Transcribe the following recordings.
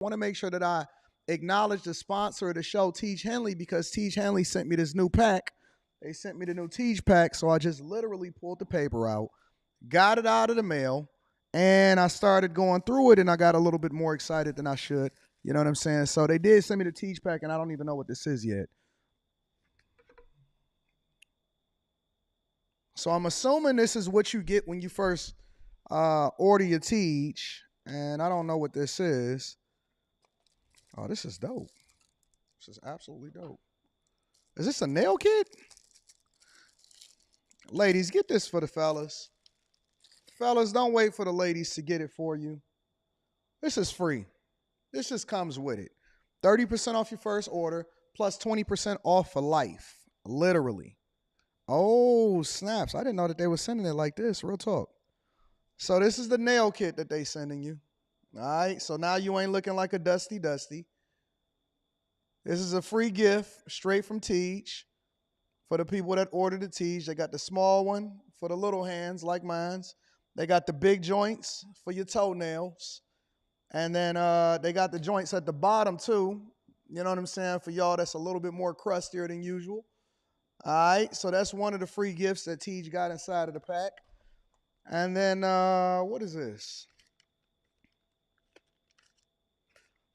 want to make sure that I acknowledge the sponsor of the show, Tiege Hanley, because Tiege Hanley sent me this new pack. They sent me the new Tiege pack, so I just literally pulled the paper out, got it out of the mail, and I started going through it, and I got a little bit more excited than I should. You know what I'm saying? So they did send me the Tiege pack, and I don't even know what this is yet. So I'm assuming this is what you get when you first order your Tiege, and I don't know what this is. Oh, this is dope. This is absolutely dope. Is this a nail kit? Ladies, get this for the fellas. Fellas, don't wait for the ladies to get it for you. This is free. This just comes with it. 30% off your first order plus 20% off for life. Literally. Oh, snaps. I didn't know that they were sending it like this. Real talk. So this is the nail kit that they sending you. All right. So now you ain't looking like a dusty. This is a free gift straight from Tiege for the people that ordered the Tiege. They got the small one for the little hands like mine's. They got the big joints for your toenails. And then they got the joints at the bottom too. You know what I'm saying? For y'all that's a little bit more crustier than usual. All right. So that's one of the free gifts that Tiege got inside of the pack. And then what is this?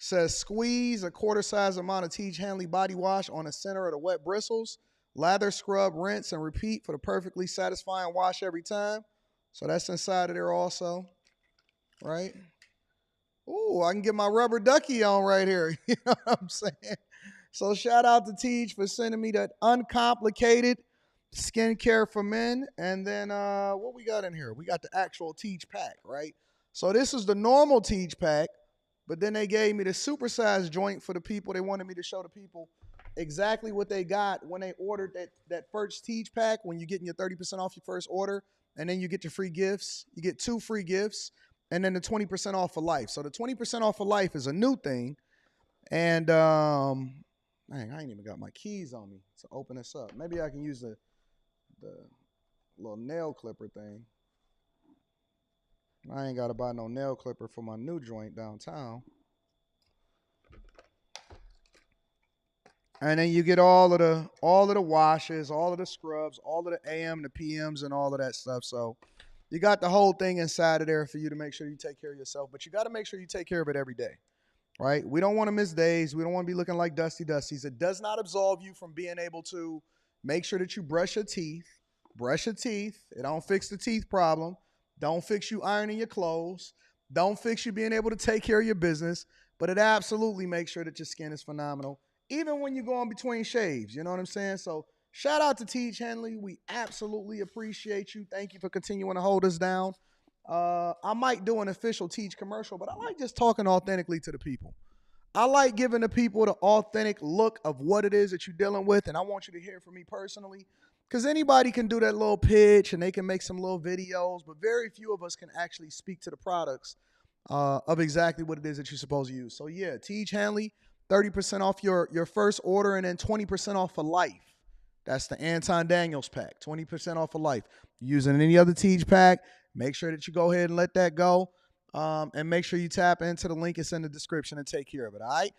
Says squeeze a quarter-size amount of Tiege Hanley body wash on the center of the wet bristles. Lather, scrub, rinse, and repeat for the perfectly satisfying wash every time. So that's inside of there also, right? Ooh, I can get my rubber ducky on right here. You know what I'm saying? So shout out to Tiege for sending me that uncomplicated skincare for men. And then what we got in here? We got the actual Tiege pack, right? So this is the normal Tiege pack. But then they gave me the supersized joint for the people. They wanted me to show the people exactly what they got when they ordered that first Tiege pack, when you're getting your 30% off your first order, and then you get your free gifts. You get 2 free gifts, and then the 20% off for life. So the 20% off for life is a new thing. And, dang, I ain't even got my keys on me to open this up. Maybe I can use the little nail clipper thing. I ain't got to buy no nail clipper for my new joint downtown. And then you get all of the washes, all of the scrubs, all of the AM, the PMs, and all of that stuff. So you got the whole thing inside of there for you to make sure you take care of yourself. But you got to make sure you take care of it every day, right? We don't want to miss days. We don't want to be looking like dusties. It does not absolve you from being able to make sure that you brush your teeth. Brush your teeth. It don't fix the teeth problem. Don't fix you ironing your clothes. Don't fix you being able to take care of your business. But it absolutely makes sure that your skin is phenomenal, even when you go in between shaves. You know what I'm saying? So shout out to Tiege Hanley. We absolutely appreciate you. Thank you for continuing to hold us down. I might do an official Tiege commercial, but I like just talking authentically to the people. I like giving the people the authentic look of what it is that you're dealing with, and I want you to hear from me personally. Because anybody can do that little pitch and they can make some little videos, but very few of us can actually speak to the products of exactly what it is that you're supposed to use. So yeah, Tiege Hanley, 30% off your first order and then 20% off for life. That's the Anton Daniels pack, 20% off for life. Using any other Tiege pack, make sure that you go ahead and let that go. And make sure you tap into the link that's in the description and take care of it, all right?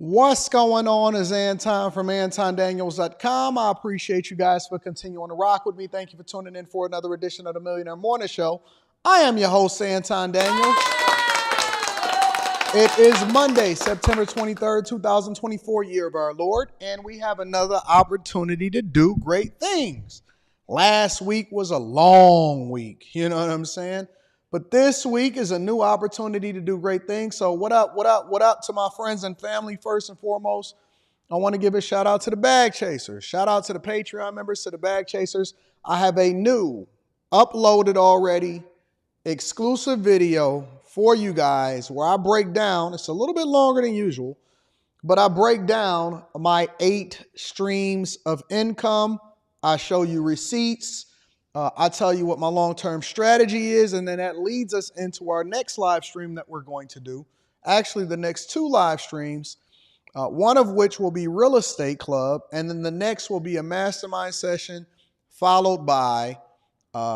What's going on is Anton from AntonDaniels.com. I appreciate you guys for continuing to rock with me. Thank you for tuning in for another edition of the Millionaire Morning Show. I am your host, Anton Daniels. It is Monday, September 23rd, 2024, year of our Lord, and we have another opportunity to do great things. Last week was a long week, you know what I'm saying? But this week is a new opportunity to do great things. So what up to my friends and family first and foremost? I want to give a shout out to the Bag Chasers. Shout out to the Patreon members, to the Bag Chasers. I have a new, uploaded already, exclusive video for you guys where I break down, it's a little bit longer than usual, but I break down my 8 streams of income. I show you receipts. I tell you what my long-term strategy is, and then that leads us into our next live stream that we're going to do. Actually, the next 2 live streams, one of which will be Real Estate Club, and then the next will be a mastermind session followed by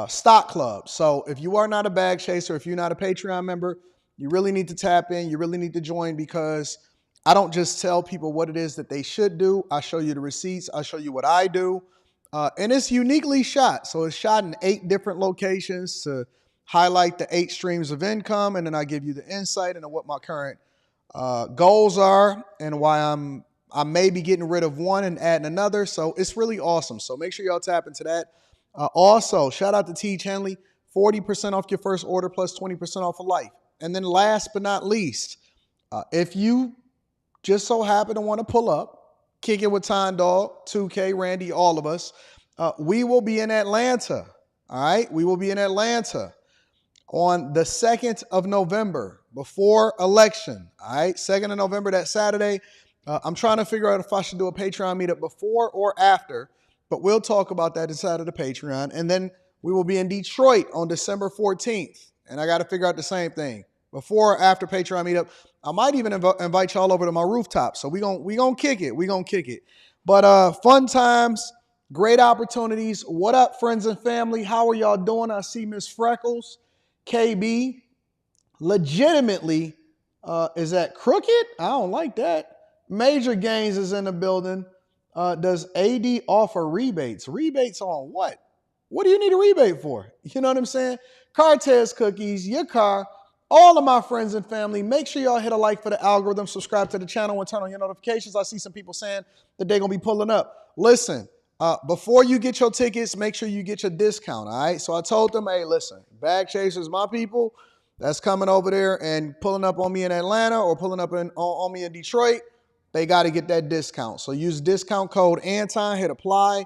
Stock Club. So if you are not a bag chaser, if you're not a Patreon member, You really need to tap in. You really need to join because I don't just tell people what it is that they should do. I show you the receipts. I show you what I do. And it's uniquely shot. So it's shot in 8 different locations to highlight the 8 streams of income. And then I give you the insight into what my current goals are and why I may be getting rid of one and adding another. So it's really awesome. So make sure y'all tap into that. Also, shout out to Tiege Hanley, 40% off your first order plus 20% off for life. And then last but not least, if you just so happen to want to pull up, kick it with Time Dog, 2K, Randy, all of us, we will be in Atlanta. All right? We will be in Atlanta on the 2nd of November, before election. All right? 2nd of November, that Saturday. I'm trying to figure out if I should do a Patreon meetup before or after, but we'll talk about that inside of the Patreon. And then we will be in Detroit on December 14th. And I got to figure out the same thing. Before or after Patreon meetup. I might even invite y'all over to my rooftop. So we gonna kick it. We gonna kick it. But fun times, great opportunities. What up, friends and family? How are y'all doing? I see Miss Freckles, KB. Legitimately, is that crooked? I don't like that. Major Gains is in the building. Does AD offer rebates? Rebates on what? What do you need a rebate for? You know what I'm saying? Cartez Cookies, your car, all of my friends and family, make sure y'all hit a like for the algorithm, subscribe to the channel, and turn on your notifications. I see some people saying that they're going to be pulling up. Listen, before you get your tickets, make sure you get your discount, all right? So I told them, hey, listen, Bag Chasers, my people, that's coming over there and pulling up on me in Atlanta or pulling up on me in Detroit, they got to get that discount. So use discount code Anton, hit apply,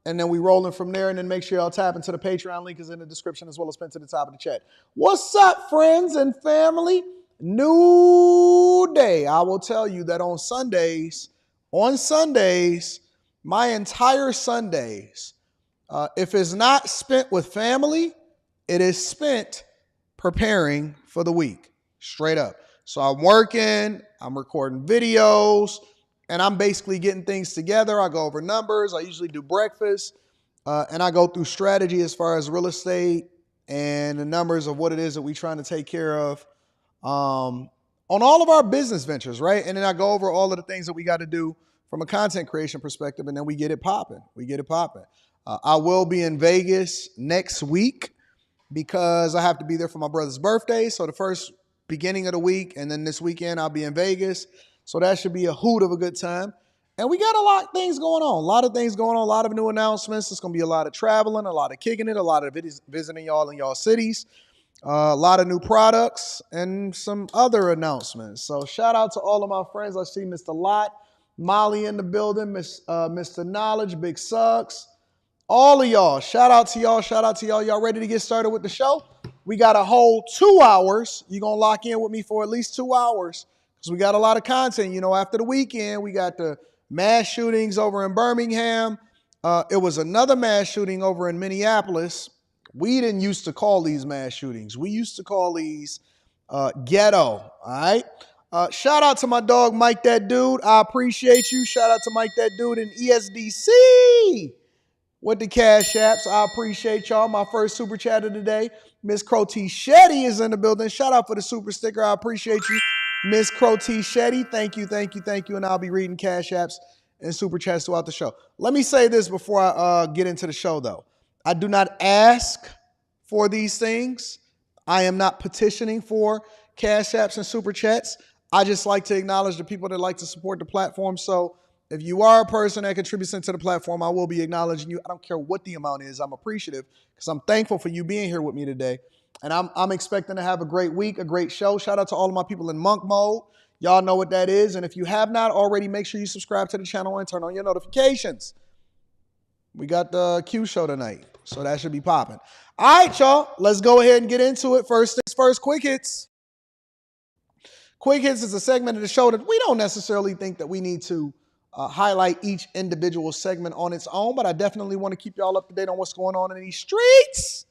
and then we rolling from there. And then make sure y'all tap into the Patreon link is in the description as well as pinned to the top of the chat. What's up, friends and family? New day. I will tell you that on Sundays, my entire Sundays, if it's not spent with family, it is spent preparing for the week. Straight up. So I'm working, I'm recording videos, and I'm basically getting things together. I go over numbers. I usually do breakfast, and I go through strategy as far as real estate and the numbers of what it is that we're trying to take care of on all of our business ventures, right? And then I go over all of the things that we got to do from a content creation perspective, and then we get it popping. I will be in Vegas next week because I have to be there for my brother's birthday. So the first beginning of the week, and then this weekend I'll be in Vegas. So that should be a hoot of a good time. And we got a lot of things going on. A lot of new announcements. It's going to be a lot of traveling, a lot of kicking it, a lot of visiting y'all in y'all cities, a lot of new products, and some other announcements. So shout out to all of my friends. I see Mr. Lott, Molly in the building, Mr. Knowledge, Big Sucks, all of y'all. Shout out to y'all. Y'all ready to get started with the show? We got a whole 2 hours. You're going to lock in with me for at least 2 hours because we got a lot of content. You know, after the weekend, we got the mass shootings over in Birmingham. It was another mass shooting over in Minneapolis. We didn't used to call these mass shootings. We used to call these ghetto, all right? Shout out to my dog, Mike That Dude. I appreciate you. Shout out to Mike That Dude in ESDC with the cash apps. I appreciate y'all. My first super chat of the day. Miss Crotty Shetty is in the building. Shout out for the super sticker. I appreciate you. Miss Crotty Shetty, thank you. And I'll be reading cash apps and super chats throughout the show. Let me say this before I get into the show, though. I do not ask for these things. I am not petitioning for cash apps and super chats. I just like to acknowledge the people that like to support the platform. So if you are a person that contributes into the platform, I will be acknowledging you. I don't care what the amount is. I'm appreciative because I'm thankful for you being here with me today. And I'm expecting to have a great week, a great show. Shout out to all of my people in monk mode. Y'all know what that is. And if you have not already, make sure you subscribe to the channel and turn on your notifications. We got the Q show tonight, so that should be popping. All right, y'all. Let's go ahead and get into it. First things first, Quick Hits. Quick Hits is a segment of the show that we don't necessarily think that we need to highlight each individual segment on its own, but I definitely want to keep y'all up to date on what's going on in these streets,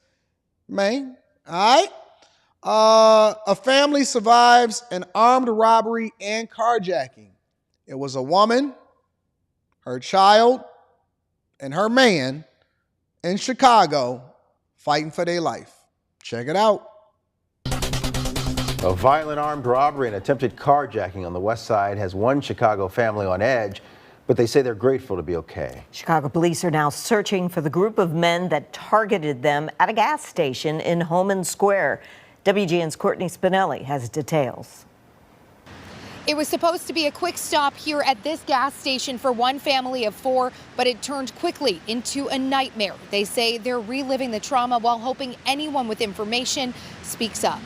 man. All right. A family survives an armed robbery and carjacking. It was a woman, her child, and her man in Chicago fighting for their life. Check it out. A violent armed robbery and attempted carjacking on the west side has one Chicago family on edge, but they say they're grateful to be okay. Chicago police are now searching for the group of men that targeted them at a gas station in Homan Square. WGN's Courtney Spinelli has details. It was supposed to be a quick stop here at this gas station for one family of four, but it turned quickly into a nightmare. They say they're reliving the trauma while hoping anyone with information speaks up.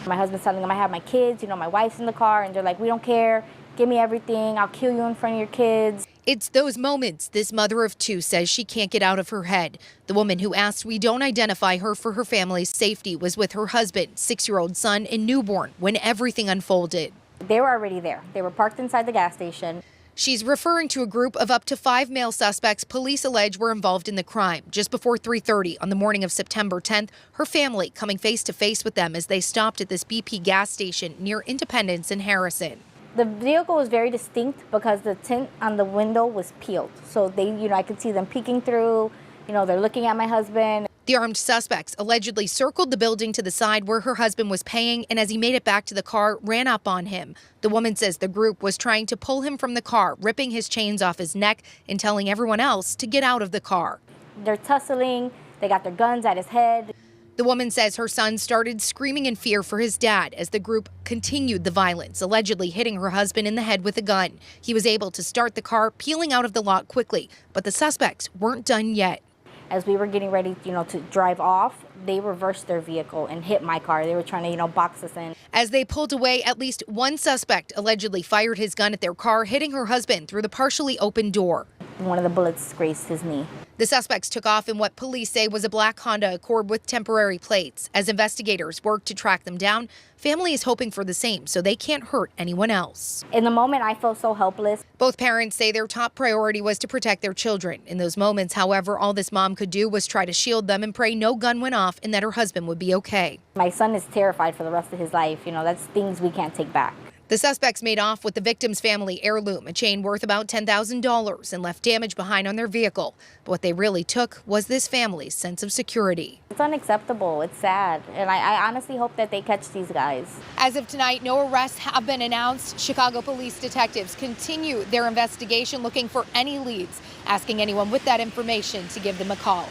My husband's telling them I have my kids, my wife's in the car, and they're like, we don't care, give me everything, I'll kill you in front of your kids. It's those moments this mother of two says she can't get out of her head. The woman who asked we don't identify her for her family's safety was with her husband, 6-year-old son, and newborn when everything unfolded. They were already there. They were parked inside the gas station. She's referring to a group of up to 5 male suspects police allege were involved in the crime. Just before 3:30 on the morning of September 10th, her family coming face to face with them as they stopped at this BP gas station near Independence and Harrison. The vehicle was very distinct because the tint on the window was peeled. So I could see them peeking through, they're looking at my husband. The armed suspects allegedly circled the building to the side where her husband was paying, and as he made it back to the car, ran up on him. The woman says the group was trying to pull him from the car, ripping his chains off his neck and telling everyone else to get out of the car. They're tussling, they got their guns at his head. The woman says her son started screaming in fear for his dad as the group continued the violence, allegedly hitting her husband in the head with a gun. He was able to start the car, peeling out of the lot quickly, but the suspects weren't done yet. As we were getting ready, to drive off, they reversed their vehicle and hit my car. They were trying to, box us in. As they pulled away, at least one suspect allegedly fired his gun at their car, hitting her husband through the partially open door. One of the bullets grazed his knee. The suspects took off in what police say was a black Honda Accord with temporary plates. As investigators work to track them down, family is hoping for the same so they can't hurt anyone else. In the moment, I felt so helpless. Both parents say their top priority was to protect their children. In those moments, however, all this mom could do was try to shield them and pray no gun went off and that her husband would be okay. My son is terrified for the rest of his life. That's things we can't take back. The suspects made off with the victim's family heirloom, a chain worth about $10,000, and left damage behind on their vehicle. But what they really took was this family's sense of security. It's unacceptable. It's sad. And I honestly hope that they catch these guys. As of tonight, no arrests have been announced. Chicago police detectives continue their investigation, looking for any leads, asking anyone with that information to give them a call.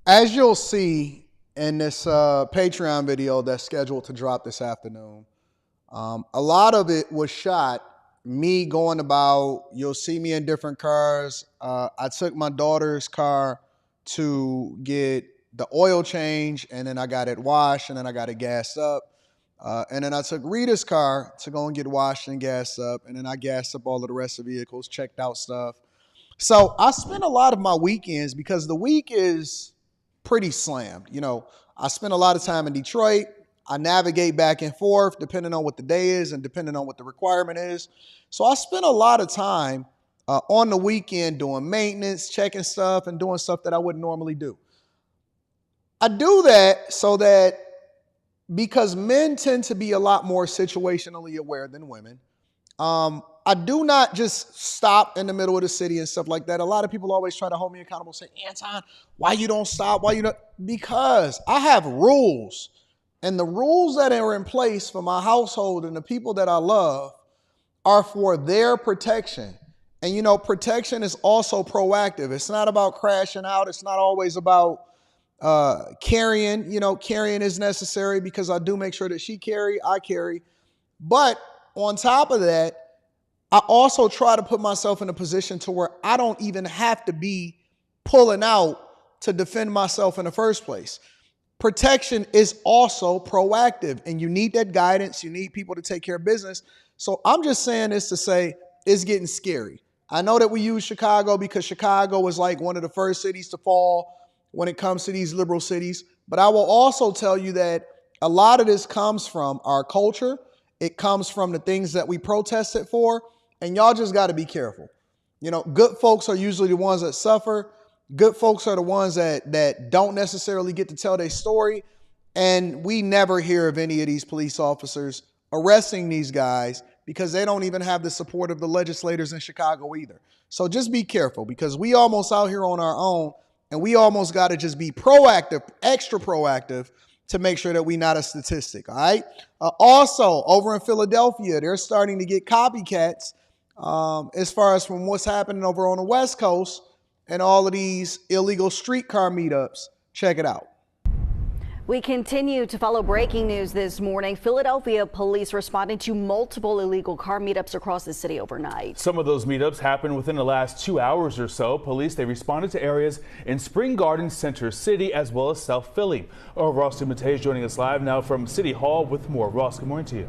As you'll see in this Patreon video that's scheduled to drop this afternoon, a lot of it was shot me going about. You'll see me in different cars. I took my daughter's car to get the oil change, and then I got it washed, and then I got it gassed up. And then I took Rita's car to go and get washed and gassed up, and then I gassed up all of the rest of the vehicles, checked out stuff. So I spent a lot of my weekends, because the week is pretty slammed. I spend a lot of time in Detroit. I navigate back and forth depending on what the day is and depending on what the requirement is. So I spend a lot of time on the weekend doing maintenance, checking stuff, and doing stuff that I wouldn't normally do. I do that so that, because men tend to be a lot more situationally aware than women, I do not just stop in the middle of the city and stuff like that. A lot of people always try to hold me accountable, say, Anton, why you don't stop? Why you don't? Because I have rules. And the rules that are in place for my household and the people that I love are for their protection. And, protection is also proactive. It's not about crashing out. It's not always about carrying. Carrying is necessary because I do make sure that I carry. But on top of that, I also try to put myself in a position to where I don't even have to be pulling out to defend myself in the first place. Protection is also proactive, and you need that guidance. You need people to take care of business. So I'm just saying this to say it's getting scary. I know that we use Chicago because Chicago was like one of the first cities to fall when it comes to these liberal cities. But I will also tell you that a lot of this comes from our culture. It comes from the things that we protested for. And y'all just got to be careful. Good folks are usually the ones that suffer. Good folks are the ones that don't necessarily get to tell their story. And we never hear of any of these police officers arresting these guys because they don't even have the support of the legislators in Chicago either. So just be careful, because we almost out here on our own, and we almost got to just be proactive, extra proactive, to make sure that we're not a statistic, all right? Also, over in Philadelphia, they're starting to get copycats as far as from what's happening over on the West Coast and all of these illegal streetcar meetups. Check it out. We continue to follow breaking news this morning. Philadelphia police responding to multiple illegal car meetups across the city overnight. Some of those meetups happened within the last 2 hours or so. Police, they responded to areas in Spring Garden, Center City, as well as South Philly. Ross Tiege joining us live now from City Hall with more. Ross, good morning to you.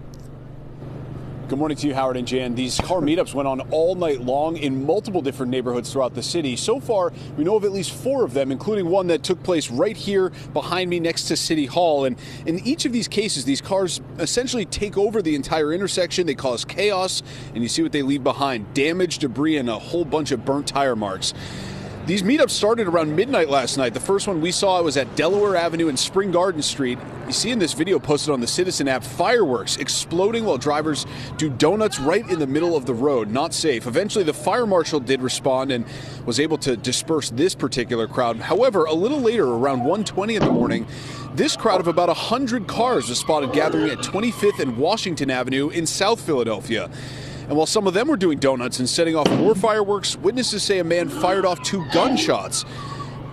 Good morning to you, Howard and Jan. These car meetups went on all night long in multiple different neighborhoods throughout the city. So far, we know of at least 4 of them, including one that took place right here behind me next to City Hall. And in each of these cases, these cars essentially take over the entire intersection. They cause chaos, and you see what they leave behind: damage, debris, and a whole bunch of burnt tire marks. These meetups started around midnight last night. The first one we saw was at Delaware Avenue and Spring Garden Street. You see in this video posted on the Citizen app, fireworks exploding while drivers do donuts right in the middle of the road. Not safe. Eventually, the fire marshal did respond and was able to disperse this particular crowd. However, a little later, around 1:20 in the morning, this crowd of about 100 cars was spotted gathering at 25th and Washington Avenue in South Philadelphia. And while some of them were doing donuts and setting off more fireworks, witnesses say a man fired off 2 gunshots.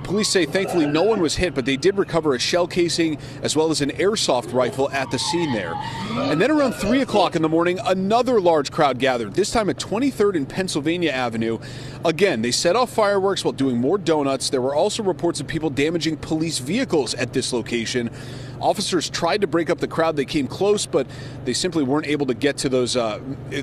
Police say thankfully no one was hit, but they did recover a shell casing as well as an airsoft rifle at the scene there. And then around 3 o'clock in the morning, another large crowd gathered, this time at 23rd and Pennsylvania Avenue. Again, they set off fireworks while doing more donuts. There were also reports of people damaging police vehicles at this location. Officers tried to break up the crowd. They came close, but they simply weren't able to get to those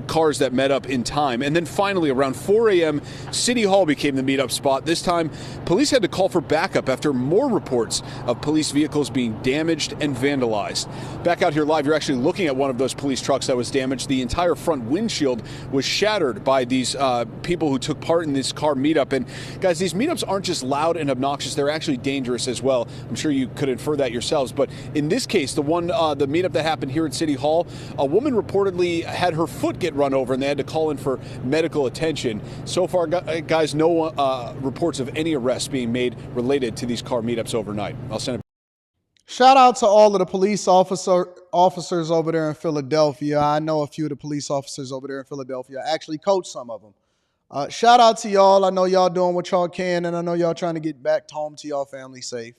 cars that met up in time. And then finally, around 4 a.m., City Hall became the meetup spot. This time, police had to call for backup after more reports of police vehicles being damaged and vandalized. Back out here live, you're actually looking at one of those police trucks that was damaged. The entire front windshield was shattered by these people who took part in this car meetup. And guys, these meetups aren't just loud and obnoxious, they're actually dangerous as well. I'm sure you could infer that yourselves, but in this case, the meetup that happened here at City Hall, a woman reportedly had her foot get run over and they had to call in for medical attention. So far, guys, no reports of any arrests being made related to these car meetups overnight. I'll send it. Shout out to all of the police officers over there in Philadelphia. I know a few of the police officers over there in Philadelphia. I actually coach some of them. Shout out to y'all. I know y'all doing what y'all can, and I know y'all trying to get back home to y'all family safe.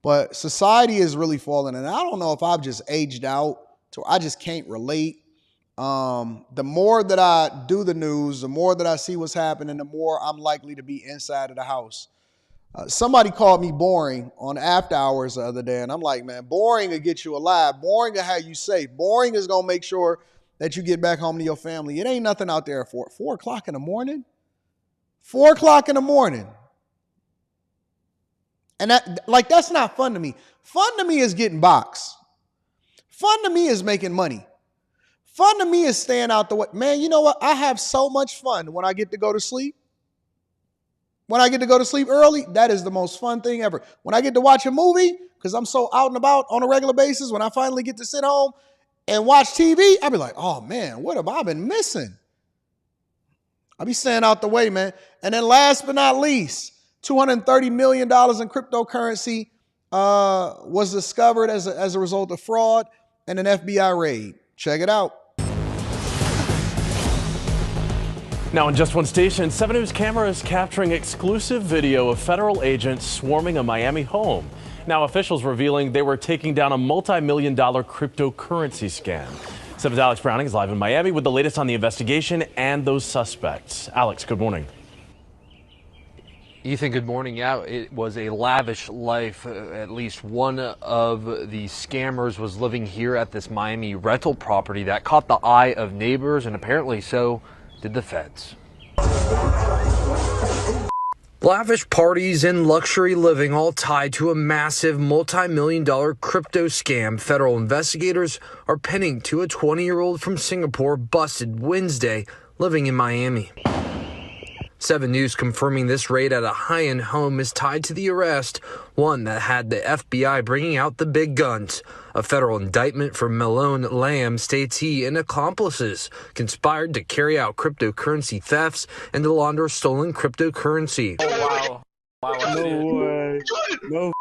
But society is really falling, and I don't know if I've just aged out to I just can't relate. The more that I do the news, the more that I see what's happening, the more I'm likely to be inside of the house. Somebody called me boring on After Hours the other day, and I'm like, man, boring will get you alive. Boring will have you safe. Boring is going to make sure that you get back home to your family. It ain't nothing out there at 4 o'clock in the morning. 4 o'clock in the morning. And that's not fun to me. Fun to me is getting boxed. Fun to me is making money. Fun to me is staying out the way. Man, you know what? I have so much fun when I get to go to sleep. When I get to go to sleep early, that is the most fun thing ever. When I get to watch a movie, because I'm so out and about on a regular basis, when I finally get to sit home and watch TV, I'll be like, oh man, what have I been missing? I'll be staying out the way, man. And then last but not least, $230 million in cryptocurrency was discovered as a result of fraud and an FBI raid. Check it out. Now in just one station, 7 News cameras capturing exclusive video of federal agents swarming a Miami home. Now officials revealing they were taking down a multi-million-dollar cryptocurrency scam. 7's Alex Browning is live in Miami with the latest on the investigation and those suspects. Alex, good morning. Ethan, good morning. Yeah, it was a lavish life. At least one of the scammers was living here at this Miami rental property that caught the eye of neighbors, and apparently so did the feds. Lavish parties and luxury living all tied to a massive multi-million-dollar crypto scam. Federal investigators are pinning to a 20-year-old from Singapore busted Wednesday living in Miami. 7 News confirming this raid at a high-end home is tied to the arrest, one that had the FBI bringing out the big guns. A federal indictment for Malone Lamb states he and accomplices conspired to carry out cryptocurrency thefts and to launder stolen cryptocurrency. Oh, wow. No way. No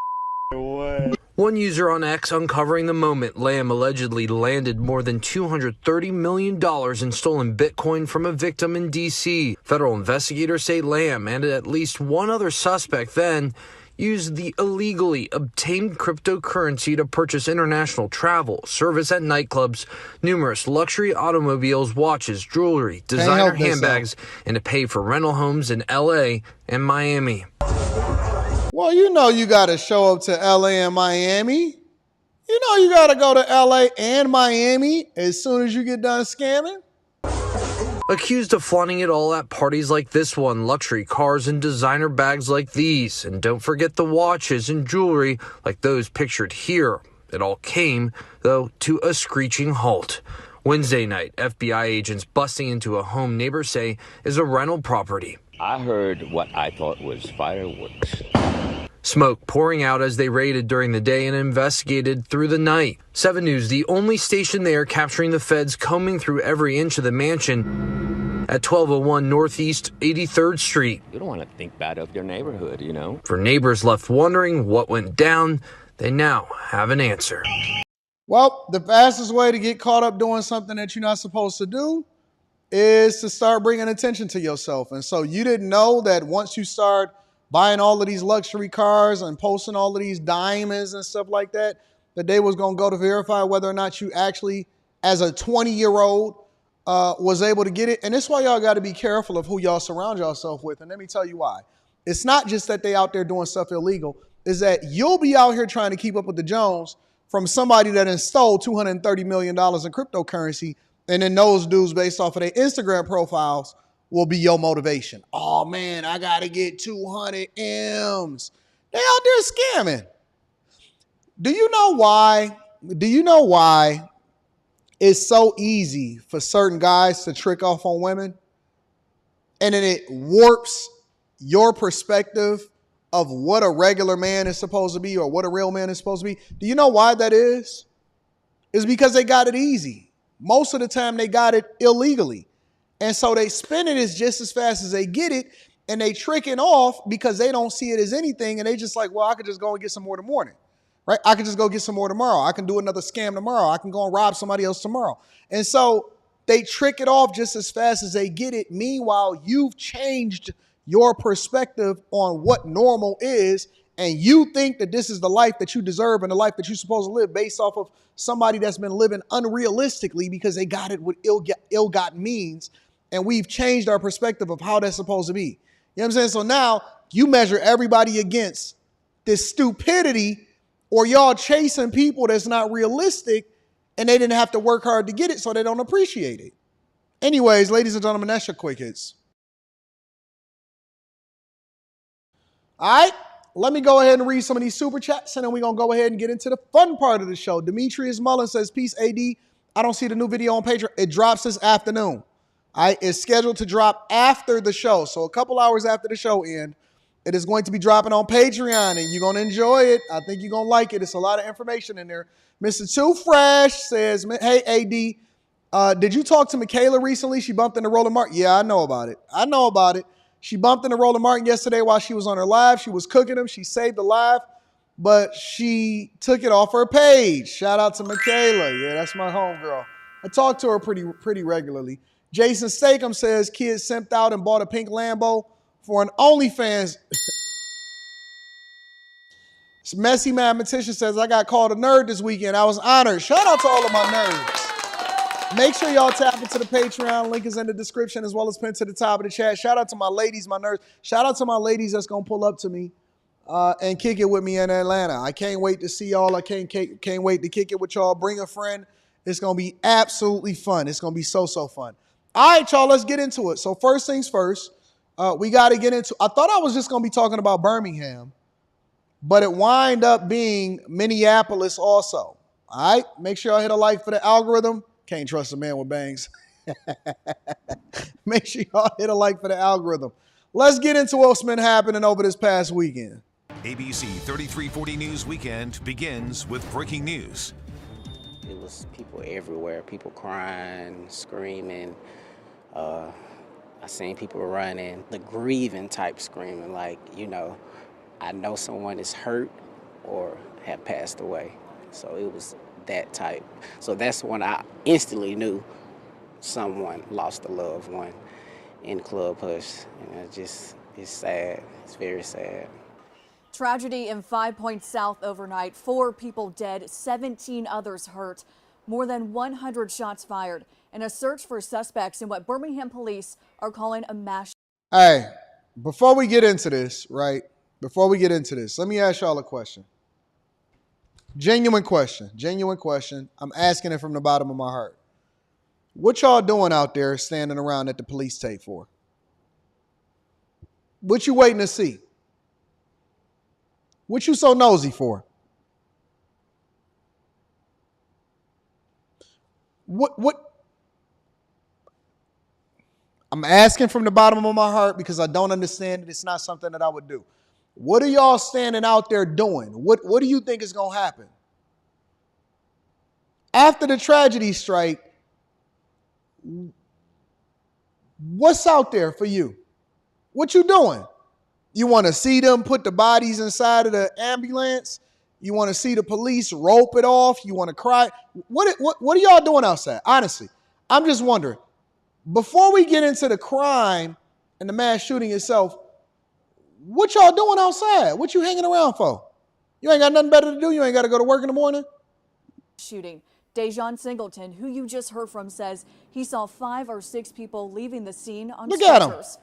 way. One user on X uncovering the moment Lamb allegedly landed more than $230 million in stolen Bitcoin from a victim in D.C. Federal investigators say Lamb and at least one other suspect then used the illegally obtained cryptocurrency to purchase international travel, service at nightclubs, numerous luxury automobiles, watches, jewelry, designer handbags, and to pay for rental homes in L.A. and Miami. Well, you know you got to show up to L.A. and Miami. You know you got to go to L.A. and Miami as soon as you get done scamming. Accused of flaunting it all at parties like this one, luxury cars and designer bags like these. And don't forget the watches and jewelry like those pictured here. It all came, though, to a screeching halt. Wednesday night, FBI agents busting into a home neighbors say is a rental property. I heard what I thought was fireworks. Smoke pouring out as they raided during the day and investigated through the night. 7 News, the only station there capturing the feds combing through every inch of the mansion at 1201 Northeast 83rd Street. You don't want to think bad of your neighborhood, you know. For neighbors left wondering what went down, they now have an answer. Well, the fastest way to get caught up doing something that you're not supposed to do is to start bringing attention to yourself. And so you didn't know that once you start buying all of these luxury cars and posting all of these diamonds and stuff like that, that they was going to go to verify whether or not you actually, as a 20-year-old, was able to get it. And that's why y'all got to be careful of who y'all surround yourself with. And let me tell you why. It's not just that they out there doing stuff illegal. Is that you'll be out here trying to keep up with the Jones from somebody that stole $230 million in cryptocurrency. And then those dudes, based off of their Instagram profiles, will be your motivation. Oh man, I gotta get 200 M's. They out there scamming. Do you know why? Do you know why it's so easy for certain guys to trick off on women? And then it warps your perspective of what a regular man is supposed to be or what a real man is supposed to be. Do you know why that is? It's because they got it easy. Most of the time they got it illegally. And so they spin it as just as fast as they get it, and they tricking off because they don't see it as anything, and they just like, well, I could just go and get some more tomorrow, right? I can just go get some more tomorrow. I can do another scam tomorrow. I can go and rob somebody else tomorrow. And so they trick it off just as fast as they get it. Meanwhile, you've changed your perspective on what normal is, and you think that this is the life that you deserve and the life that you're supposed to live based off of somebody that's been living unrealistically because they got it with ill-gotten means. And we've changed our perspective of how that's supposed to be. You know what I'm saying? So now you measure everybody against this stupidity, or y'all chasing people that's not realistic and they didn't have to work hard to get it, so they don't appreciate it. Anyways, ladies and gentlemen, that's your quick hits. All right, let me go ahead and read some of these super chats, and then we're going to go ahead and get into the fun part of the show. Demetrius Mullen says, peace, AD. I don't see the new video on Patreon. It drops this afternoon. It's scheduled to drop after the show. So a couple hours after the show end, it is going to be dropping on Patreon, and you're going to enjoy it. I think you're going to like it. It's a lot of information in there. Mr. Too Fresh says, hey, AD, did you talk to Michaela recently? She bumped into Roland Martin. Yeah, I know about it. She bumped into Roland Martin yesterday while she was on her live. She was cooking him. She saved the live, but she took it off her page. Shout out to Michaela. Yeah, that's my homegirl. I talk to her pretty regularly. Jason Statham says kids simped out and bought a pink Lambo for an OnlyFans. Messy Mathematician says, I got called a nerd this weekend. I was honored. Shout out to all of my nerds. Make sure y'all tap into the Patreon. Link is in the description as well as pinned to the top of the chat. Shout out to my ladies, my nerds. Shout out to my ladies that's going to pull up to me and kick it with me in Atlanta. I can't wait to see y'all. I can't wait to kick it with y'all. Bring a friend. It's going to be absolutely fun. It's going to be so fun. All right, y'all, let's get into it. So first things first, we got to get into, I thought I was just going to be talking about Birmingham, but it wind up being Minneapolis also. All right, make sure y'all hit a like for the algorithm. Can't trust a man with bangs. Make sure y'all hit a like for the algorithm. Let's get into what's been happening over this past weekend. ABC 3340 News Weekend begins with breaking news. It was people everywhere, people crying, screaming. I seen people running, the grieving type screaming, like, you know, I know someone is hurt or had passed away. So it was that type. So that's when I instantly knew someone lost a loved one in Club Hush. And it's sad. It's very sad. Tragedy in 5 Points South overnight. 4 people dead, 17 others hurt. More than 100 shots fired in a search for suspects in what Birmingham police are calling a mass. Hey, before we get into this, right? Before we get into this, let me ask y'all a question. Genuine question. I'm asking it from the bottom of my heart. What y'all doing out there standing around at the police tape for? What you waiting to see? What you so nosy for? What? I'm asking from the bottom of my heart because I don't understand it. It's not something that I would do. What are y'all standing out there doing? What do you think is going to happen? After the tragedy strike, what's out there for you? What you doing? You want to see them put the bodies inside of the ambulance? You want to see the police rope it off? You want to cry? What are y'all doing outside? Honestly, I'm just wondering. Before we get into the crime and the mass shooting itself, what y'all doing outside? What you hanging around for? You ain't got nothing better to do? You ain't got to go to work in the morning? Shooting. Dejan Singleton, who you just heard from, says he saw 5 or 6 people leaving the scene on stretchers.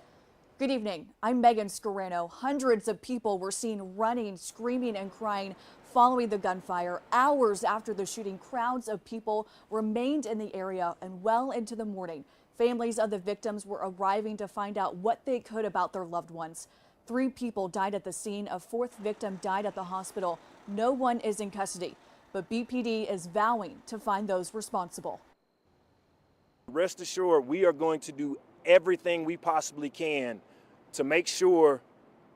Good evening. I'm Megan Scarano. Hundreds of people were seen running, screaming, and crying following the gunfire. Hours after the shooting, crowds of people remained in the area and well into the morning. Families of the victims were arriving to find out what they could about their loved ones. 3 people died at the scene. A 4th victim died at the hospital. No one is in custody, but BPD is vowing to find those responsible. Rest assured, we are going to do everything we possibly can to make sure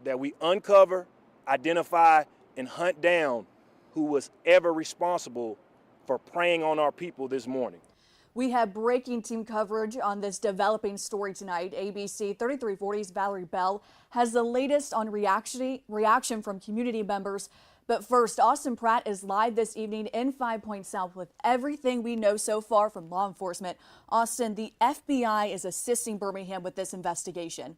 that we uncover, identify, and hunt down who was ever responsible for preying on our people this morning. We have breaking team coverage on this developing story tonight. ABC 3340's Valerie Bell has the latest on reaction from community members. But first, Austin Pratt is live this evening in 5 Points South with everything we know so far from law enforcement. Austin, the FBI is assisting Birmingham with this investigation.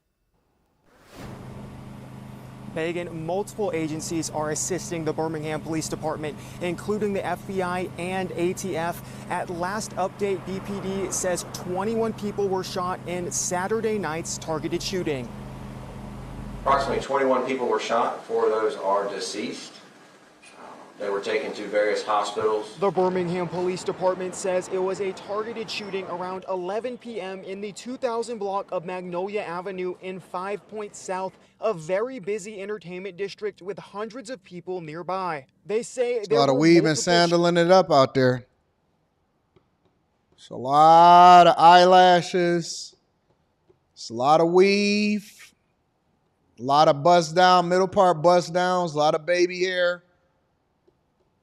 Megan, multiple agencies are assisting the Birmingham Police Department, including the FBI and ATF. At last update, BPD says 21 people were shot in Saturday night's targeted shooting. Approximately 21 people were shot. 4 of those are deceased. They were taken to various hospitals. The Birmingham Police Department says it was a targeted shooting around 11 p.m. in the 2000 block of Magnolia Avenue in 5 Points South, a very busy entertainment district with hundreds of people nearby. They say there's a lot of weave and sandaling it up out there. It's a lot of eyelashes. It's a lot of weave. A lot of bust down, middle part bust downs, a lot of baby hair.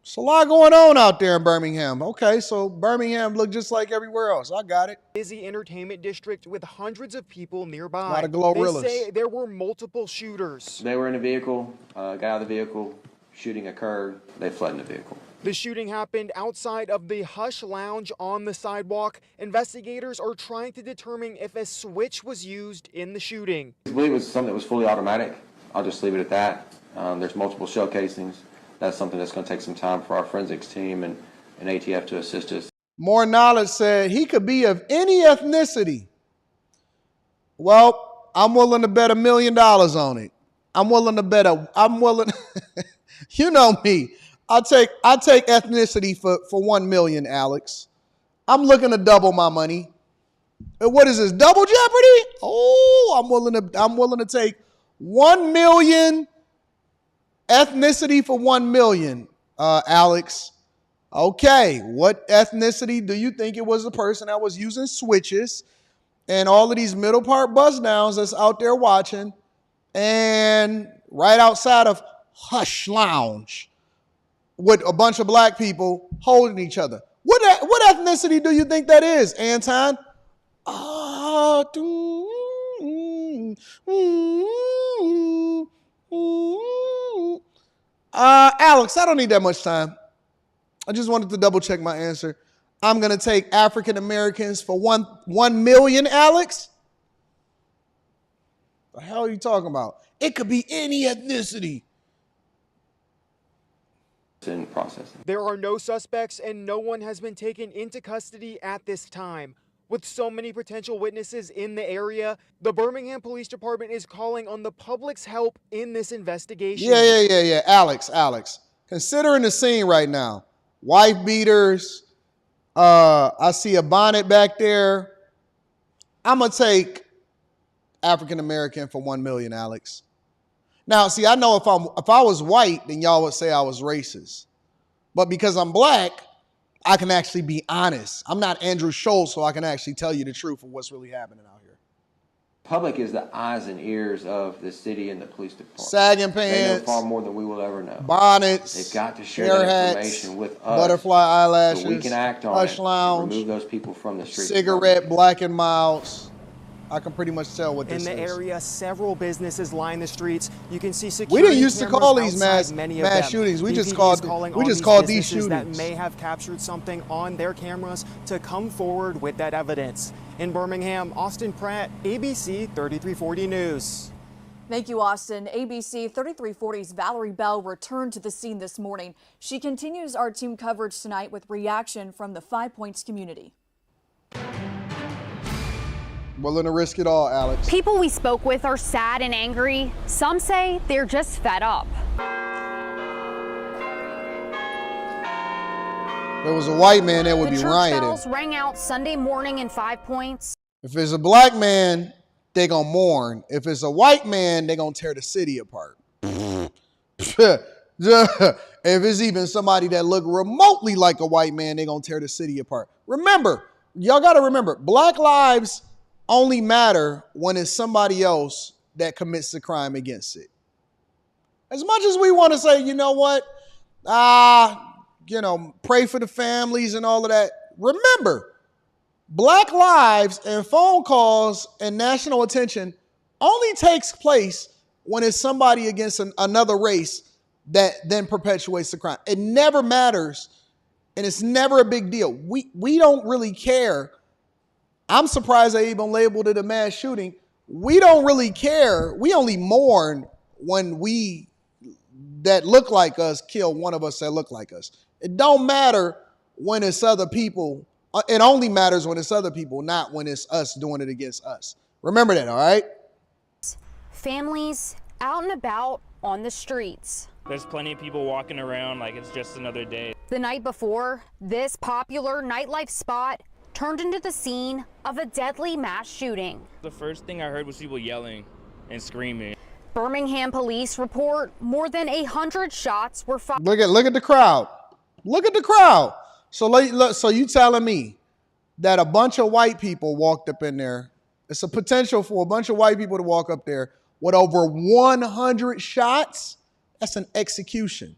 There's a lot going on out there in Birmingham. Okay, so Birmingham look just like everywhere else. I got it. Busy entertainment district with hundreds of people nearby. A lot of Glorrillas. They say there were multiple shooters. They were in a vehicle, got out of the vehicle, shooting occurred, they fled in the vehicle. The shooting happened outside of the Hush Lounge on the sidewalk. Investigators are trying to determine if a switch was used in the shooting. I believe it was something that was fully automatic. I'll just leave it at that. There's multiple shell casings. That's something that's going to take some time for our forensics team and ATF to assist us. More knowledge said he could be of any ethnicity. Well, I'm willing to bet $1 million on it. I'm willing, you know me. I'll take ethnicity for 1 million, Alex. I'm looking to double my money. What is this, double jeopardy? Oh, I'm willing to take 1 million ethnicity for 1 million, Alex. Okay, what ethnicity do you think it was the person that was using switches and all of these middle part bust downs that's out there watching and right outside of Hush Lounge with a bunch of black people holding each other? What ethnicity do you think that is, Anton? Alex, I don't need that much time. I just wanted to double check my answer. I'm going to take African Americans for 1 million, Alex. The hell are you talking about? It could be any ethnicity. In processing. There are no suspects and no one has been taken into custody at this time. With so many potential witnesses in the area, the Birmingham Police Department is calling on the public's help in this investigation. Yeah. Alex. Considering the scene right now, wife beaters, I see a bonnet back there. I'm going to take African American for 1 million, Alex. Now, see, I know if I was white, then y'all would say I was racist. But because I'm black, I can actually be honest. I'm not Andrew Schultz, so I can actually tell you the truth of what's really happening out here. Public is the eyes and ears of the city and the police department. Sagging pants. They know far more than we will ever know. Bonnets. They've got to share hair that hats, information with us. Butterfly eyelashes. So we can act on Hush it. lounge. Remove those people from the street. Cigarette, Black and Milds. I can pretty much tell what this is. In the area, several businesses line the streets. You can see security. We didn't used to call these mass shootings. We just called these shootings that may have captured something on their cameras to come forward with that evidence. In Birmingham, Austin Pratt, ABC 3340 News. Thank you, Austin. ABC 3340's Valerie Bell returned to the scene this morning. She continues our team coverage tonight with reaction from the 5 Points community. Willing to risk it all, Alex. People we spoke with are sad and angry. Some say they're just fed up. If it was a white man, that would be rioting. The church bells rang out Sunday morning in 5 Points. If it's a black man, they gonna mourn. If it's a white man, they gonna tear the city apart. If it's even somebody that look remotely like a white man, they gonna tear the city apart. Remember, y'all gotta remember, black lives only matter when it's somebody else that commits the crime against it. As much as we want to say, you know what, pray for the families and all of that. Remember, black lives and phone calls and national attention only takes place when it's somebody against another race that then perpetuates the crime. It never matters, and it's never a big deal. We don't really care. I'm surprised they even labeled it a mass shooting. We don't really care. We only mourn when we that look like us kill one of us that look like us. It don't matter when it's other people. It only matters when it's other people, not when it's us doing it against us. Remember that, all right? Families out and about on the streets. There's plenty of people walking around like it's just another day. The night before, this popular nightlife spot turned into the scene of a deadly mass shooting. The first thing I heard was people yelling and screaming. Birmingham police report more than 100 shots were fired. Look at the crowd. Look at the crowd. So you telling me that a bunch of white people walked up in there? It's a potential for a bunch of white people to walk up there with over 100 shots? That's an execution.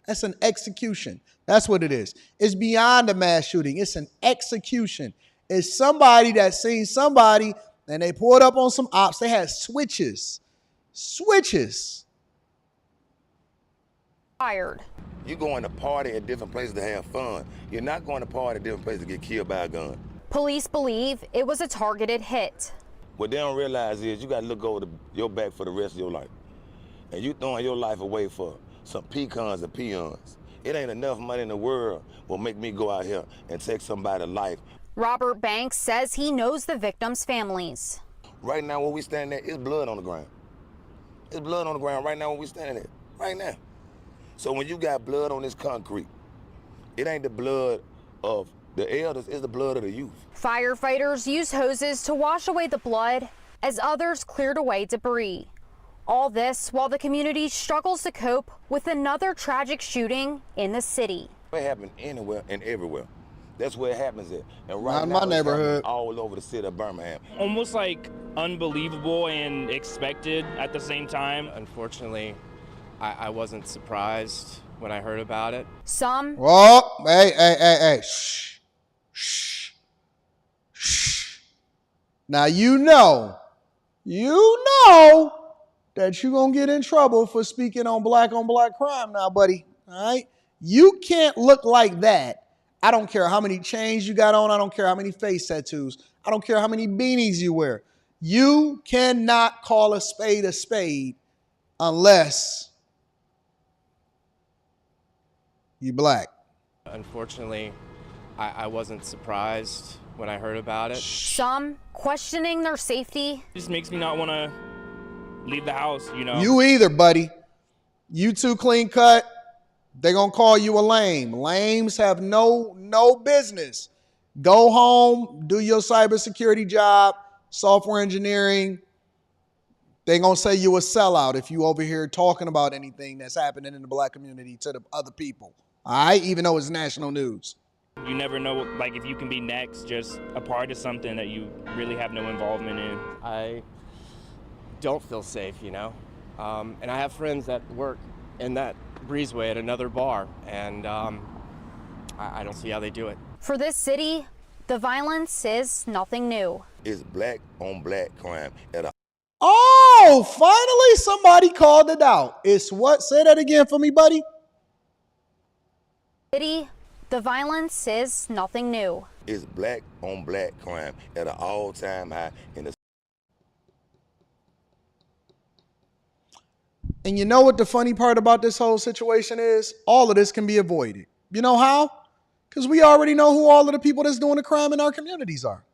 That's an execution. That's what it is. It's beyond a mass shooting. It's an execution. It's somebody that seen somebody and they pulled up on some ops. They had switches. Fired. You're going to party at different places to have fun. You're not going to party at different places to get killed by a gun. Police believe it was a targeted hit. What they don't realize is you got to look over your back for the rest of your life. And you throwing your life away for some pecans and peons. It ain't enough money in the world will make me go out here and take somebody's life. Robert Banks says he knows the victims' families. Right now where we standing there, it's blood on the ground. It's blood on the ground right now where we standing there, right now. So when you got blood on this concrete, it ain't the blood of the elders, it's the blood of the youth. Firefighters used hoses to wash away the blood as others cleared away debris. All this while the community struggles to cope with another tragic shooting in the city. It happens anywhere and everywhere. That's where it happens at. And right Not in now my neighborhood. All over the city of Birmingham. Almost like unbelievable and expected at the same time. Unfortunately, I wasn't surprised when I heard about it. Some. Oh, hey. Shh. Now you know that you're going to get in trouble for speaking on black crime now, buddy. All right? You can't look like that. I don't care how many chains you got on. I don't care how many face tattoos. I don't care how many beanies you wear. You cannot call a spade unless you black. Unfortunately, I wasn't surprised when I heard about it. Some questioning their safety. It just makes me not want to leave the house, you know. You either, buddy. You too clean cut. They're going to call you a lame. Lames have no business. Go home, do your cybersecurity job, software engineering. They're going to say you a sellout if you over here talking about anything that's happening in the black community to the other people. All right? Even though it's national news. You never know, like, if you can be next, just a part of something that you really have no involvement in. I don't feel safe, you know. And I have friends that work in that breezeway at another bar, and I don't see how they do it. For this city, the violence is nothing new. It's black on black crime at a Oh, finally somebody called it out. It's what? Say that again for me, buddy. City, the violence is nothing new. It's black on black crime at an all-time high in the. And you know what the funny part about this whole situation is? All of this can be avoided. You know how? Because we already know who all of the people that's doing the crime in our communities are.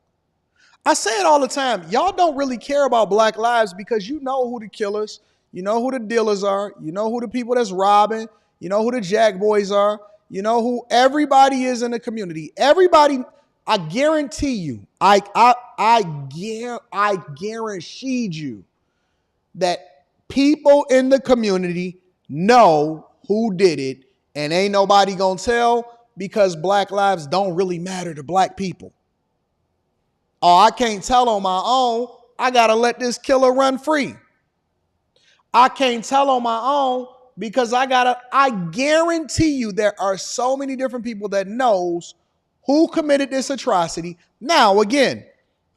I say it all the time. Y'all don't really care about black lives because you know who the killers, you know who the dealers are, you know who the people that's robbing, you know who the jack boys are, you know who everybody is in the community. Everybody, I guarantee you, I guaranteed you that people in the community know who did it, and ain't nobody gonna tell because black lives don't really matter to black people. Oh, I can't tell on my own. I gotta let this killer run free. I can't tell on my own because I guarantee you there are so many different people that knows who committed this atrocity. Now, again,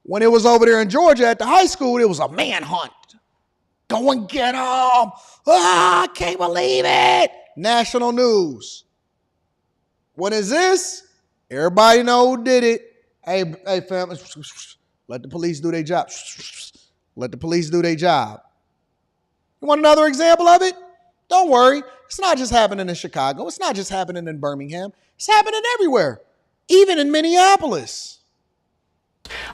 when it was over there in Georgia at the high school, it was a manhunt. Go and get him. Ah, I can't believe it. National news. What is this? Everybody know who did it. Hey, fam, let the police do their job. Let the police do their job. You want another example of it? Don't worry. It's not just happening in Chicago. It's not just happening in Birmingham. It's happening everywhere, even in Minneapolis.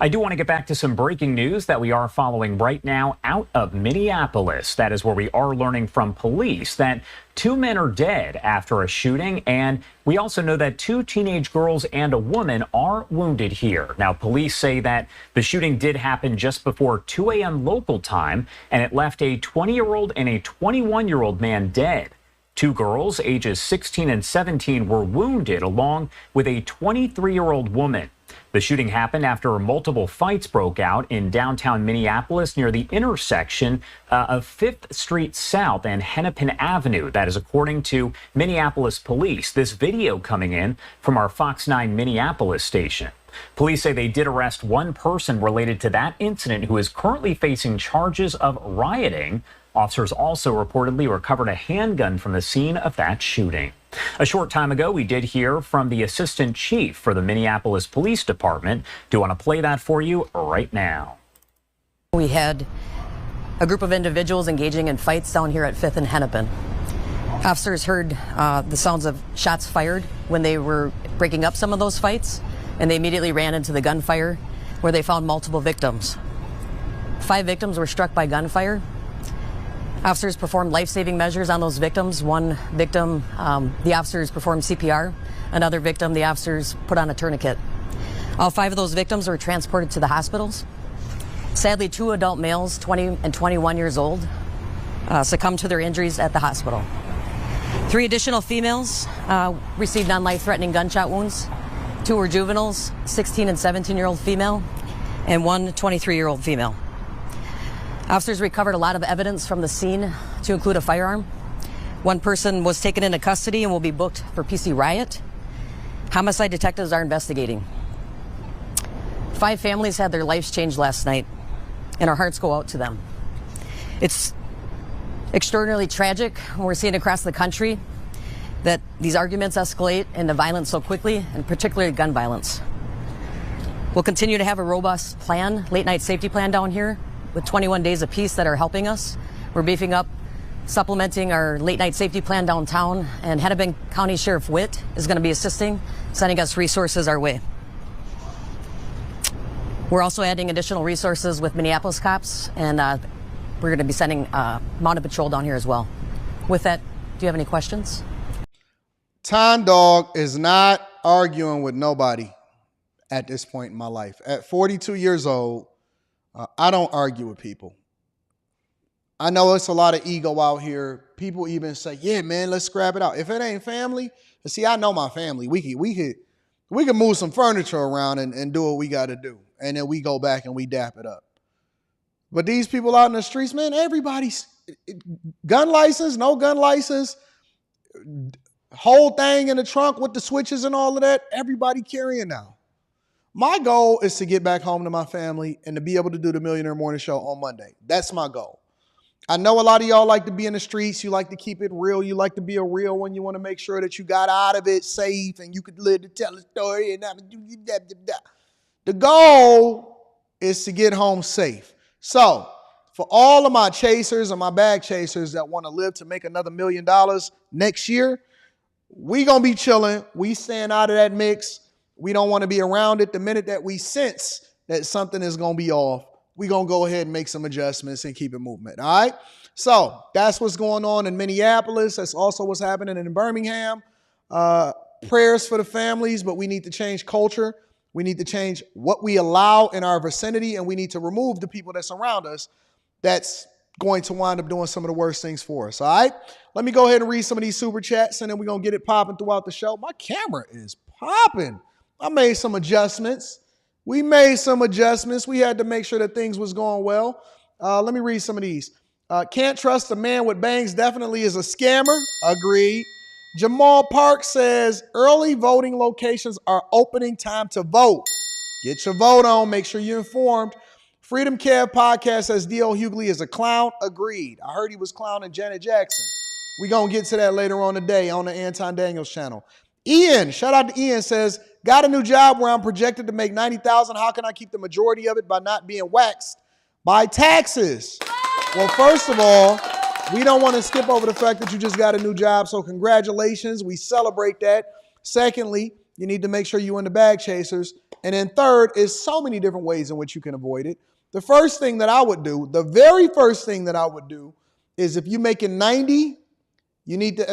I do want to get back to some breaking news that we are following right now out of Minneapolis. That is where we are learning from police that 2 men are dead after a shooting, and we also know that 2 teenage girls and a woman are wounded here. Now, police say that the shooting did happen just before 2 a.m. local time, and it left a 20-year-old and a 21-year-old man dead. 2 girls, ages 16 and 17, were wounded, along with a 23-year-old woman. The shooting happened after multiple fights broke out in downtown Minneapolis near the intersection of 5th Street South and Hennepin Avenue. That is according to Minneapolis police. This video coming in from our Fox 9 Minneapolis station. Police say they did arrest 1 person related to that incident who is currently facing charges of rioting. Officers also reportedly recovered a handgun from the scene of that shooting. A short time ago, we did hear from the assistant chief for the Minneapolis Police Department. Do want to play that for you right now. We had a group of individuals engaging in fights down here at 5th and Hennepin. Officers heard the sounds of shots fired when they were breaking up some of those fights, and they immediately ran into the gunfire where they found multiple victims. 5 victims were struck by gunfire. Officers performed life-saving measures on those victims. 1 victim, the officers performed CPR. Another victim, the officers put on a tourniquet. All 5 of those victims were transported to the hospitals. Sadly, 2 adult males, 20 and 21 years old, succumbed to their injuries at the hospital. 3 additional females received non-life-threatening gunshot wounds. 2 were juveniles, 16 and 17-year-old female, and 1 23-year-old female. Officers recovered a lot of evidence from the scene, to include a firearm. 1 person was taken into custody and will be booked for PC riot. Homicide detectives are investigating. 5 families had their lives changed last night, and our hearts go out to them. It's extraordinarily tragic when we're seeing across the country that these arguments escalate into violence so quickly, and particularly gun violence. We'll continue to have a robust plan, late night safety plan down here with 21 days of peace that are helping us. We're beefing up, supplementing our late night safety plan downtown, and Hennepin County Sheriff Witt is going to be assisting, sending us resources our way. We're also adding additional resources with Minneapolis cops, and we're going to be sending mounted patrol down here as well. With that, do you have any questions? Tom Dog is not arguing with nobody at this point in my life. At 42 years old, I don't argue with people. I know it's a lot of ego out here. People even say, yeah, man, let's scrap it out. If it ain't family, see, I know my family. We could move some furniture around and do what we got to do. And then we go back and we dap it up. But these people out in the streets, man, everybody's gun license, no gun license, whole thing in the trunk with the switches and all of that, everybody carrying now. My goal is to get back home to my family and to be able to do the Millionaire Morning Show on Monday. That's my goal. I know a lot of y'all like to be in the streets. You like to keep it real. You like to be a real one. You want to make sure that you got out of it safe and you could live to tell a story. And the goal is to get home safe. So for all of my chasers and my bag chasers that want to live to make another $1 million next year, we going to be chilling. We staying out of that mix. We don't want to be around it. The minute that we sense that something is going to be off, we're going to go ahead and make some adjustments and keep it moving. All right? So that's what's going on in Minneapolis. That's also what's happening in Birmingham. Prayers for the families, but we need to change culture. We need to change what we allow in our vicinity, and we need to remove the people that surround us that's going to wind up doing some of the worst things for us. All right? Let me go ahead and read some of these super chats, and then we're going to get it popping throughout the show. My camera is popping. I made some adjustments. We made some adjustments. We had to make sure that things was going well. Let me read some of these. Can't trust a man with bangs, definitely is a scammer. Agreed. Jamal Park says early voting locations are opening time to vote. Get your vote on. Make sure you're informed. Freedom Kev podcast says D.L. Hughley is a clown. Agreed. I heard he was clowning Janet Jackson. We're going to get to that later on today on the Anton Daniels channel. Ian, shout out to Ian, says, got a new job where I'm projected to make $90,000. How can I keep the majority of it by not being waxed by taxes? Well, first of all, we don't want to skip over the fact that you just got a new job, so congratulations. We celebrate that. Secondly, you need to make sure you're in the bag chasers. And then third is so many different ways in which you can avoid it. The first thing that I would do, the very first thing that I would do is if you're making 90, I need to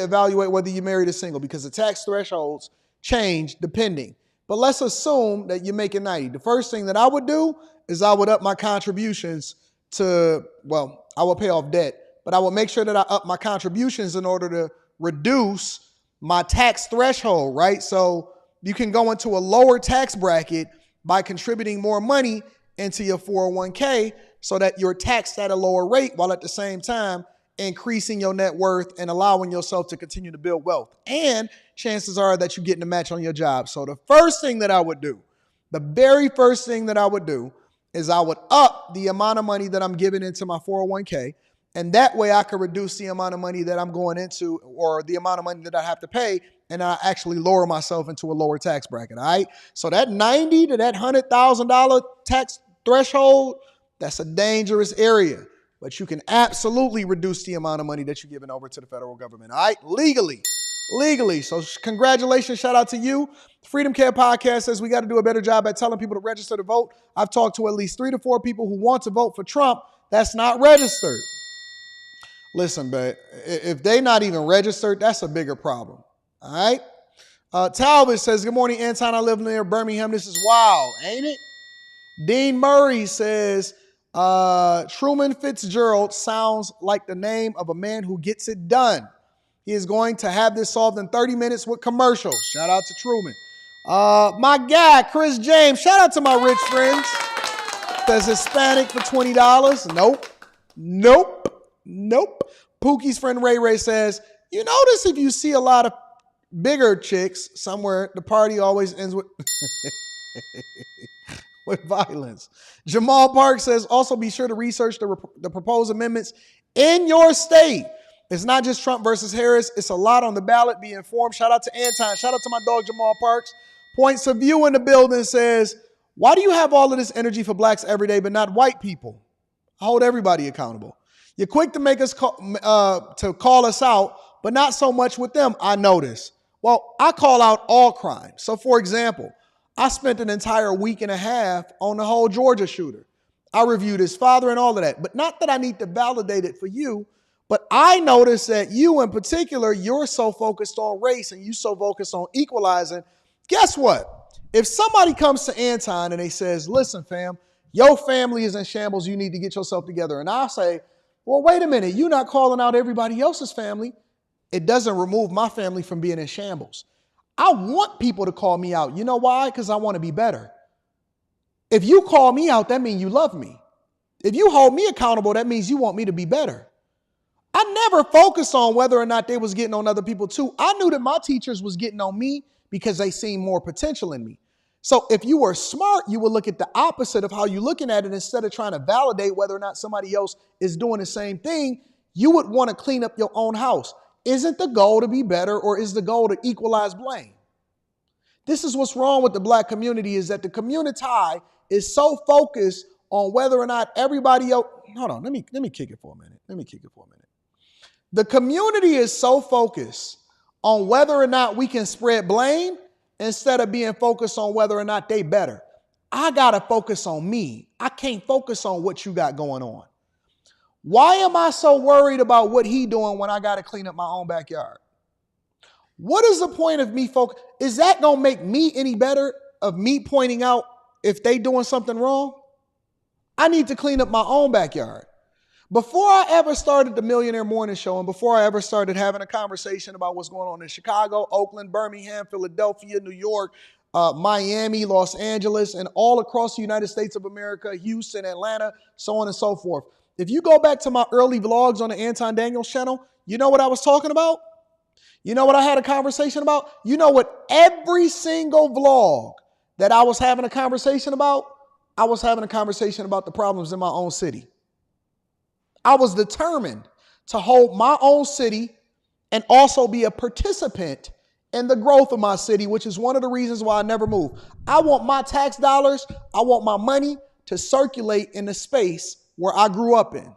evaluate whether you're married or single because the tax thresholds change depending. But let's assume that you're making 90. The first thing that I would do is I would up my contributions to, well, I would pay off debt, but I would make sure that I up my contributions in order to reduce my tax threshold, right? So you can go into a lower tax bracket by contributing more money into your 401k so that you're taxed at a lower rate while at the same time increasing your net worth and allowing yourself to continue to build wealth. And chances are that you're getting a match on your job. So the first thing that I would do, the very first thing that I would do is I would up the amount of money that I'm giving into my 401k. And that way I could reduce the amount of money that I'm going into or the amount of money that I have to pay. And I actually lower myself into a lower tax bracket. All right. So that $90,000 to that $100,000 tax threshold, that's a dangerous area. But you can absolutely reduce the amount of money that you're giving over to the federal government. All right. Legally. So congratulations. Shout out to you. Freedom Care Podcast says we got to do a better job at telling people to register to vote. I've talked to at least 3 to 4 people who want to vote for Trump that's not registered. Listen, but if they not even registered, that's a bigger problem. All right. Talbot says, good morning, Anton. I live near Birmingham. This is wild, ain't it? Dean Murray says, Truman Fitzgerald sounds like the name of a man who gets it done. He is going to have this solved in 30 minutes with commercials. Shout out to Truman. My guy, Chris James, shout out to my rich friends. Says Hispanic for $20. Nope. Pookie's friend Ray Ray says, you notice if you see a lot of bigger chicks somewhere, the party always ends with with violence. Jamal Park says, also be sure to research the proposed amendments in your state. It's not just Trump versus Harris. It's a lot on the ballot. Be informed. Shout out to Anton. Shout out to my dog, Jamal Parks. Points of view in the building says, why do you have all of this energy for blacks every day, but not white people? Hold everybody accountable. You're quick to make us call us out, but not so much with them, I notice. Well, I call out all crime. So, for example, I spent an entire week and a half on the whole Georgia shooter. I reviewed his father and all of that. But not that I need to validate it for you, but I noticed that you in particular, you're so focused on race and you so focused on equalizing. Guess what? If somebody comes to Anton and they says, listen, fam, your family is in shambles, you need to get yourself together. And I'll say, well, wait a minute, you're not calling out everybody else's family. It doesn't remove my family from being in shambles. I want people to call me out. You know why? Because I want to be better. If you call me out, that means you love me. If you hold me accountable, that means you want me to be better. I never focused on whether or not they was getting on other people too. I knew that my teachers was getting on me because they seen more potential in me. So if you were smart, you would look at the opposite of how you're looking at it. Instead of trying to validate whether or not somebody else is doing the same thing, you would want to clean up your own house. Isn't the goal to be better, or is the goal to equalize blame? This is what's wrong with the black community, is that the community is so focused on whether or not everybody else. Hold on, let me kick it for a minute. The community is so focused on whether or not we can spread blame instead of being focused on whether or not they better. I gotta focus on me. I can't focus on what you got going on. Why am I so worried about what he doing when I got to clean up my own backyard? What is the point of me focus? Is that going to make me any better of me pointing out if they doing something wrong? I need to clean up my own backyard. Before I ever started the Millionaire Morning Show and before I ever started having a conversation about what's going on in Chicago, Oakland, Birmingham, Philadelphia, New York, Miami, Los Angeles, and all across the United States of America, Houston, Atlanta, so on and so forth. If you go back to my early vlogs on the Anton Daniels channel, you know what I was talking about? You know what I had a conversation about? You know what every single vlog that I was having a conversation about? I was having a conversation about the problems in my own city. I was determined to hold my own city and also be a participant in the growth of my city, which is one of the reasons why I never move. I want my tax dollars, I want my money to circulate in the space where I grew up in.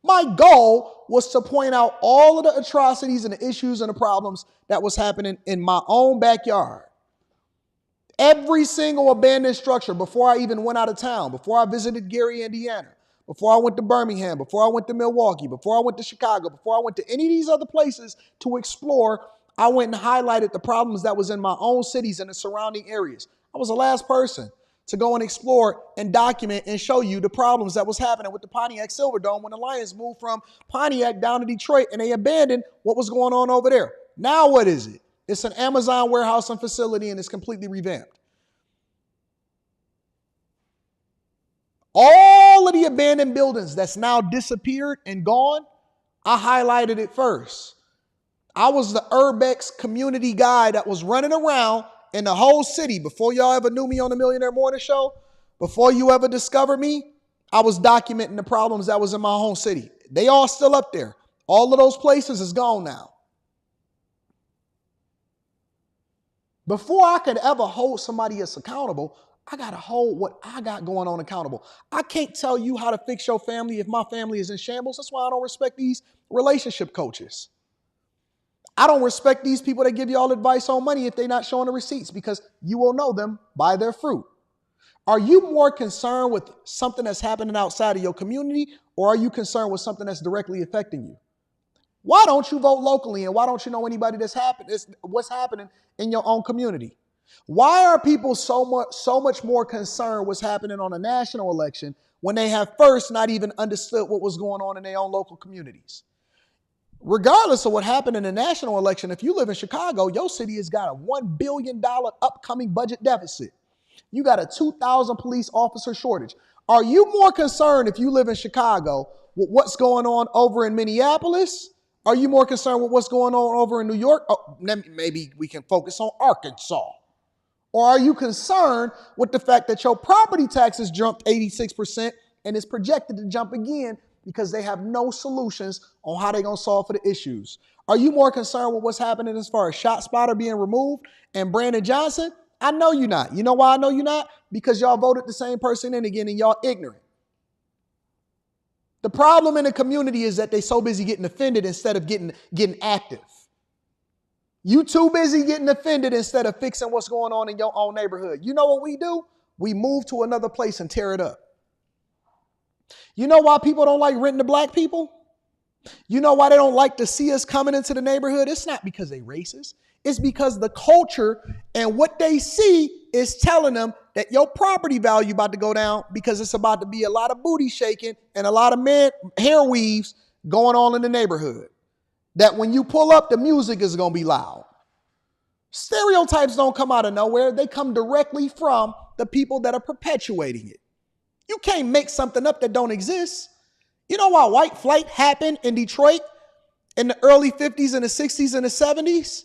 My goal was to point out all of the atrocities and the issues and the problems that was happening in my own backyard. Every single abandoned structure before I even went out of town, before I visited Gary, Indiana, before I went to Birmingham, before I went to Milwaukee, before I went to Chicago, before I went to any of these other places to explore, I went and highlighted the problems that was in my own cities and the surrounding areas. I was the last person to go and explore and document and show you the problems that was happening with the Pontiac Silverdome when the Lions moved from Pontiac down to Detroit and they abandoned what was going on over there. Now what is it? It's an Amazon warehouse and facility and it's completely revamped. All of the abandoned buildings that's now disappeared and gone, I highlighted it first. I was the Urbex community guy that was running around in the whole city. Before y'all ever knew me on the Millionaire Morning Show, before you ever discovered me, I was documenting the problems that was in my home city. They all still up there. All of those places is gone now. Before I could ever hold somebody else accountable, I got to hold what I got going on accountable. I can't tell you how to fix your family if my family is in shambles. That's why I don't respect these relationship coaches. I don't respect these people that give you all advice on money if they're not showing the receipts, because you will know them by their fruit. Are you more concerned with something that's happening outside of your community, or are you concerned with something that's directly affecting you? Why don't you vote locally, and why don't you know anybody what's happening in your own community? Why are people so much more concerned what's happening on a national election when they have first not even understood what was going on in their own local communities? Regardless of what happened in the national election, if you live in Chicago, your city has got a $1 billion upcoming budget deficit. You got a 2,000 police officer shortage. Are you more concerned if you live in Chicago with what's going on over in Minneapolis? Are you more concerned with what's going on over in New York? Oh, maybe we can focus on Arkansas. Or are you concerned with the fact that your property taxes jumped 86% and is projected to jump again because they have no solutions on how they're going to solve for the issues. Are you more concerned with what's happening as far as ShotSpotter being removed and Brandon Johnson? I know you're not. You know why I know you're not? Because y'all voted the same person in again and y'all ignorant. The problem in the community is that they so busy getting offended instead of getting active. You too busy getting offended instead of fixing what's going on in your own neighborhood. You know what we do? We move to another place and tear it up. You know why people don't like renting to black people? You know why they don't like to see us coming into the neighborhood? It's not because they racist. It's because the culture and what they see is telling them that your property value about to go down because it's about to be a lot of booty shaking and a lot of men hair weaves going on in the neighborhood. That when you pull up, the music is going to be loud. Stereotypes don't come out of nowhere. They come directly from the people that are perpetuating it. You can't make something up that don't exist. You know why white flight happened in Detroit in the early 50s and the 60s and the 70s?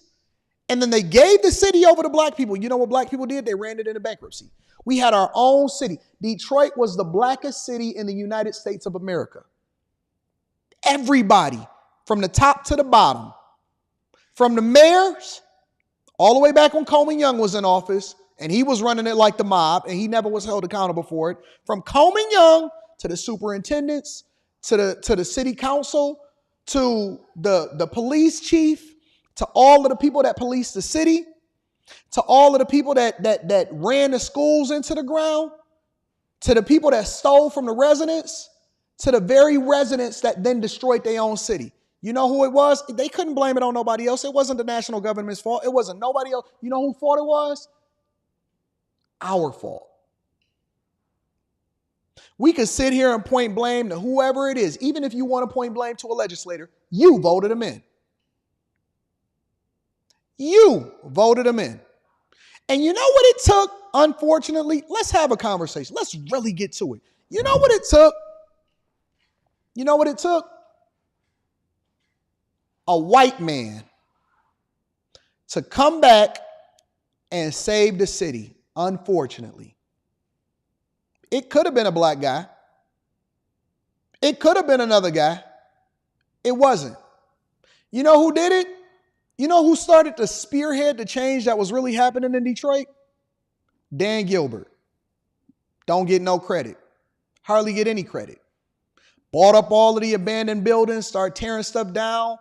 And then they gave the city over to black people. You know what black people did? They ran it into bankruptcy. We had our own city. Detroit was the blackest city in the United States of America. Everybody, from the top to the bottom, from the mayors, all the way back when Coleman Young was in office, and he was running it like the mob, and he never was held accountable for it. From Coleman Young to the superintendents, to the city council, to the police chief, to all of the people that police the city, to all of the people that ran the schools into the ground, to the people that stole from the residents, to the very residents that then destroyed their own city. You know who it was? They couldn't blame it on nobody else. It wasn't the national government's fault. It wasn't nobody else. You know whose fault it was? Our fault. We could sit here and point blame to whoever it is. Even if you want to point blame to a legislator, you voted them in. You voted them in. And you know what it took, unfortunately? Let's have a conversation. Let's really get to it. You know what it took? You know what it took? A white man to come back and save the city, unfortunately. It could have been a black guy. It could have been another guy. It wasn't. You know who did it? You know who started to spearhead the change that was really happening in Detroit? Dan Gilbert. Don't get no credit. Hardly get any credit. Bought up all of the abandoned buildings, started tearing stuff down.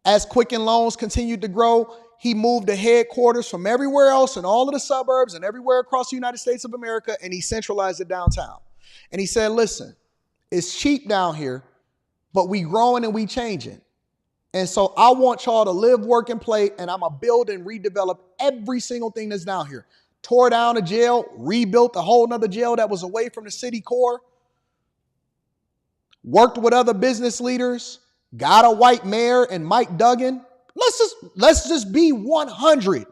As Quicken Loans continued to grow, he moved the headquarters from everywhere else in all of the suburbs and everywhere across the United States of America, and he centralized it downtown. And he said, listen, it's cheap down here, but we growing and we changing. And so I want y'all to live, work, and play, and I'm going to build and redevelop every single thing that's down here. Tore down a jail, rebuilt a whole nother jail that was away from the city core. Worked with other business leaders. Got a white mayor and Mike Duggan. Let's just be 100.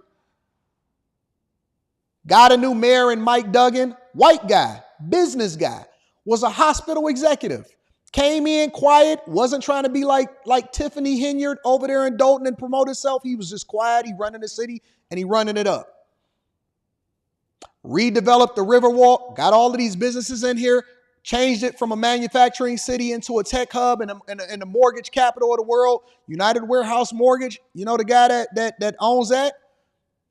Got a new mayor and Mike Duggan. White guy, business guy, was a hospital executive. Came in quiet, wasn't trying to be like Tiffany Henyard over there in Dalton and promote himself. He was just quiet. He running the city and he running it up. Redeveloped the Riverwalk, got all of these businesses in here, changed it from a manufacturing city into a tech hub and a mortgage capital of the world. United Warehouse Mortgage, you know the guy that owns that?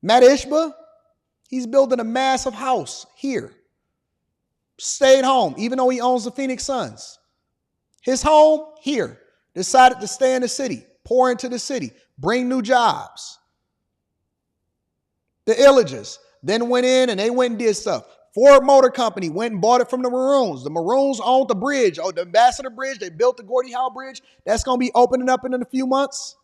Matt Ishba, he's building a massive house here. Stayed home, even though he owns the Phoenix Suns. His home here, decided to stay in the city, pour into the city, bring new jobs. The Illages then went in and they went and did stuff. Ford Motor Company went and bought it from the Maroons. The Maroons owned the bridge, the Ambassador Bridge. They built the Gordie Howe Bridge. That's going to be opening up in a few months.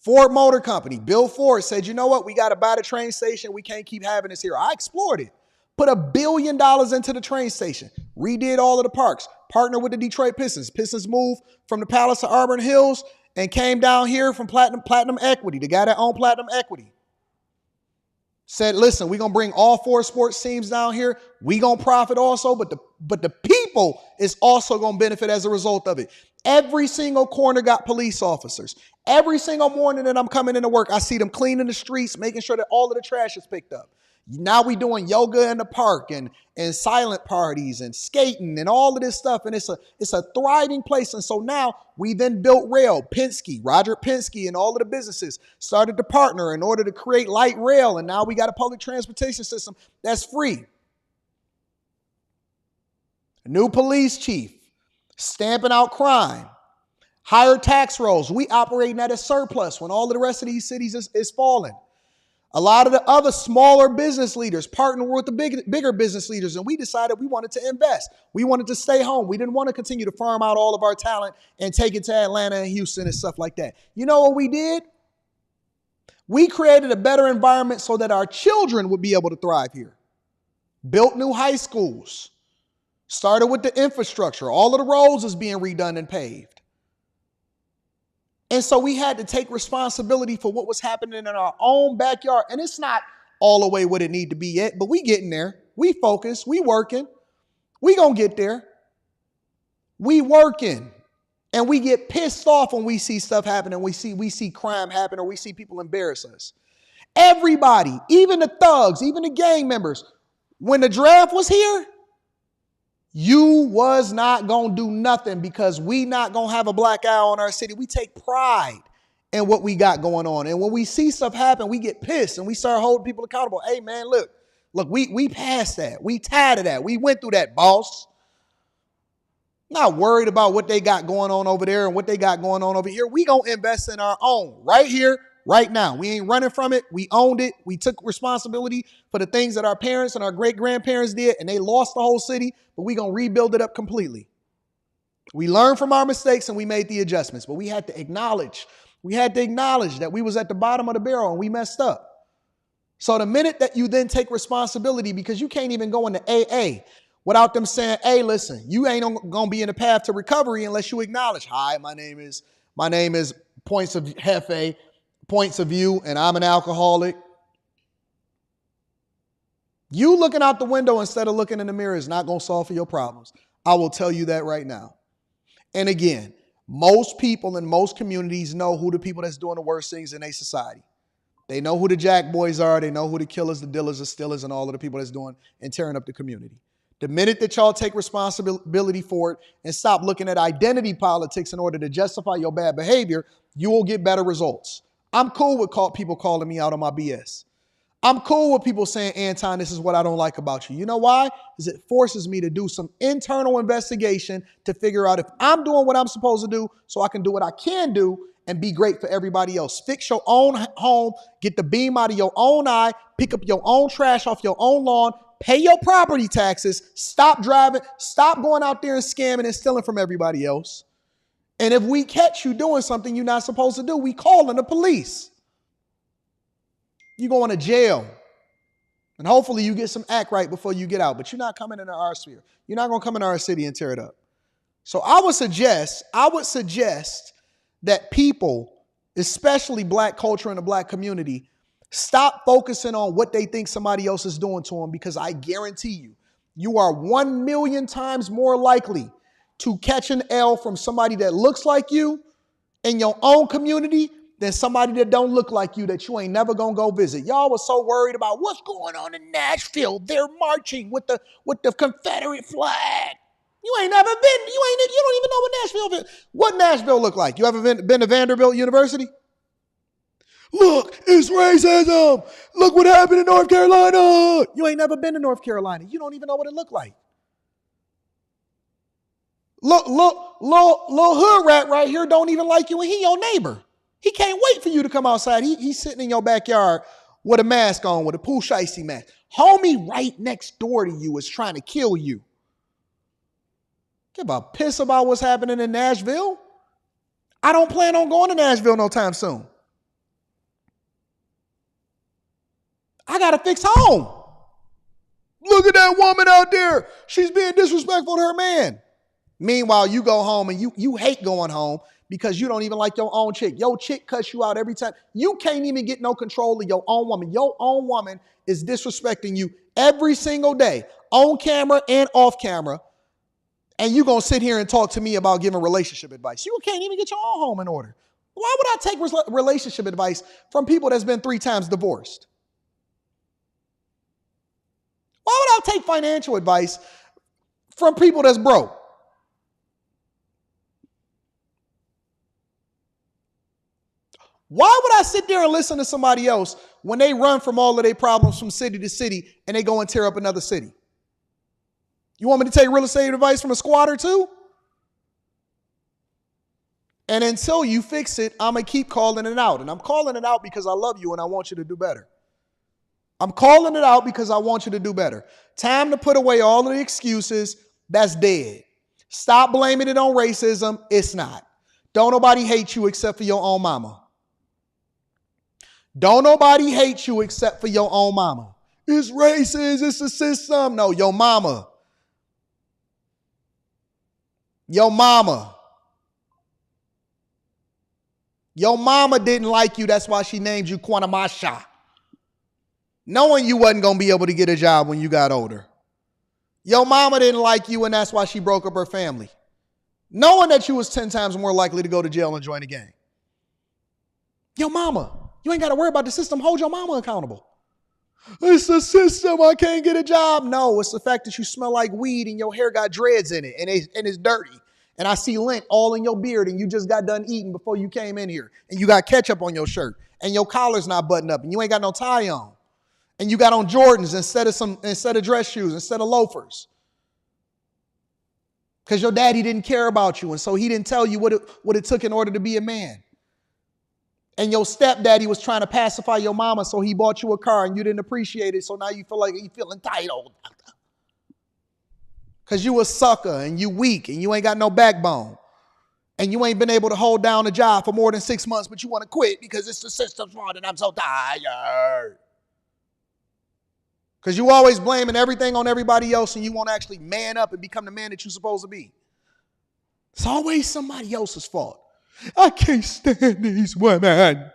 Ford Motor Company, Bill Ford said, you know what? We got to buy the train station. We can't keep having this here. I explored it. Put $1 billion into the train station. Redid all of the parks. Partnered with the Detroit Pistons. Pistons moved from the Palace of Auburn Hills and came down here from Platinum Equity, the guy that owned Platinum Equity. Said, listen, we're going to bring all 4 sports teams down here. We're going to profit also, but the people is also going to benefit as a result of it. Every single corner got police officers. Every single morning that I'm coming into work, I see them cleaning the streets, making sure that all of the trash is picked up. Now we doing yoga in the park and silent parties and skating and all of this stuff. And it's a thriving place. And so now we then built rail. Roger Penske and all of the businesses started to partner in order to create light rail. And now we got a public transportation system that's free. A new police chief, stamping out crime, higher tax rolls. We operating at a surplus when all of the rest of these cities is falling. A lot of the other smaller business leaders partnered with the bigger business leaders, and we decided we wanted to invest. We wanted to stay home. We didn't want to continue to farm out all of our talent and take it to Atlanta and Houston and stuff like that. You know what we did? We created a better environment so that our children would be able to thrive here. Built new high schools. Started with the infrastructure. All of the roads is being redone and paved. And so we had to take responsibility for what was happening in our own backyard. And it's not all the way what it need to be yet, but we getting there. We focus. We working. We gonna get there. We working. And we get pissed off when we see stuff happen and we see crime happen or we see people embarrass us. Everybody, even the thugs, even the gang members, when the draft was here, you was not going to do nothing because we not going to have a black eye on our city. We take pride in what we got going on. And when we see stuff happen, we get pissed and we start holding people accountable. Hey, man, look, we passed that. We tired of that. We went through that, boss. Not worried about what they got going on over there and what they got going on over here. We going to invest in our own right here, right now. We ain't running from it. We owned it. We took responsibility for the things that our parents and our great-grandparents did, and they lost the whole city, but we going to rebuild it up completely. We learned from our mistakes and we made the adjustments, but we had to acknowledge that we was at the bottom of the barrel and we messed up. So the minute that you then take responsibility, because you can't even go into AA without them saying, hey, listen, you ain't going to be in the path to recovery unless you acknowledge, hi, my name is Points of Hefe, Points of View, and I'm an alcoholic. You looking out the window instead of looking in the mirror is not going to solve for your problems. I will tell you that right now. And again, most people in most communities know who the people that's doing the worst things in their society. They know who the jack boys are. They know who the killers, the dealers, the stealers, and all of the people that's doing and tearing up the community. The minute that y'all take responsibility for it and stop looking at identity politics in order to justify your bad behavior, you will get better results. I'm cool with people calling me out on my BS. I'm cool with people saying, Anton, this is what I don't like about you. You know why? Because it forces me to do some internal investigation to figure out if I'm doing what I'm supposed to do so I can do what I can do and be great for everybody else. Fix your own home, get the beam out of your own eye, pick up your own trash off your own lawn, pay your property taxes, stop driving, stop going out there and scamming and stealing from everybody else. And if we catch you doing something you're not supposed to do, we calling the police. You going to jail. And hopefully you get some act right before you get out. But you're not coming into our sphere. You're not going to come into our city and tear it up. So I would suggest that people, especially black culture and the black community, stop focusing on what they think somebody else is doing to them, because I guarantee you, you are 1 million times more likely to catch an L from somebody that looks like you in your own community than somebody that don't look like you that you ain't never gonna go visit. Y'all was so worried about what's going on in Nashville. They're marching with the Confederate flag. You ain't never been. You don't even know what Nashville look like. You ever been to Vanderbilt University? Look, it's racism. Look what happened in North Carolina. You ain't never been to North Carolina. You don't even know what it looked like. Look, little hood rat right here don't even like you and he your neighbor. He can't wait for you to come outside. He's sitting in your backyard with a mask on, with a Pooh Shiesty mask. Homie right next door to you is trying to kill you. Give a piss about what's happening in Nashville. I don't plan on going to Nashville no time soon. I got to fix home. Look at that woman out there. She's being disrespectful to her man. Meanwhile, you go home and you hate going home because you don't even like your own chick. Your chick cuts you out every time. You can't even get no control of your own woman. Your own woman is disrespecting you every single day, on camera and off camera. And you going to sit here and talk to me about giving relationship advice. You can't even get your own home in order. Why would I take relationship advice from people that's been 3 times divorced? Why would I take financial advice from people that's broke? Why would I sit there and listen to somebody else when they run from all of their problems from city to city and they go and tear up another city? You want me to take real estate advice from a squatter too? And until you fix it, I'm going to keep calling it out. And I'm calling it out because I love you and I want you to do better. I'm calling it out because I want you to do better. Time to put away all of the excuses. That's dead. Stop blaming it on racism. It's not. Don't nobody hate you except for your own mama. Don't nobody hate you except for your own mama. It's racist. It's a system. No, your mama. Your mama. Your mama didn't like you. That's why she named you Kwanamasha. Knowing you wasn't going to be able to get a job when you got older. Your mama didn't like you, and that's why she broke up her family. Knowing that you was 10 times more likely to go to jail and join a gang. Your mama. You ain't got to worry about the system. Hold your mama accountable. It's the system. I can't get a job. No, it's the fact that you smell like weed and your hair got dreads in it and it's dirty. And I see lint all in your beard and you just got done eating before you came in here. And you got ketchup on your shirt and your collar's not buttoned up and you ain't got no tie on. And you got on Jordans instead of dress shoes, instead of loafers. Because your daddy didn't care about you and so he didn't tell you what it took in order to be a man. And your stepdaddy was trying to pacify your mama, so he bought you a car and you didn't appreciate it, so now you feel like you feel entitled. Because you a sucker and you weak and you ain't got no backbone. And you ain't been able to hold down a job for more than 6 months, but you want to quit because it's the system's fault and I'm so tired. Because you always blaming everything on everybody else and you won't actually man up and become the man that you're supposed to be. It's always somebody else's fault. I can't stand these women.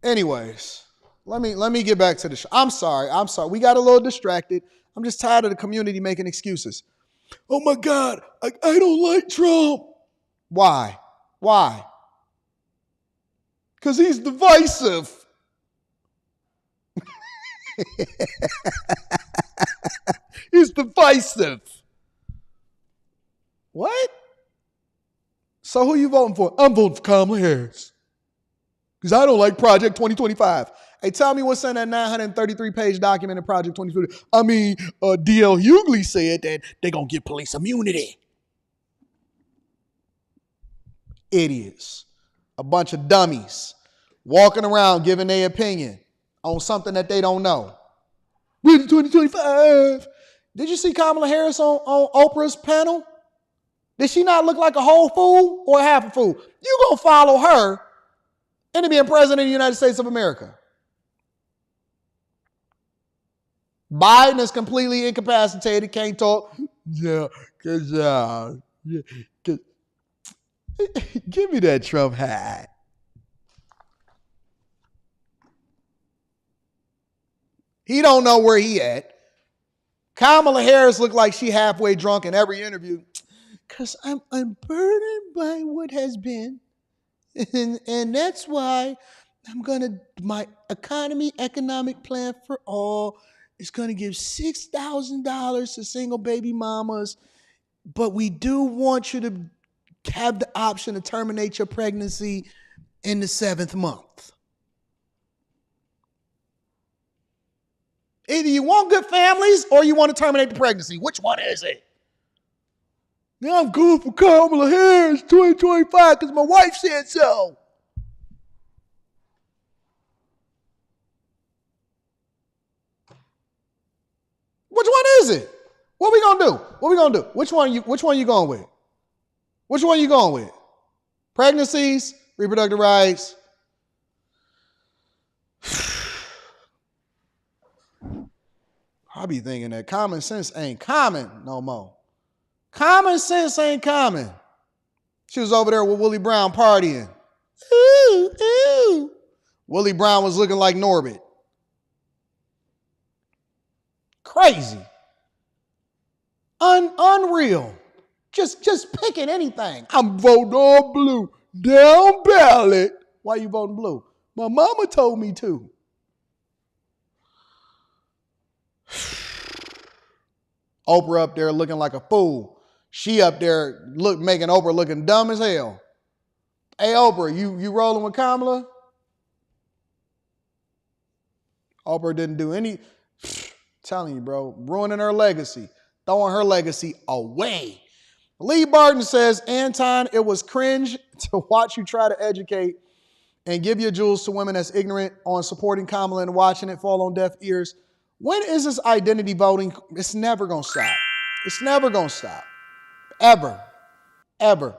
Anyways, let me get back to the show. I'm sorry. We got a little distracted. I'm just tired of the community making excuses. Oh my God, I don't like Trump. Why? Because he's divisive. He's divisive. What? So who you voting for? I'm voting for Kamala Harris. Because I don't like Project 2025. Hey, tell me what's in that 933-page document in Project 2025. I mean, D.L. Hughley said that they're going to get police immunity. Idiots. A bunch of dummies walking around giving their opinion on something that they don't know. With 2025. Did you see Kamala Harris on Oprah's panel? Did she not look like a whole fool or half a fool? You gonna follow her into being president of the United States of America. Biden is completely incapacitated, can't talk. Yeah, because give me that Trump hat. He don't know where he at. Kamala Harris looked like she halfway drunk in every interview. Because I'm unburdened by what has been. And that's why my economic plan for all is going to give $6,000 to single baby mamas. But we do want you to have the option to terminate your pregnancy in the 7th month. Either you want good families or you want to terminate the pregnancy. Which one is it? Now I'm going for Kamala Harris 2025 because my wife said so. Which one is it? What we gonna do? Which one you going with? Which one you going with? Pregnancies, reproductive rights. I be thinking that common sense ain't common no more. Common sense ain't common. She was over there with Willie Brown partying. Ooh, ooh. Willie Brown was looking like Norbit. Crazy. Unreal. Just picking anything. I'm voting all blue. Down ballot. Why you voting blue? My mama told me to. Oprah up there looking like a fool. She up there making Oprah looking dumb as hell. Hey, Oprah, you rolling with Kamala? Oprah didn't do any, telling you, bro, ruining her legacy, throwing her legacy away. Lee Barton says, Anton, it was cringe to watch you try to educate and give your jewels to women that's ignorant on supporting Kamala and watching it fall on deaf ears. When is this identity voting? It's never going to stop. It's never going to stop. Ever. Ever.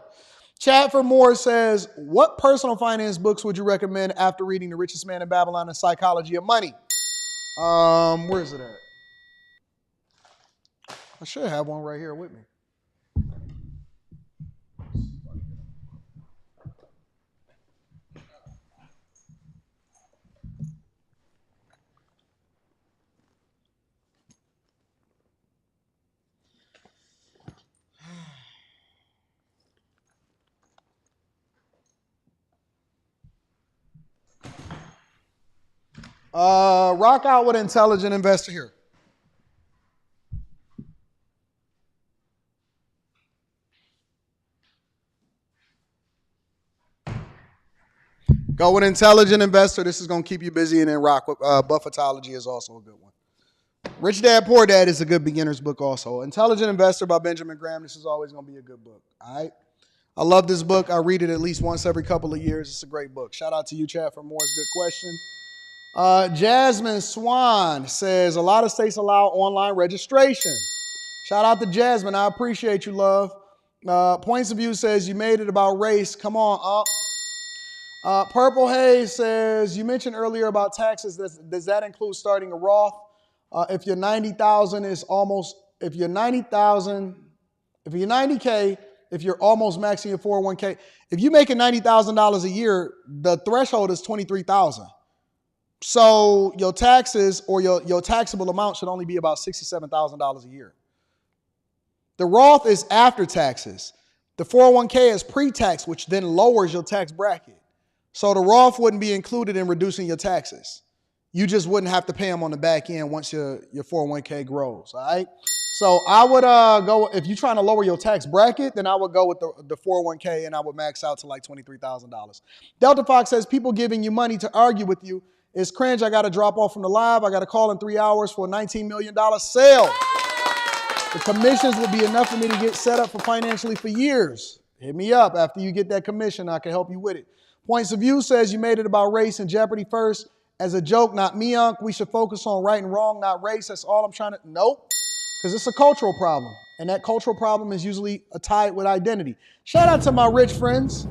Chadford Moore says, what personal finance books would you recommend after reading The Richest Man in Babylon and Psychology of Money? Where is it at? I should have one right here with me. Rock out with Intelligent Investor here. Go with Intelligent Investor. This is going to keep you busy, and then rock with Buffettology is also a good one. Rich Dad, Poor Dad is a good beginner's book also. Intelligent Investor by Benjamin Graham. This is always going to be a good book. All right. I love this book. I read it at least once every couple of years. It's a great book. Shout out to you, Chad, for Moore's good question. Jasmine Swan says, a lot of states allow online registration. Shout out to Jasmine. I appreciate you, love. Points of View says, you made it about race. Come on, up. Purple Haze says, you mentioned earlier about taxes. Does that include starting a Roth? If you're 90,000 is almost, if you're 90,000, if you're 90K, if you're almost maxing your 401k, if you're making $90,000 a year, the threshold is 23,000. So your taxes or your taxable amount should only be about $67,000 a year. The Roth is after taxes. The 401k is pre-tax, which then lowers your tax bracket. So the Roth wouldn't be included in reducing your taxes. You just wouldn't have to pay them on the back end once your 401k grows, all right? So I would go, if you're trying to lower your tax bracket, then I would go with the 401k and I would max out to like $23,000. Delta Fox says, people giving you money to argue with you is cringe. I got to drop off from the live. I got to call in 3 hours for a $19 million sale. The commissions will be enough for me to get set up for financially for years. Hit me up. After you get that commission, I can help you with it. Points of View says, you made it about race and Jeopardy first. As a joke, not me, Unc. We should focus on right and wrong, not race. That's all I'm trying to, nope. Because it's a cultural problem. And that cultural problem is usually tied with identity. Shout out to my rich friends.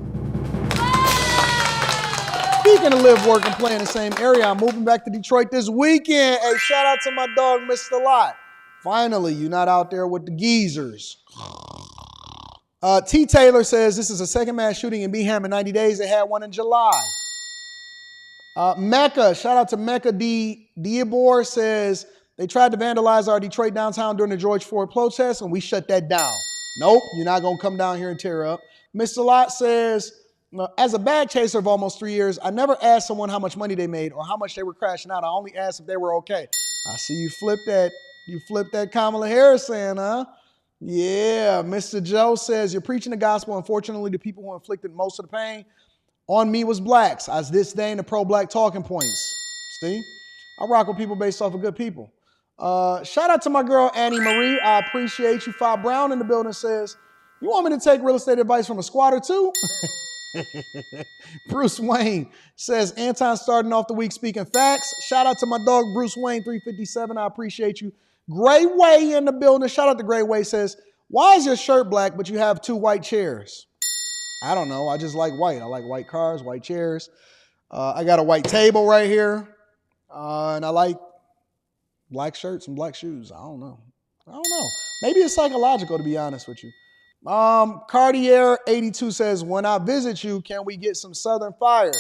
Speaking of live, work, and play in the same area, I'm moving back to Detroit this weekend. Hey, shout out to my dog, Mr. Lot. Finally, you're not out there with the geezers. T. Taylor says, this is a second mass shooting in Birmingham in 90 days. They had one in July. Mecca, shout out to Mecca D. Diabor says, they tried to vandalize our Detroit downtown during the George Floyd protest, and we shut that down. Nope, you're not going to come down here and tear up. Mr. Lott says, as a bag chaser of almost 3 years, I never asked someone how much money they made or how much they were crashing out. I only asked if they were okay. I see you flip that. You flipped that Kamala Harris saying, huh? Yeah, Mr. Joe says, you're preaching the gospel. Unfortunately, the people who inflicted most of the pain on me was blacks. I disdain the pro-black talking points. See? I rock with people based off of good people. Shout out to my girl, Annie Marie. I appreciate you. Fi Brown in the building says, you want me to take real estate advice from a squatter too? Bruce Wayne says, Anton starting off the week speaking facts. Shout out to my dog, Bruce Wayne, 357. I appreciate you. Gray Way in the building. Shout out to Gray Way says, why is your shirt black, but you have 2 white chairs? I don't know. I just like white. I like white cars, white chairs. I got a white table right here. And I like black shirts and black shoes. I don't know. Maybe it's psychological, to be honest with you. Cartier 82 says, when I visit you, can we get some Southern Fires?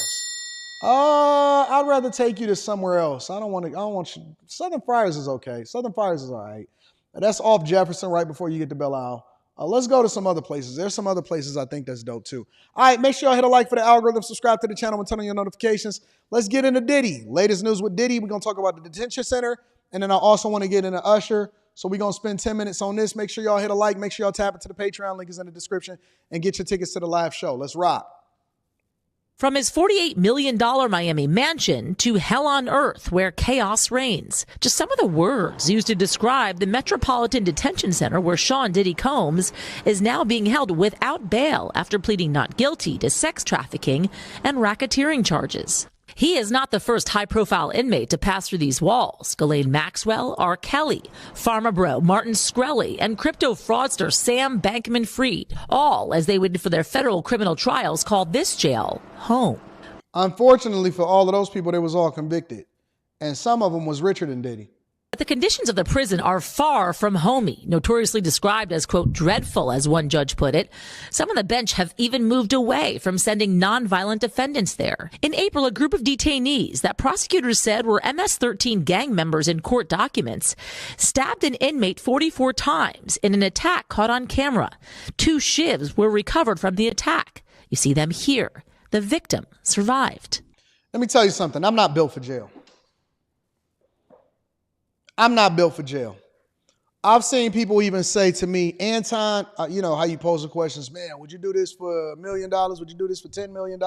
I'd rather take you to somewhere else. I don't want you. Southern Fires is okay. Southern Fires is all right. That's off Jefferson right before you get to Belle Isle. Let's go to some other places. There's some other places I think that's dope too. All right, make sure y'all hit a like for the algorithm, subscribe to the channel, and turn on your notifications. Let's get into Diddy. Latest news with Diddy. We're going to talk about the detention center, and then I also want to get into Usher. So we're going to spend 10 minutes on this. Make sure y'all hit a like. Make sure y'all tap into the Patreon. Link is in the description, and get your tickets to the live show. Let's rock. From his $48 million Miami mansion to hell on earth where chaos reigns. Just some of the words used to describe the Metropolitan Detention Center where Sean Diddy Combs is now being held without bail after pleading not guilty to sex trafficking and racketeering charges. He is not the first high-profile inmate to pass through these walls. Ghislaine Maxwell, R. Kelly, Pharma Bro, Martin Shkreli, and crypto fraudster Sam Bankman-Fried, all as they waited for their federal criminal trials, called this jail home. Unfortunately for all of those people, they was all convicted, and some of them was richer than Diddy. But the conditions of the prison are far from homey, notoriously described as, quote, dreadful, as one judge put it. Some on the bench have even moved away from sending nonviolent defendants there. In April, a group of detainees that prosecutors said were MS-13 gang members in court documents stabbed an inmate 44 times in an attack caught on camera. 2 shivs were recovered from the attack. You see them here. The victim survived. Let me tell you something. I'm not built for jail. I'm not built for jail. I've seen people even say to me, Anton, you know how you pose the questions, man, would you do this for $1 million? Would you do this for $10 million?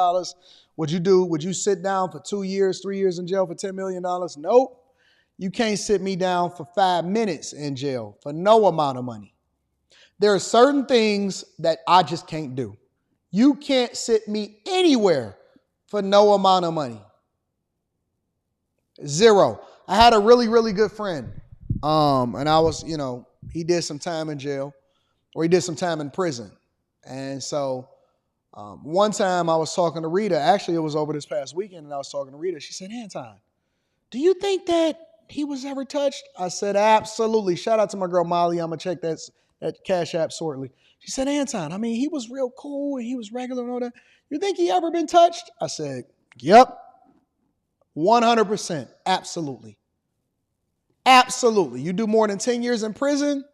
Would you sit down for 2 years, 3 years in jail for $10 million? Nope. You can't sit me down for 5 minutes in jail for no amount of money. There are certain things that I just can't do. You can't sit me anywhere for no amount of money. Zero. I had a really, really good friend. And I was, he did some time in jail, or he did some time in prison. And so one time I was talking to Rita. Actually, it was over this past weekend, and I was talking to Rita. She said, Anton, do you think that he was ever touched? I said, absolutely. Shout out to my girl Molly. I'm going to check that Cash App shortly. She said, Anton, I mean, he was real cool, and he was regular and all that. You think he ever been touched? I said, yep. 100%. Absolutely. Absolutely. You do more than 10 years in prison,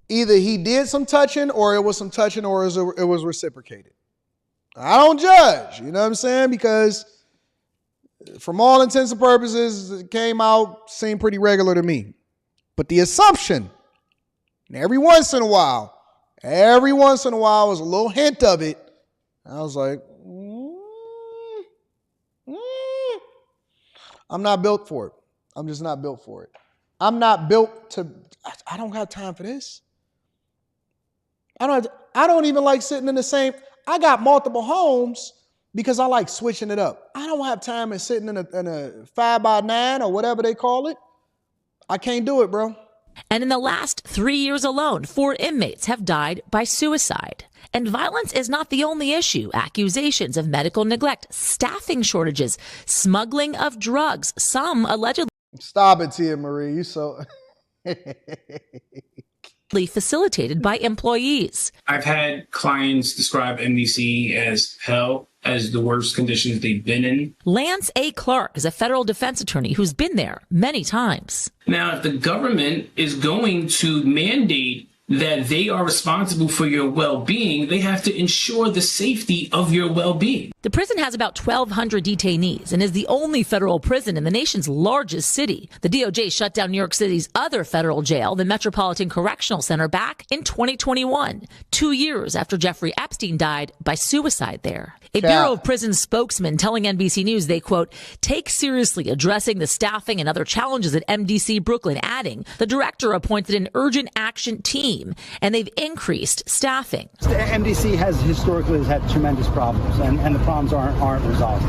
either he did some touching, or it was some touching, or it was reciprocated. I don't judge, you know what I'm saying? Because from all intents and purposes, it came out, seemed pretty regular to me. But the assumption, and every once in a while, was a little hint of it. I was like, I'm not built for it. I'm just not built for it. I'm not built to, I don't have time for this. I don't even like sitting in the same, I got multiple homes because I like switching it up. I don't have time in sitting in a 5x9 or whatever they call it. I can't do it, bro. And in the last 3 years alone, 4 inmates have died by suicide. And violence is not the only issue. Accusations of medical neglect, staffing shortages, smuggling of drugs, some allegedly. Stop it, Tia Marie. You so. Facilitated by employees. I've had clients describe MDC as hell, as the worst conditions they've been in. Lance A. Clark is a federal defense attorney who's been there many times. Now, if the government is going to mandate that they are responsible for your well-being, they have to ensure the safety of your well-being. The prison has about 1,200 detainees and is the only federal prison in the nation's largest city. The DOJ shut down New York City's other federal jail, the Metropolitan Correctional Center, back in 2021, 2 years after Jeffrey Epstein died by suicide there. A Bureau of Prisons spokesman telling NBC News they, quote, take seriously addressing the staffing and other challenges at MDC Brooklyn, adding the director appointed an urgent action team and they've increased staffing. The MDC has historically had tremendous problems, and the problems aren't resolved.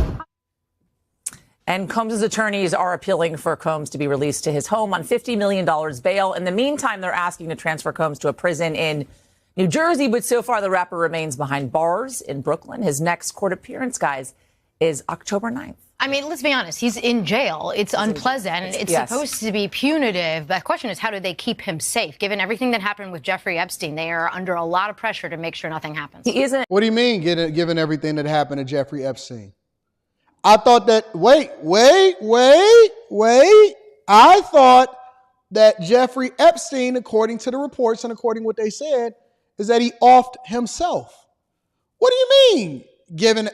And Combs' attorneys are appealing for Combs to be released to his home on $50 million bail. In the meantime, they're asking to transfer Combs to a prison in New Jersey, but so far the rapper remains behind bars in Brooklyn. His next court appearance, guys, is October 9th. I mean, let's be honest. He's in jail. It's unpleasant. It's supposed to be punitive. The question is, how do they keep him safe? Given everything that happened with Jeffrey Epstein, they are under a lot of pressure to make sure nothing happens. He isn't. What do you mean, given everything that happened to Jeffrey Epstein? I thought that, wait. I thought that Jeffrey Epstein, according to the reports and according to what they said, is that he offed himself. What do you mean?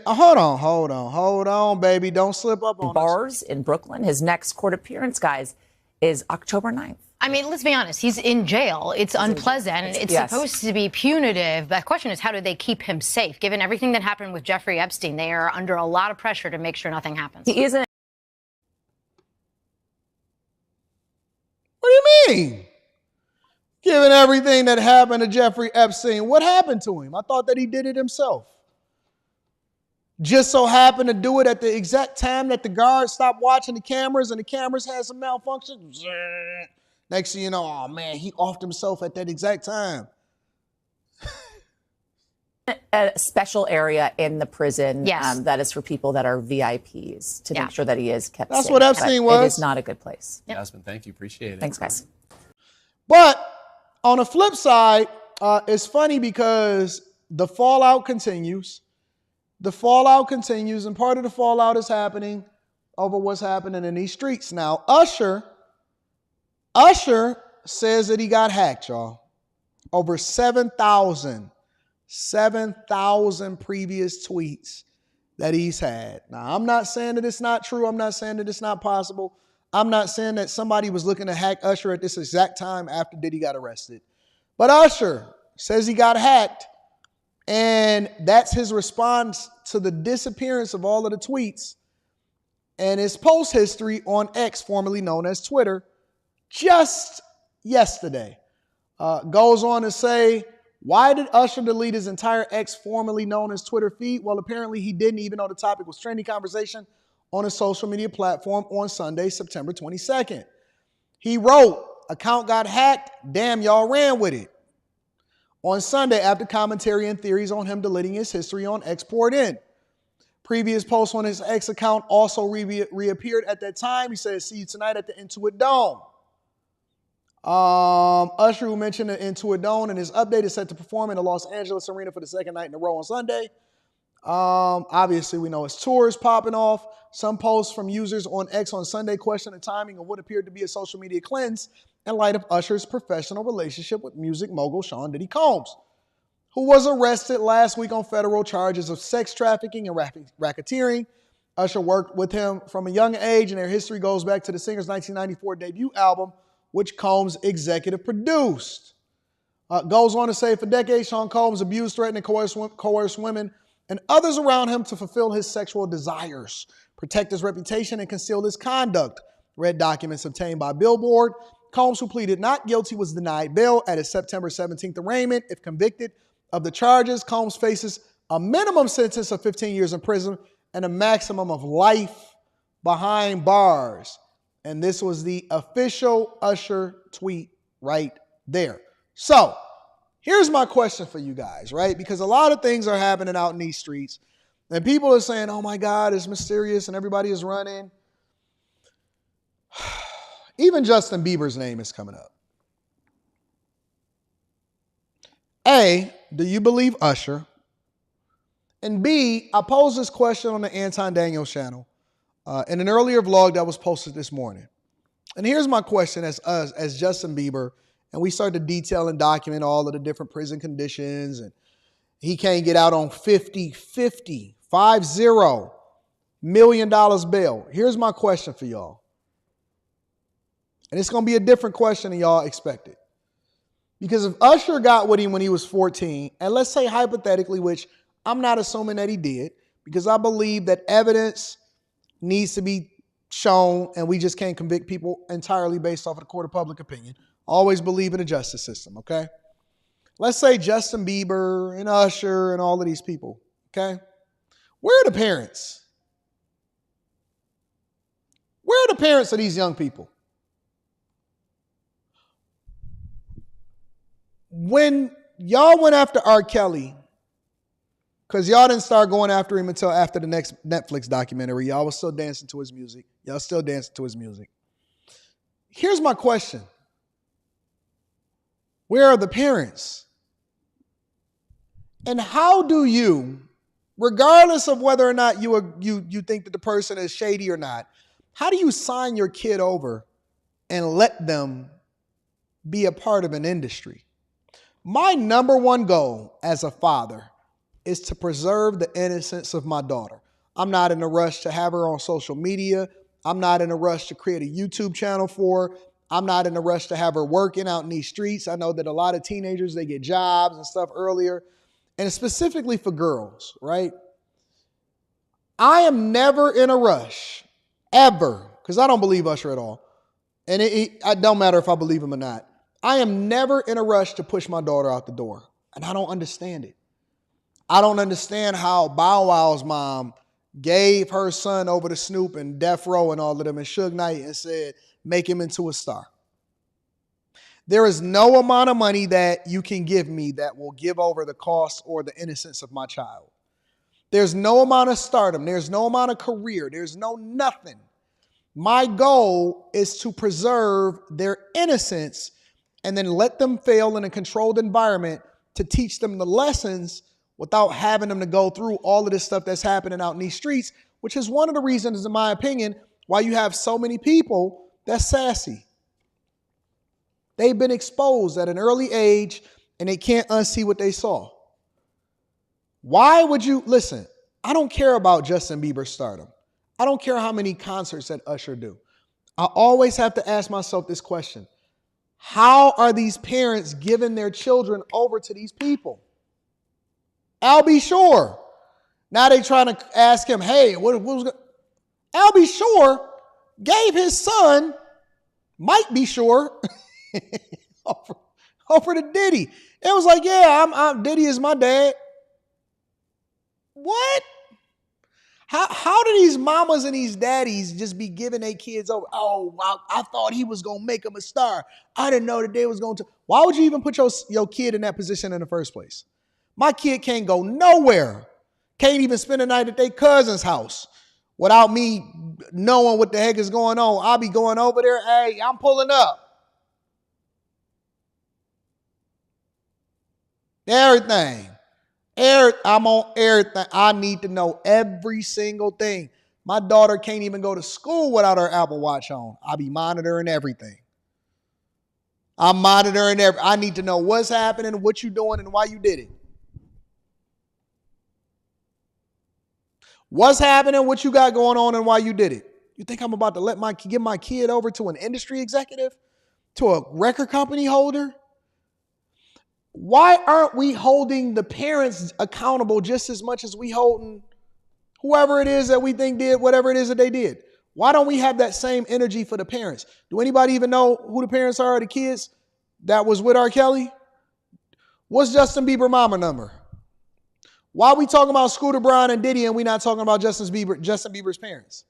Hold on, baby. Don't slip up on bars in Brooklyn. His next court appearance, guys, is October 9th. I mean, let's be honest. He's in jail. It's unpleasant. It's supposed to be punitive. The question is, how do they keep him safe? Given everything that happened with Jeffrey Epstein, they are under a lot of pressure to make sure nothing happens. He isn't. What do you mean? Given everything that happened to Jeffrey Epstein, what happened to him? I thought that he did it himself. Just so happened to do it at the exact time that the guards stopped watching the cameras and the cameras had some malfunction. Next thing you know, oh man, he offed himself at that exact time. A special area in the prison Yes. that is for people that are VIPs to make sure that he is kept safe. That's what Epstein But was. It is not a good place. Jasmine, thank you. Appreciate it. Thanks, guys. But on the flip side, it's funny because the fallout continues. The fallout continues, and part of the fallout is happening over what's happening in these streets. Now, Usher says that he got hacked, y'all. Over 7,000 previous tweets that he's had. Now, I'm not saying that it's not true. I'm not saying that it's not possible. I'm not saying that somebody was looking to hack Usher at this exact time after Diddy got arrested. But Usher says he got hacked, and that's his response to the disappearance of all of the tweets and his post history on X, formerly known as Twitter, just yesterday. Goes on to say, why did Usher delete his entire X, formerly known as Twitter feed? Well, apparently he didn't, even though the topic was trending conversation on a social media platform on Sunday, September 22nd. He wrote, account got hacked, damn, y'all ran with it. On Sunday, after commentary and theories on him deleting his history on X poured in. Previous posts on his X account also reappeared at that time. He said, see you tonight at the Intuit Dome. Usher, who mentioned the Intuit Dome in his update, is set to perform in the Los Angeles Arena for the second night in a row on Sunday. Obviously, we know his tour is popping off. Some posts from users on X on Sunday question the timing of what appeared to be a social media cleanse in light of Usher's professional relationship with music mogul Sean Diddy Combs, who was arrested last week on federal charges of sex trafficking and racketeering. Usher worked with him from a young age, and their history goes back to the singer's 1994 debut album, which Combs executive produced. Goes on to say, for decades, Sean Combs abused, threatened, and coerced women and others around him to fulfill his sexual desires, protect his reputation, and conceal his conduct. Read documents obtained by Billboard. Combs, who pleaded not guilty, was denied bail at his September 17th arraignment. If convicted of the charges, Combs faces a minimum sentence of 15 years in prison and a maximum of life behind bars. And this was the official Usher tweet right there. So here's my question for you guys, right? Because a lot of things are happening out in these streets, and people are saying, oh my God, it's mysterious, and everybody is running. Even Justin Bieber's name is coming up. A, do you believe Usher? And B, I posed this question on the Anton Daniels channel in an earlier vlog that was posted this morning. And here's my question as Justin Bieber, and we start to detail and document all of the different prison conditions, and he can't get out on $50 million bail. Here's my question for y'all. And it's going to be a different question than y'all expected. Because if Usher got with him when he was 14, and let's say hypothetically, which I'm not assuming that he did, because I believe that evidence needs to be shown, and we just can't convict people entirely based off of the court of public opinion. Always believe in the justice system, okay? Let's say Justin Bieber and Usher and all of these people, okay? Where are the parents? Where are the parents of these young people? When y'all went after R. Kelly, because y'all didn't start going after him until after the next Netflix documentary, y'all was still dancing to his music. Y'all still dancing to his music. Here's my question. Where are the parents? And how do you, regardless of whether or not you think that the person is shady or not, how do you sign your kid over and let them be a part of an industry. My number one goal as a father is to preserve the innocence of my daughter. I'm not in a rush to have her on social media. I'm not in a rush to create a YouTube channel for her. I'm not in a rush to have her working out in these streets. I know that a lot of teenagers, they get jobs and stuff earlier, and specifically for girls, right? I am never in a rush, ever, because I don't believe Usher at all. And it don't matter if I believe him or not. I am never in a rush to push my daughter out the door. And I don't understand it. I don't understand how Bow Wow's mom gave her son over to Snoop and Death Row and all of them and Suge Knight and said, make him into a star. There is no amount of money that you can give me that will give over the cost or the innocence of my child. There's no amount of stardom. There's no amount of career. There's no nothing. My goal is to preserve their innocence and then let them fail in a controlled environment to teach them the lessons without having them to go through all of this stuff that's happening out in these streets, which is one of the reasons, in my opinion, why you have so many people that's sassy. They've been exposed at an early age and they can't unsee what they saw. Why would you, listen, I don't care about Justin Bieber's stardom. I don't care how many concerts that Usher do. I always have to ask myself this question. How are these parents giving their children over to these people? Al B. Sure. Now they trying to ask him, hey, what was going Al B. Sure gave his son, Mike B. Sure, over to Diddy. It was like, yeah, Diddy is my dad. What? How do these mamas and these daddies just be giving their kids over? Oh, wow, I thought he was going to make them a star. I didn't know that they was going to. Why would you even put your kid in that position in the first place? My kid can't go nowhere. Can't even spend the night at their cousin's house without me knowing what the heck is going on. I'll be going over there. Hey, I'm pulling up. Everything. I'm on everything. I need to know every single thing. My daughter can't even go to school without her Apple Watch on. I'll be monitoring everything. I'm monitoring everything. I need to know what's happening, what you're doing, and why you did it. What's happening, what you got going on, and why you did it. You think I'm about to give my kid over to an industry executive? To a record company holder? Why aren't we holding the parents accountable just as much as we holding whoever it is that we think did whatever it is that they did? Why don't we have that same energy for the parents? Do anybody even know who the parents are of the kids that was with R. Kelly? What's Justin Bieber's mama number? Why are we talking about Scooter Braun and Diddy and we not talking about Justin Bieber's parents?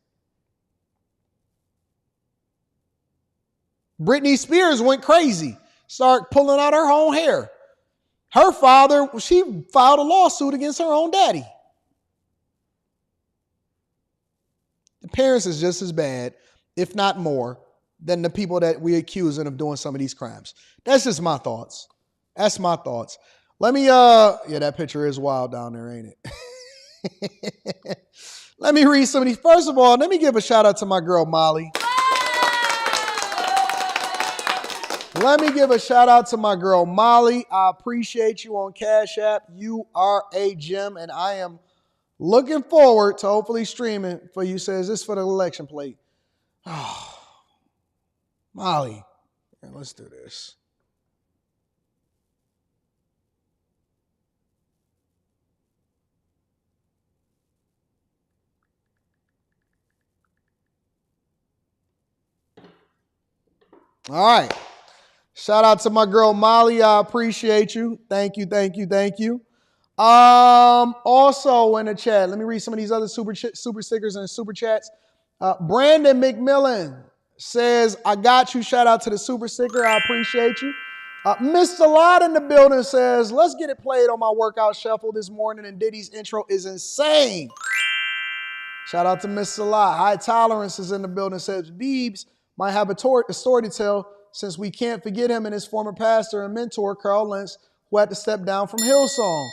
Britney Spears went crazy, started pulling out her own hair. Her father, she filed a lawsuit against her own daddy. The parents is just as bad, if not more, than the people that we're accusing of doing some of these crimes. That's just my thoughts. That's my thoughts. Let me, yeah, that picture is wild down there, ain't it? Let me read some of these. First of all, let me give a shout out to my girl, Molly. Let me give a shout out to my girl, Molly. I appreciate you on Cash App. You are a gem, and I am looking forward to hopefully streaming for you. Says this for the election plate. Oh, Molly, let's do this. All right. Shout out to my girl, Molly. I appreciate you. Thank you, thank you, thank you. Also in the chat, let me read some of these other super stickers and super chats. Brandon McMillan says, I got you. Shout out to the super sticker. I appreciate you. Mr. Lott in the building says, let's get it played on my workout shuffle this morning, and Diddy's intro is insane. Shout out to Mr. Lott. High Tolerance is in the building, says Biebs might have a story to tell, since we can't forget him and his former pastor and mentor, Carl Lentz, who had to step down from Hillsong.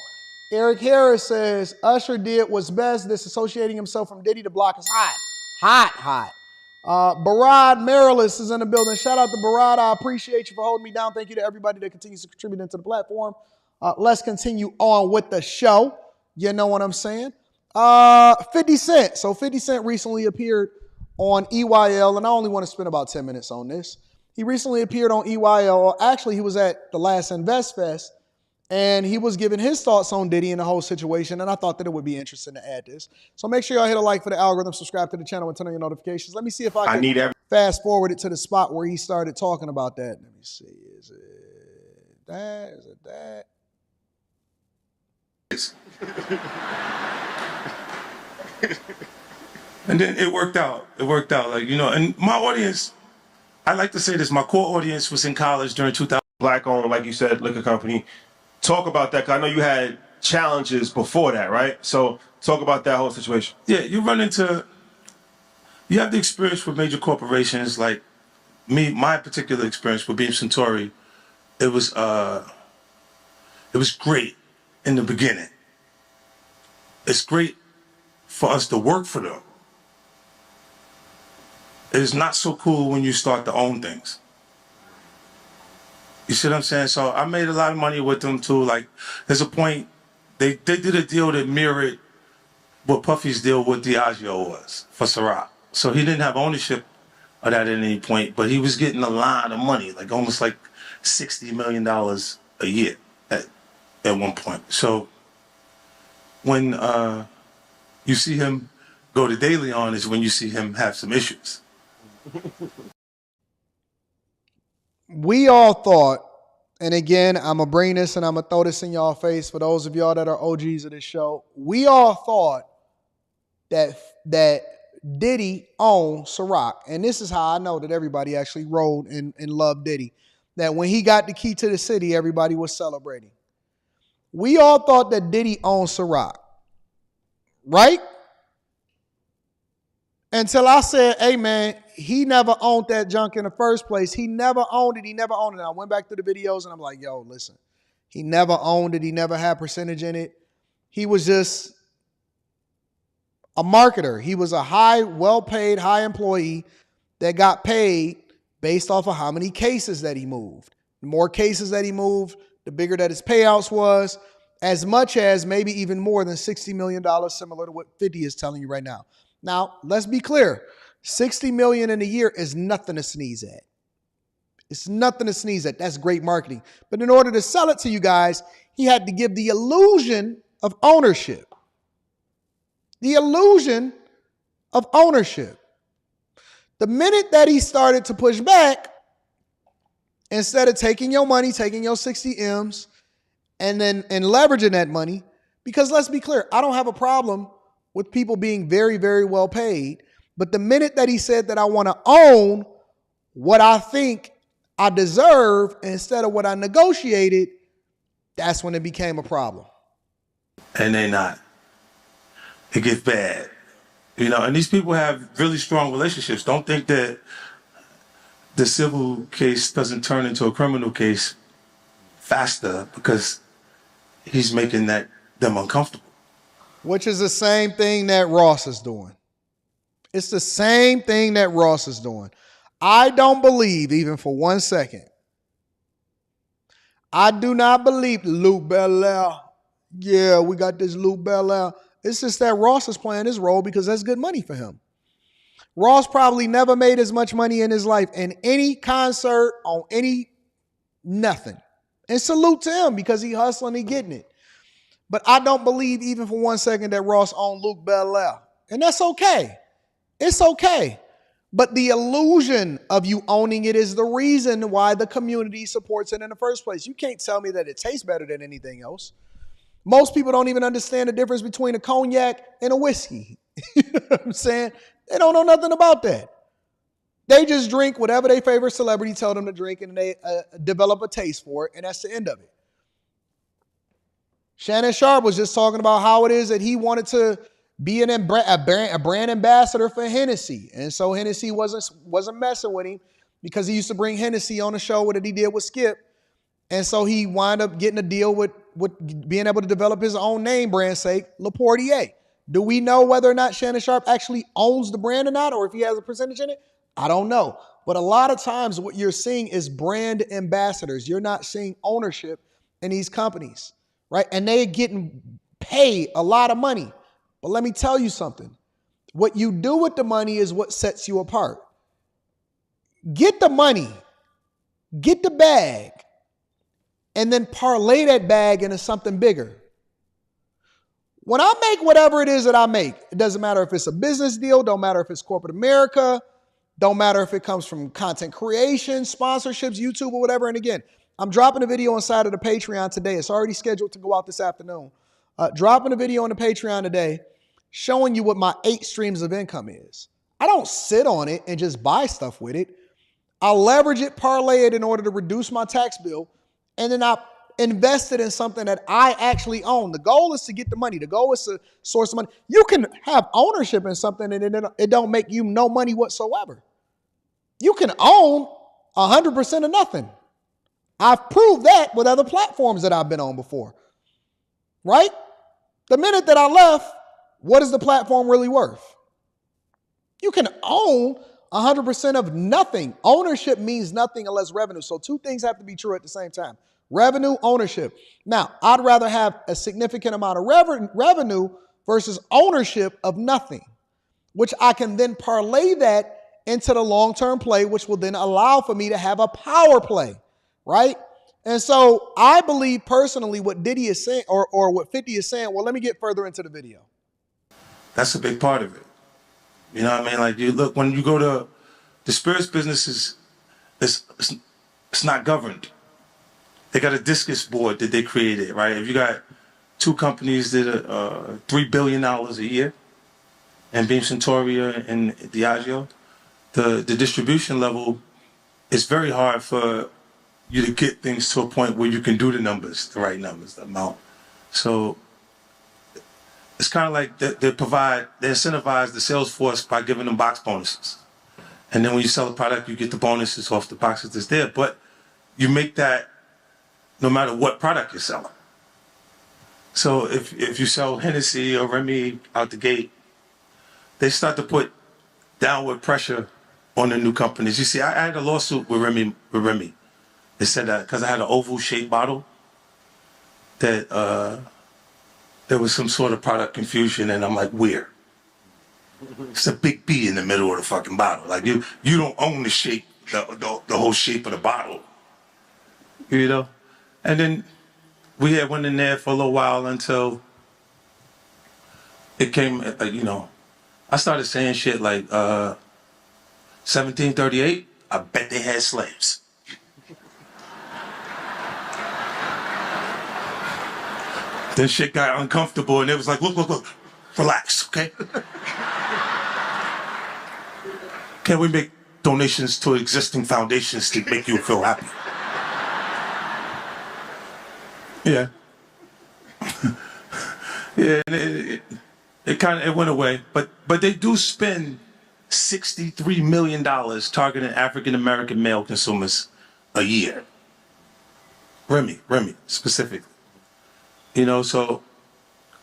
Eric Harris says, Usher did what's best, disassociating himself from Diddy. The block is hot. Hot, hot. Barad Marilis is in the building. Shout out to Barad. I appreciate you for holding me down. Thank you to everybody that continues to contribute into the platform. Let's continue on with the show. You know what I'm saying? 50 Cent. So 50 Cent recently appeared on EYL, and I only want to spend about 10 minutes on this. He recently appeared on EYL. Actually, he was at the last Invest Fest, and he was giving his thoughts on Diddy and the whole situation, and I thought that it would be interesting to add this. So make sure y'all hit a like for the algorithm, subscribe to the channel, and turn on your notifications. Let me see if I can fast forward it to the spot where he started talking about that. Let me see. Is it that? Is it that? And then it worked out. It worked out. Like, you know, and my audience, I like to say this, my core audience was in college during 2000. Black-owned, like you said, liquor company. Talk about that, because I know you had challenges before that, right? So talk about that whole situation. Yeah, you have the experience with major corporations like me, my particular experience with Beam Centauri. It was great in the beginning. It's great for us to work for them. It's not so cool when you start to own things. You see what I'm saying? So I made a lot of money with them too. Like, there's a point, they did a deal that mirrored what Puffy's deal with Diageo was for Ciroc. So he didn't have ownership of that at any point, but he was getting a lot of money, like almost like $60 million a year at one point. So when you see him go to De Leon is when you see him have some issues. We all thought, and again, I'm going to bring this and I'm going to throw this in y'all face for those of y'all that are OGs of this show. We all thought that Diddy owned Ciroc. And this is how I know that everybody actually rolled and loved Diddy. That when he got the key to the city, everybody was celebrating. We all thought that Diddy owned Ciroc. Right? Until I said, hey, man, he never owned that junk in the first place. He never owned it. He never owned it. I went back to the videos and I'm like, yo, listen, he never owned it. He never had percentage in it. He was just a marketer. He was a well-paid, high employee that got paid based off of how many cases that he moved. The more cases that he moved, the bigger that his payouts was, as much as maybe even more than $60 million, similar to what 50 is telling you right now. Now, let's be clear. $60 million in a year is nothing to sneeze at. It's nothing to sneeze at. That's great marketing. But in order to sell it to you guys, he had to give the illusion of ownership. The illusion of ownership. The minute that he started to push back, instead of taking your money, taking your 60 M's, and leveraging that money, because let's be clear, I don't have a problem with people being very, very well paid. But the minute that he said that I want to own what I think I deserve instead of what I negotiated, that's when it became a problem. And they're not. It gets bad. You know, and these people have really strong relationships. Don't think that the civil case doesn't turn into a criminal case faster because he's making them uncomfortable. Which is the same thing that Ross is doing. It's the same thing that Ross is doing. I don't believe, even for 1 second, I do not believe Luke Belair. Yeah, we got this Luke Belair. It's just that Ross is playing his role because that's good money for him. Ross probably never made as much money in his life in any concert, on nothing. And salute to him because he hustling, he getting it. But I don't believe even for 1 second that Ross owned Luke Belair. And that's okay. It's okay. But the illusion of you owning it is the reason why the community supports it in the first place. You can't tell me that it tastes better than anything else. Most people don't even understand the difference between a cognac and a whiskey. You know what I'm saying? They don't know nothing about that. They just drink whatever their favorite celebrity tell them to drink, and they develop a taste for it, and that's the end of it. Shannon Sharp was just talking about how it is that he wanted to be a brand ambassador for Hennessy. And so Hennessy wasn't messing with him because he used to bring Hennessy on the show that he did with Skip. And so he wound up getting a deal with being able to develop his own name brand sake, Le Portier. Do we know whether or not Shannon Sharpe actually owns the brand or not, or if he has a percentage in it? I don't know. But a lot of times what you're seeing is brand ambassadors. You're not seeing ownership in these companies, right? And they're getting paid a lot of money. But let me tell you something. What you do with the money is what sets you apart. Get the money, get the bag, and then parlay that bag into something bigger. When I make whatever it is that I make, it doesn't matter if it's a business deal, don't matter if it's corporate America, don't matter if it comes from content creation, sponsorships, YouTube, or whatever. And again, I'm dropping a video inside of the Patreon today. It's already scheduled to go out this afternoon. Dropping a video on the Patreon today showing you what my 8 streams of income is. I don't sit on it and just buy stuff with it. I leverage it, parlay it in order to reduce my tax bill, and then I invest it in something that I actually own. The goal is to get the money. The goal is to source the money. You can have ownership in something and it don't make you no money whatsoever. You can own 100% of nothing. I've proved that with other platforms that I've been on before, right? The minute that I left, what is the platform really worth? You can own 100% of nothing. Ownership means nothing unless revenue. So 2 things have to be true at the same time. Revenue, ownership. Now, I'd rather have a significant amount of revenue versus ownership of nothing, which I can then parlay that into the long-term play, which will then allow for me to have a power play, right? And so I believe personally what Diddy is saying or what 50 is saying, well, let me get further into the video. That's a big part of it. You know what I mean? Like, you look, when you go to the spirits business, it's not governed. They got a discus board that they created, right? If you got 2 companies that are $3 billion a year, and Beam Centauria and Diageo, the distribution level, it's very hard for you to get things to a point where you can do the numbers, the right numbers, the amount. So it's kind of like they incentivize the sales force by giving them box bonuses. And then when you sell a product, you get the bonuses off the boxes that's there. But you make that no matter what product you're selling. So if you sell Hennessy or Remy out the gate, they start to put downward pressure on the new companies. You see, I had a lawsuit with Remy. They said that because I had an oval-shaped bottle, that there was some sort of product confusion, and I'm like, where? It's a big B in the middle of the fucking bottle. Like, you don't own the shape, the whole shape of the bottle. You know? And then we had went in there for a little while until it came, you know, I started saying shit like, 1738, I bet they had slaves. Then shit got uncomfortable and it was like, look, relax, okay? Can we make donations to existing foundations to make you feel happy? Yeah. Yeah, it went away. But they do spend $63 million targeting African-American male consumers a year. Remy, specifically. You know, so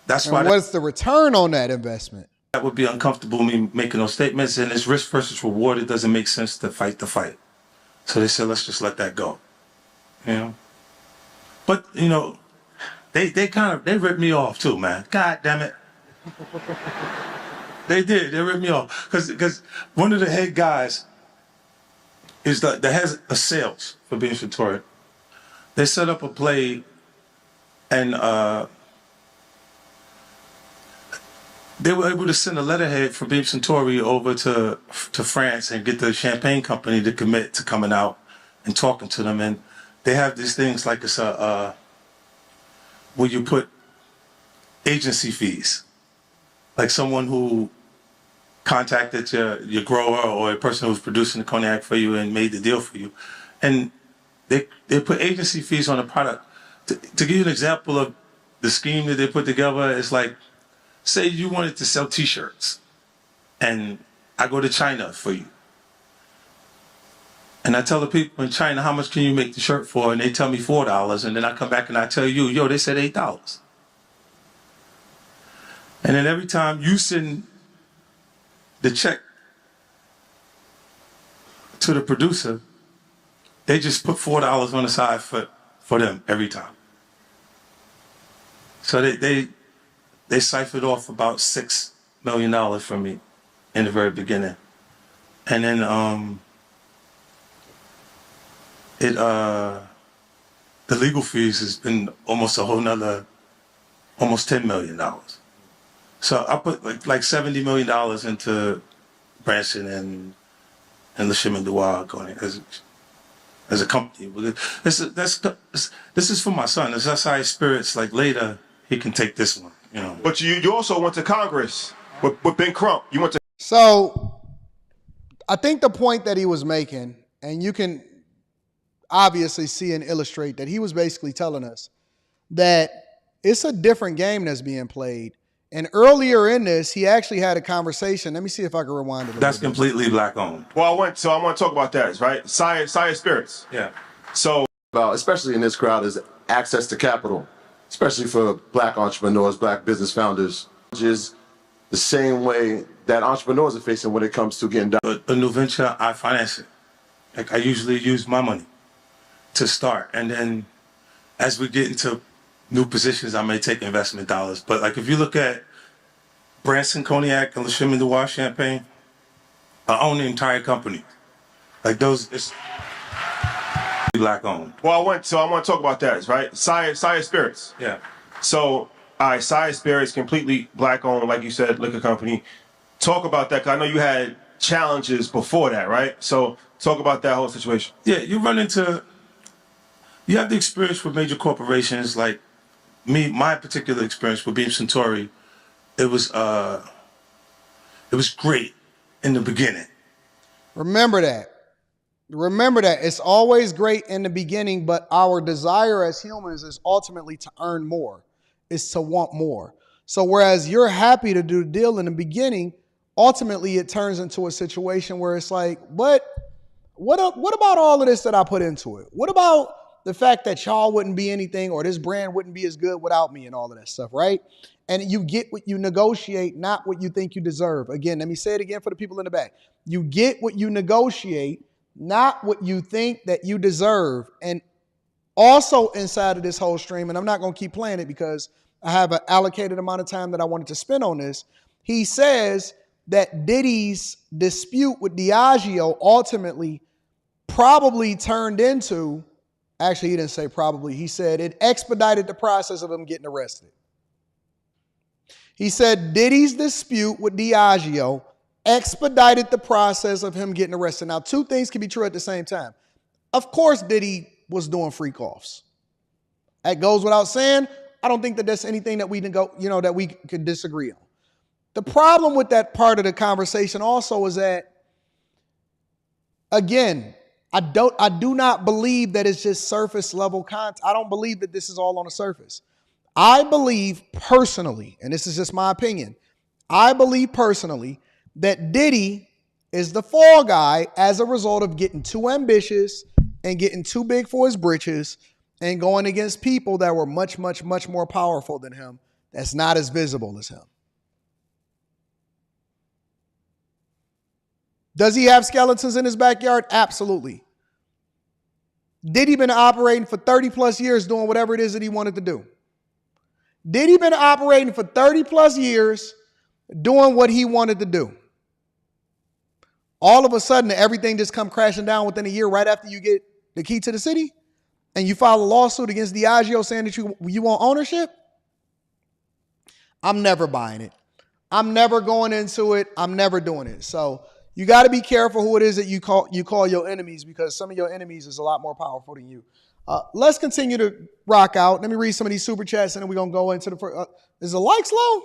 that's why. What's the return on that investment? That would be uncomfortable, me making those statements, and it's risk versus reward. It doesn't make sense to fight the fight. So they said, let's just let that go. You know? But, you know, they ripped me off too, man. God damn it. They did. They ripped me off. Because one of the head guys is that has a sales for Beam Centauria. They set up a play, and they were able to send a letterhead from Beam Centauria over to France and get the champagne company to commit to coming out and talking to them. And they have these things like it's where you put agency fees, like someone who contacted your grower or a person who was producing the cognac for you and made the deal for you, and they put agency fees on the product. To give you an example of the scheme that they put together, it's like, say you wanted to sell T-shirts, and I go to China for you. And I tell the people in China, how much can you make the shirt for? And they tell me $4, and then I come back and I tell you, yo, they said $8. And then every time you send the check to the producer, they just put $4 on the side for them every time. So they ciphered off about $6 million from me in the very beginning. And then the legal fees has been almost a whole nother, almost $10 million. So I put like $70 million into Branson and Lashim and Duwag going as a company. This is for my son. It's SI Spirits. Like later, he can take this one. You know. But you also went to Congress with Ben Crump. You went to. So I think the point that he was making, and you can obviously see and illustrate that he was basically telling us that it's a different game that's being played. And earlier in this, he actually had a conversation. Let me see if I can rewind it. That's completely black owned. Well, I want to talk about that, right? Science Spirits. Yeah. So, especially in this crowd, is access to capital, especially for black entrepreneurs, black business founders, which is the same way that entrepreneurs are facing when it comes to getting done. A new venture, I finance it. Like I usually use my money to start, and then as we get into new positions, I may take investment dollars. But like if you look at Branson Cognac and Lashim and Duwag Champagne, I own the entire company. Like those, it's black owned. Well, I want to talk about that, right? Science Spirits. Yeah. So, all right, Science Spirits, completely black owned, like you said, liquor company. Talk about that, because I know you had challenges before that, right? So talk about that whole situation. Yeah, you have the experience with major corporations like my particular experience with Beam Centauri. It was great in the beginning. Remember that. Remember that. It's always great in the beginning, but our desire as humans is ultimately to earn more, is to want more. So whereas you're happy to do the deal in the beginning, ultimately it turns into a situation where it's like, what about all of this that I put into it? What about the fact that y'all wouldn't be anything, or this brand wouldn't be as good without me, and all of that stuff, right? And you get what you negotiate, not what you think you deserve. Again, let me say it again for the people in the back. You get what you negotiate, not what you think that you deserve. And also inside of this whole stream, and I'm not going to keep playing it because I have an allocated amount of time that I wanted to spend on this. He says that Diddy's dispute with Diageo ultimately probably turned into, actually he didn't say probably, he said it expedited the process of him getting arrested. He said Diddy's dispute with Diageo expedited the process of him getting arrested. Now, two things can be true at the same time. Of course, Diddy was doing freak offs. That goes without saying. I don't think that that's anything that we that we could disagree on. The problem with that part of the conversation also is that, again, I do not believe that it's just surface level content. I don't believe that this is all on the surface. I believe personally, and this is just my opinion, I believe personally that Diddy is the fall guy as a result of getting too ambitious and getting too big for his britches and going against people that were much, much, much more powerful than him, that's not as visible as him. Does he have skeletons in his backyard? Absolutely. Diddy been operating for 30 plus years doing whatever it is that he wanted to do? Diddy been operating for 30 plus years doing what he wanted to do? All of a sudden, everything just come crashing down within a year right after you get the key to the city and you file a lawsuit against Diageo saying that you want ownership? I'm never buying it. I'm never going into it. I'm never doing it. So you got to be careful who it is that you call your enemies, because some of your enemies is a lot more powerful than you. Let's continue to rock out. Let me read some of these super chats and then we're going to go into the first. Is the likes low?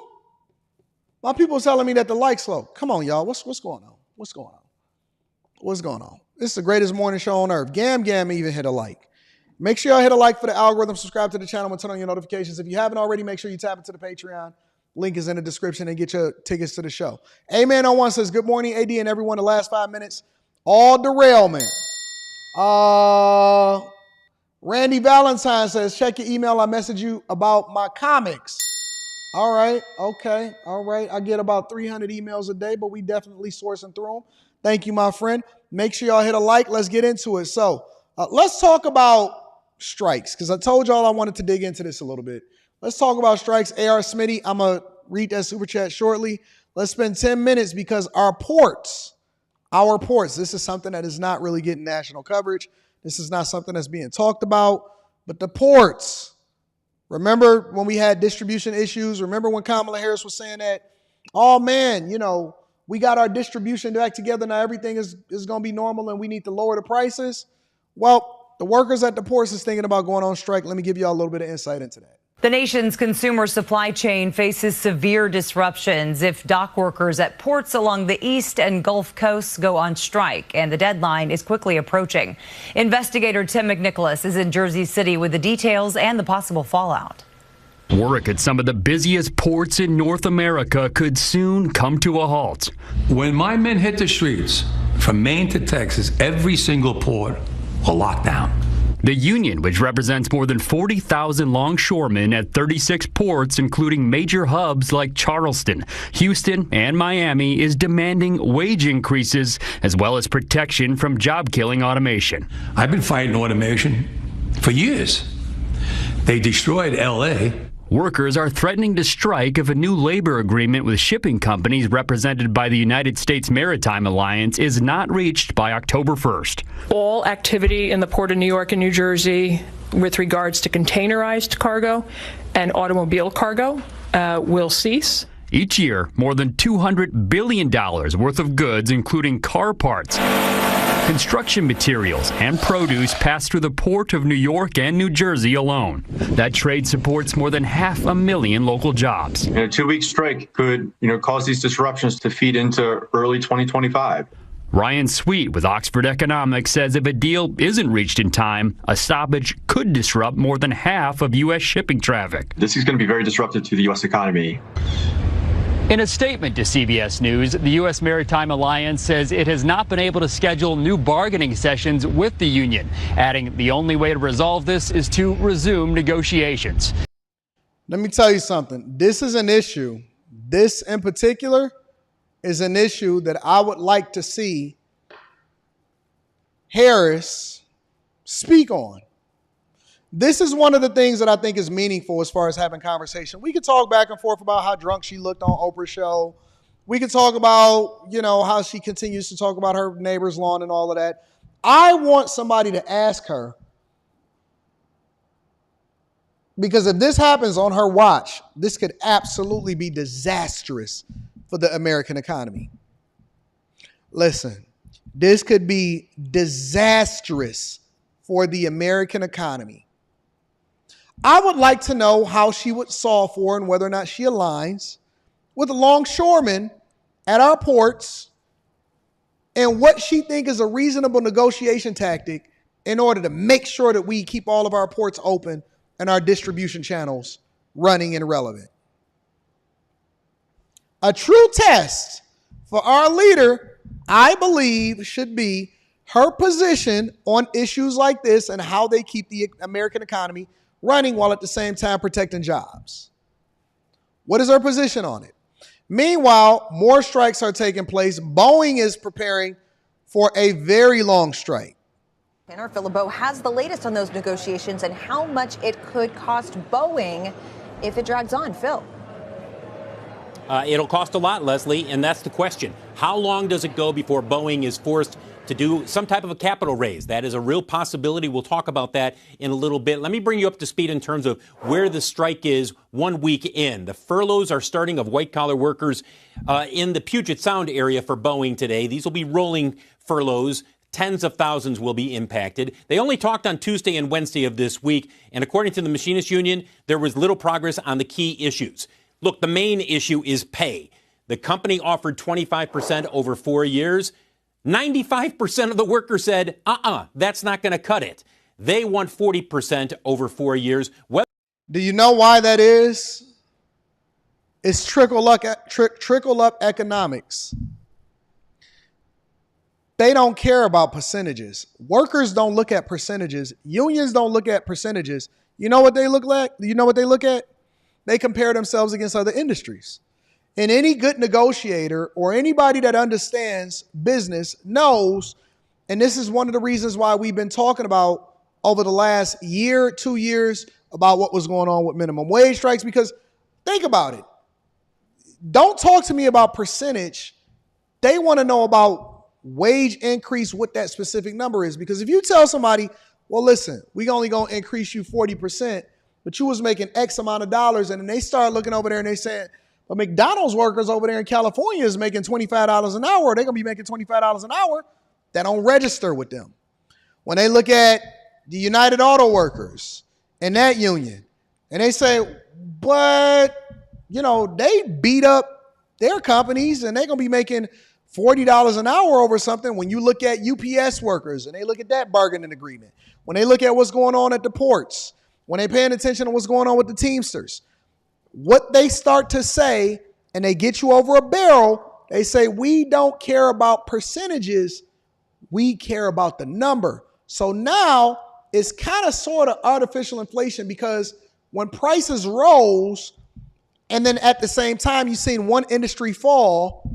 My people are telling me that the likes low. Come on, y'all. What's going on? What's going on? What's going on? This is the greatest morning show on earth. Gam even hit a like. Make sure y'all hit a like for the algorithm. Subscribe to the channel and turn on your notifications. If you haven't already, make sure you tap into the Patreon. Link is in the description and get your tickets to the show. Amen on one says, good morning, AD and everyone. The last 5 minutes, all derailment. Randy Valentine says, check your email. I messaged you about my comics. All right. Okay. All right. I get about 300 emails a day, but we definitely sourcing through them. Thank you, my friend. Make sure y'all hit a like. Let's get into it. So let's talk about strikes, because I told y'all I wanted to dig into this a little bit. Let's talk about strikes. AR Smitty, I'm going to read that super chat shortly. Let's spend 10 minutes because our ports, this is something that is not really getting national coverage. This is not something that's being talked about, but the ports. Remember when we had distribution issues? Remember when Kamala Harris was saying that, oh man, we got our distribution back together. Now everything is going to be normal and we need to lower the prices. Well, the workers at the ports is thinking about going on strike. Let me give you all a little bit of insight into that. The nation's consumer supply chain faces severe disruptions if dock workers at ports along the East and Gulf Coasts go on strike, and the deadline is quickly approaching. Investigator Tim McNicholas is in Jersey City with the details and the possible fallout. Work at some of the busiest ports in North America could soon come to a halt. When my men hit the streets, from Maine to Texas, every single port will lock down. The union, which represents more than 40,000 longshoremen at 36 ports, including major hubs like Charleston, Houston, and Miami, is demanding wage increases as well as protection from job-killing automation. I've been fighting automation for years. They destroyed L.A. Workers are threatening to strike if a new labor agreement with shipping companies represented by the United States Maritime Alliance is not reached by October 1st. All activity in the Port of New York and New Jersey with regards to containerized cargo and automobile cargo will cease. Each year, more than $200 billion worth of goods, including car parts, construction materials, and produce pass through the Port of New York and New Jersey alone. That trade supports more than 500,000 local jobs. A 2-week strike could, cause these disruptions to feed into early 2025. Ryan Sweet with Oxford Economics says if a deal isn't reached in time, a stoppage could disrupt more than half of U.S. shipping traffic. This is going to be very disruptive to the U.S. economy. In a statement to CBS News, the U.S. Maritime Alliance says it has not been able to schedule new bargaining sessions with the union, adding the only way to resolve this is to resume negotiations. Let me tell you something. This is an issue. This in particular is an issue that I would like to see Harris speak on. This is one of the things that I think is meaningful as far as having conversation. We could talk back and forth about how drunk she looked on Oprah's show. We could talk about, how she continues to talk about her neighbor's lawn and all of that. I want somebody to ask her, because if this happens on her watch, this could absolutely be disastrous for the American economy. Listen, this could be disastrous for the American economy. I would like to know how she would solve for and whether or not she aligns with the longshoremen at our ports and what she thinks is a reasonable negotiation tactic in order to make sure that we keep all of our ports open and our distribution channels running and relevant. A true test for our leader, I believe, should be her position on issues like this and how they keep the American economy running while at the same time protecting jobs. What is her position on it? Meanwhile, more strikes are taking place. Boeing is preparing for a very long strike. Our Philippo has the latest on those negotiations and how much it could cost Boeing if it drags on. Phil. It'll cost a lot, Leslie, and that's the question. How long does it go before Boeing is forced to do some type of a capital raise? That is a real possibility. We'll talk about that in a little bit. Let me bring you up to speed in terms of where the strike is 1 week in. The furloughs are starting of white-collar workers in the Puget Sound area for Boeing today. These will be rolling furloughs. Tens of thousands will be impacted. They only talked on Tuesday and Wednesday of this week, and according to the Machinists Union, there was little progress on the key issues. Look, the main issue is pay. The company offered 25% over 4 years. 95% of the workers said, that's not going to cut it. They want 40% over 4 years. Do you know why that is? It's trickle up economics. They don't care about percentages. Workers don't look at percentages. Unions don't look at percentages. You know what they look like? You know what they look at? they compare themselves against other industries. And any good negotiator or anybody that understands business knows, and this is one of the reasons why we've been talking about over the last year, 2 years, about what was going on with minimum wage strikes, because think about it. Don't talk to me about percentage. They want to know about wage increase, what that specific number is. Because if you tell somebody, well, listen, we only going to increase you 40%, but you was making X amount of dollars, and then they start looking over there and they saying, but McDonald's workers over there in California is making $25 an hour. They're going to be making $25 an hour. That don't register with them. When they look at the United Auto Workers and that union, and they say, but, they beat up their companies and they're going to be making $40 an hour over something. When you look at UPS workers and they look at that bargaining agreement, when they look at what's going on at the ports, when they're paying attention to what's going on with the Teamsters, what they start to say, and they get you over a barrel, they say, we don't care about percentages, we care about the number. So now it's kind of sort of artificial inflation, because when prices rose, and then at the same time you've seen one industry fall,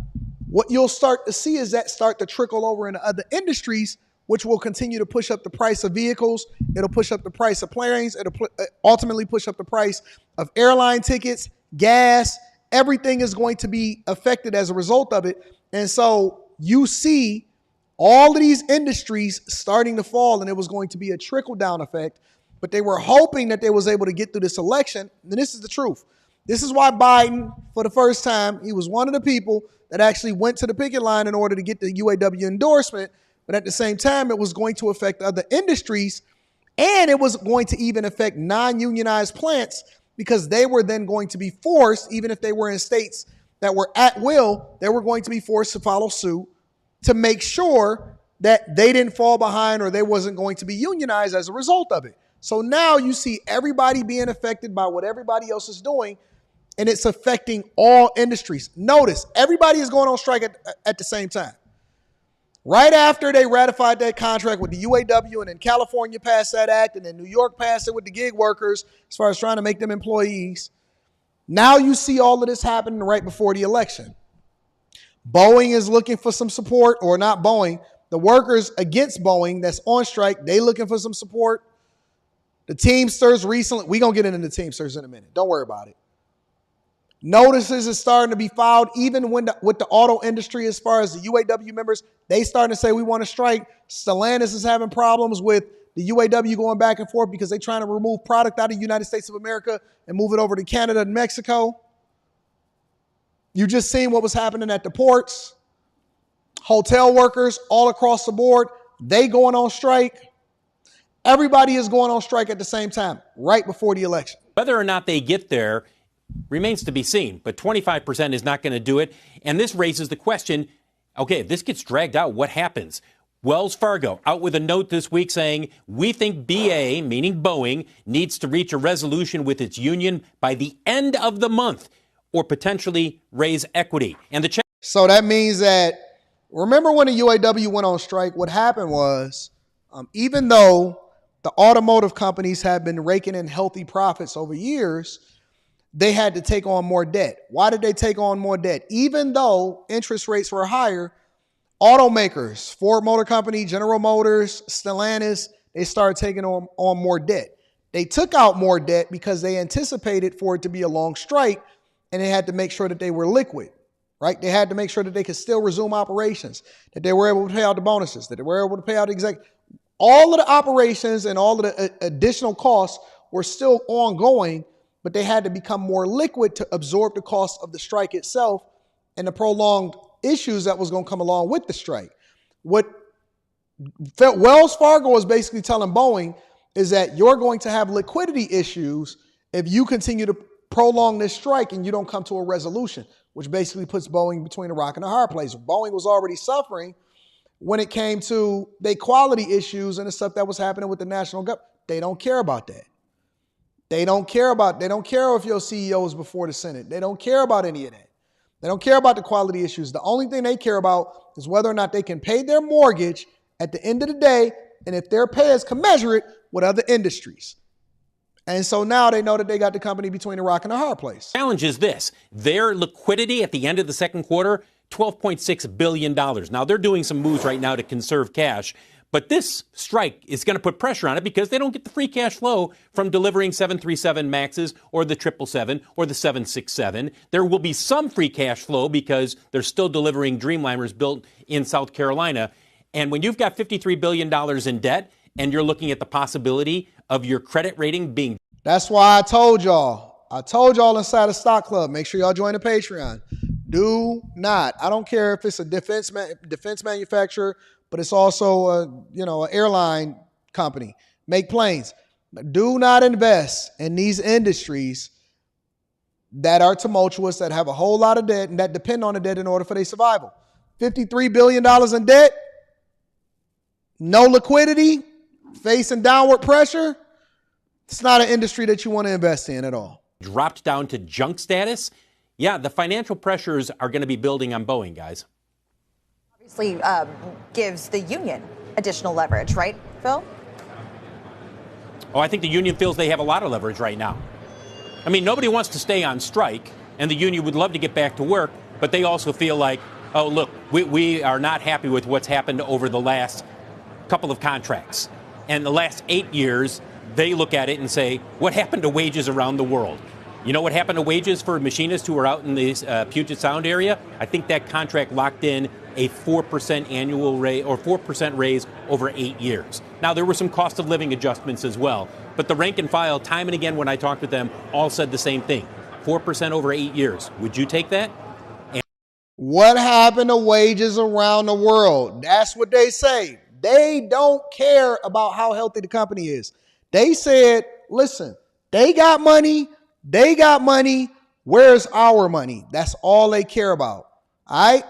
what you'll start to see is that start to trickle over into other industries, which will continue to push up the price of vehicles. It'll push up the price of planes. It'll ultimately push up the price of airline tickets, gas. Everything is going to be affected as a result of it. And so you see all of these industries starting to fall, and it was going to be a trickle-down effect. But they were hoping that they was able to get through this election. And this is the truth. This is why Biden, for the first time, he was one of the people that actually went to the picket line in order to get the UAW endorsement. But at the same time, it was going to affect other industries, and it was going to even affect non-unionized plants, because they were then going to be forced, even if they were in states that were at will, they were going to be forced to follow suit to make sure that they didn't fall behind or they wasn't going to be unionized as a result of it. So now you see everybody being affected by what everybody else is doing, and it's affecting all industries. Notice, everybody is going on strike at the same time. Right after they ratified that contract with the UAW, and then California passed that act, and then New York passed it with the gig workers as far as trying to make them employees. Now you see all of this happening right before the election. Boeing is looking for some support, or not Boeing, the workers against Boeing that's on strike, they looking for some support. The Teamsters recently, we're going to get into the Teamsters in a minute. Don't worry about it. Notices is starting to be filed even with the auto industry as far as the UAW members. They starting to say we want to strike. Stellantis is having problems with the UAW going back and forth because they're trying to remove product out of the United States of America and move it over to Canada and Mexico. You just seen what was happening at the ports. Hotel workers all across the board, they going on strike. Everybody is going on strike at the same time, right before the election. Whether or not they get there remains to be seen, but 25% is not going to do it. And this raises the question, okay, if this gets dragged out, what happens? Wells Fargo out with a note this week saying, we think BA, meaning Boeing, needs to reach a resolution with its union by the end of the month or potentially raise equity. And the So that means that, remember when the UAW went on strike, what happened was, even though the automotive companies have been raking in healthy profits over years, they had to take on more debt. Why did they take on more debt? Even though interest rates were higher, automakers, Ford Motor Company, General Motors, Stellantis, they started taking on more debt. They took out more debt because they anticipated for it to be a long strike, and they had to make sure that they were liquid, right? They had to make sure that they could still resume operations, that they were able to pay out the bonuses, that they were able to pay out all of the operations and all of the additional costs were still ongoing, but they had to become more liquid to absorb the cost of the strike itself and the prolonged issues that was going to come along with the strike. What Wells Fargo is basically telling Boeing is that you're going to have liquidity issues if you continue to prolong this strike and you don't come to a resolution, which basically puts Boeing between a rock and a hard place. Boeing was already suffering when it came to the quality issues and the stuff that was happening with the national government. They don't care about that. They don't care if your CEO is before the Senate. They don't care about any of that. They don't care about the quality issues. The only thing they care about is whether or not they can pay their mortgage at the end of the day, and if their payers can measure it with other industries. And so now they know that they got the company between a rock and a hard place. Challenge is this. Their liquidity at the end of the second quarter, $12.6 billion. Now, they're doing some moves right now to conserve cash. But this strike is going to put pressure on it because they don't get the free cash flow from delivering 737 MAXs or the 777 or the 767. There will be some free cash flow because they're still delivering Dreamliners built in South Carolina. And when you've got $53 billion in debt and you're looking at the possibility of your credit rating being... That's why I told y'all inside the Stock Club, make sure y'all join the Patreon. Do not. I don't care if it's a defense manufacturer, but it's also an airline company. Make planes. Do not invest in these industries that are tumultuous, that have a whole lot of debt, and that depend on the debt in order for their survival. $53 billion in debt, no liquidity, facing downward pressure. It's not an industry that you want to invest in at all. Dropped down to junk status. Yeah, the financial pressures are going to be building on Boeing, guys. Obviously gives the union additional leverage, right, Phil? Oh, I think the union feels they have a lot of leverage right now. I mean, nobody wants to stay on strike, and the union would love to get back to work, but they also feel like, oh, look, we are not happy with what's happened over the last couple of contracts. And the last 8 years, they look at it and say, what happened to wages around the world? You know what happened to wages for machinists who are out in the Puget Sound area? I think that contract locked in a 4% annual rate or 4% raise over 8 years. Now, there were some cost of living adjustments as well, but the rank and file, time and again when I talked with them, all said the same thing. 4% over 8 years. Would you take that? What happened to wages around the world? That's what they say. They don't care about how healthy the company is. They said, listen, they got money. Where's our money? That's all they care about. All right.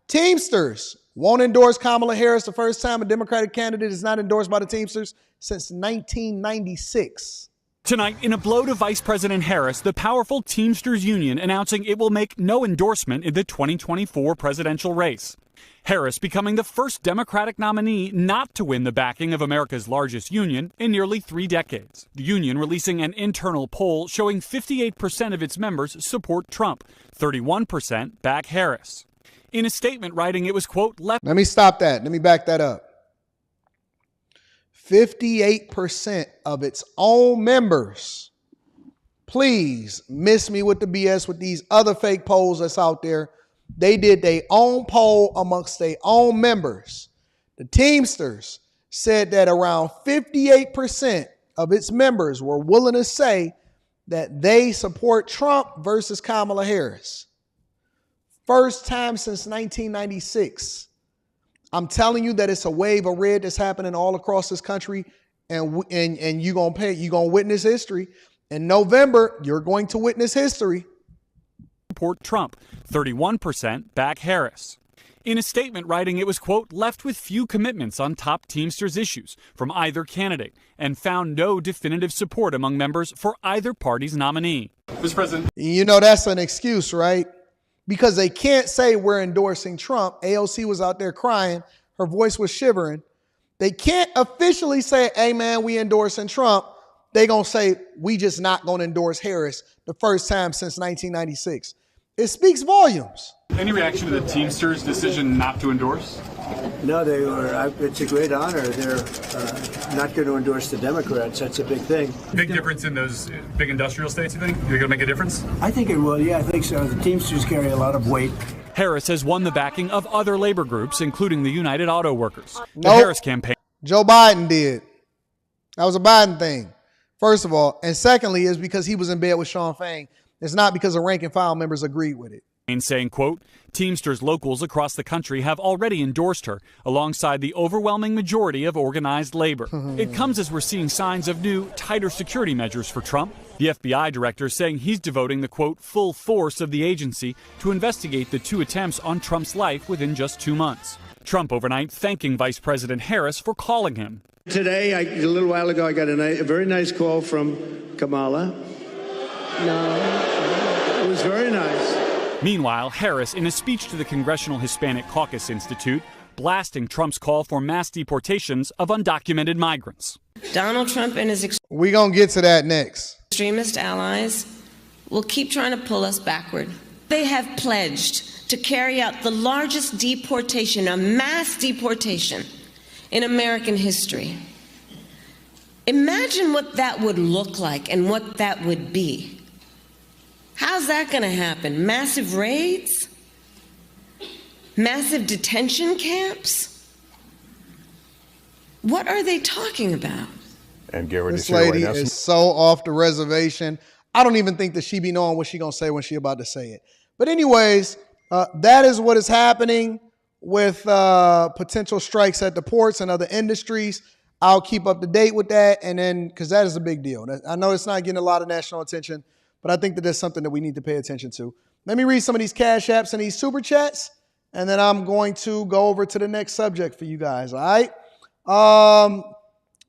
Teamsters won't endorse Kamala Harris. The first time a Democratic candidate is not endorsed by the Teamsters since 1996. Tonight, in a blow to Vice President Harris, the powerful Teamsters union announcing it will make no endorsement in the 2024 presidential race. Harris becoming the first Democratic nominee not to win the backing of America's largest union in nearly 3 decades. The union releasing an internal poll showing 58% of its members support Trump, 31% back Harris. In a statement writing it was, quote, left... Let me stop that. Let me back that up. 58% of its own members. Please miss me with the BS with these other fake polls that's out there. They did their own poll amongst their own members. The Teamsters said that around 58% of its members were willing to say that they support Trump versus Kamala Harris. First time since 1996. I'm telling you that it's a wave of red that's happening all across this country, and you're gonna witness history. In November, you're going to witness history. Support Trump, 31% back Harris. In a statement writing it was, quote, left with few commitments on top Teamsters issues from either candidate and found no definitive support among members for either party's nominee. Mr. President. You know, that's an excuse, right? Because they can't say we're endorsing Trump. AOC was out there crying. Her voice was shivering. They can't officially say, hey, man, we endorsing Trump. They're going to say we just not going to endorse Harris the first time since 1996. It speaks volumes. Any reaction to the Teamsters decision not to endorse? No, they were. It's a great honor. They're not going to endorse the Democrats. That's a big thing. Big difference in those big industrial states, you think? You're going to make a difference? I think it will. Yeah, I think so. The Teamsters carry a lot of weight. Harris has won the backing of other labor groups, including the United Auto Workers. The Nope. Harris campaign. Joe Biden did. That was a Biden thing, first of all. And secondly, is because he was in bed with Sean Fain. It's not because the rank and file members agreed with it. Saying, quote, Teamsters locals across the country have already endorsed her alongside the overwhelming majority of organized labor. It comes as we're seeing signs of new, tighter security measures for Trump. The FBI director saying he's devoting the, quote, full force of the agency to investigate the 2 attempts on Trump's life within just 2 months. Trump overnight thanking Vice President Harris for calling him. Today, a little while ago, I got a very nice call from Kamala. No, it was very nice. Meanwhile, Harris, in a speech to the Congressional Hispanic Caucus Institute, blasting Trump's call for mass deportations of undocumented migrants. Donald Trump and his We're going to get to that next. extremist allies will keep trying to pull us backward. They have pledged to carry out the largest deportation, a mass deportation, in American history. Imagine what that would look like and what that would be. How's that going to happen? Massive raids? Massive detention camps? What are they talking about? And get ready This to lady is so off the reservation. I don't even think that she be knowing what she going to say when she about to say it. But anyways, that is what is happening with potential strikes at the ports and other industries. I'll keep up to date with that. And then, because that is a big deal. I know it's not getting a lot of national attention, but I think that there's something that we need to pay attention to. Let me read some of these Cash Apps and these Super Chats, and then I'm going to go over to the next subject for you guys, all right?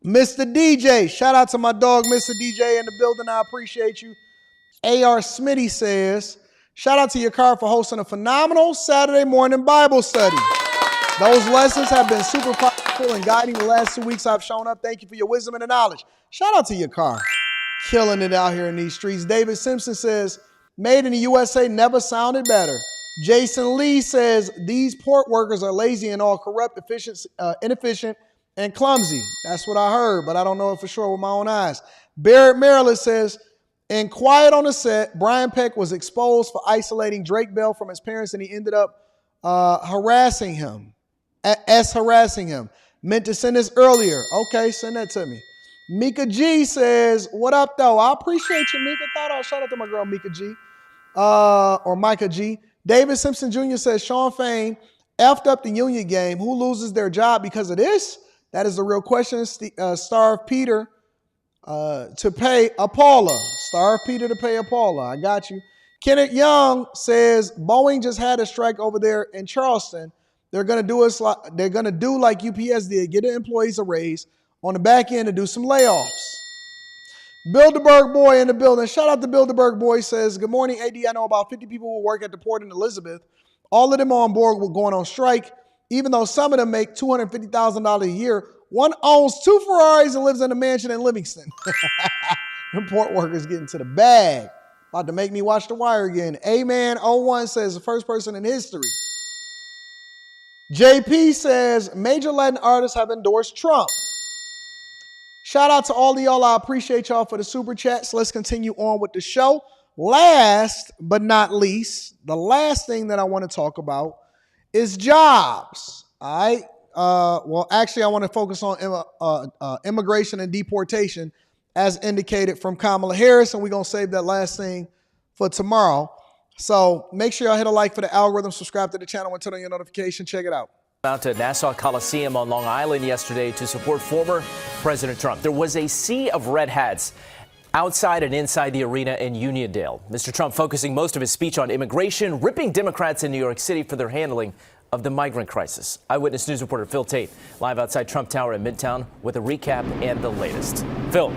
Mr. DJ, shout out to my dog, Mr. DJ, in the building. I appreciate you. A.R. Smitty says, shout out to your car for hosting a phenomenal Saturday morning Bible study. Those lessons have been super powerful and guiding the last 2 weeks I've shown up. Thank you for your wisdom and the knowledge. Shout out to your car. Killing it out here in these streets. David Simpson says, made in the USA never sounded better. Jason Lee says, these port workers are lazy and all corrupt, inefficient, and clumsy. That's what I heard, but I don't know it for sure with my own eyes. Barrett Maryland says, in Quiet on the Set, Brian Peck was exposed for isolating Drake Bell from his parents, and he ended up harassing him. Meant to send this earlier. Okay, send that to me. Mika G says, what up, though? I appreciate you, Mika. Shout out to my girl, Mika G. Or Micah G. David Simpson Jr. says, Sean Fain effed up the union game. Who loses their job because of this? That is the real question. Starve Peter to pay Paula. Starve Peter to pay Paula. I got you. Kenneth Young says, Boeing just had a strike over there in Charleston. They're gonna do like UPS did, get the employees a raise on the back end to do some layoffs. Bilderberg Boy in the building. Shout out to Bilderberg Boy. Says, good morning, AD. I know about 50 people who work at the port in Elizabeth. All of them are on board with going on strike, even though some of them make $250,000 a year. One owns 2 Ferraris and lives in a mansion in Livingston. Them port workers getting to the bag. About to make me watch The Wire again. A-Man01 says, the first person in history. JP says, major Latin artists have endorsed Trump. Shout out to all of y'all. I appreciate y'all for the super chats. Let's continue on with the show. Last but not least, the last thing that I want to talk about is jobs. All right. Well, actually, I want to focus on immigration and deportation as indicated from Kamala Harris, and we're going to save that last thing for tomorrow. So make sure y'all hit a like for the algorithm, subscribe to the channel, and turn on your notification. Check it out. Out at Nassau Coliseum on Long Island yesterday to support former President Trump. There was a sea of red hats outside and inside the arena in Uniondale. Mr. Trump focusing most of his speech on immigration, ripping Democrats in New York City for their handling of the migrant crisis. Eyewitness News reporter Phil Tate live outside Trump Tower in Midtown with a recap and the latest. Phil.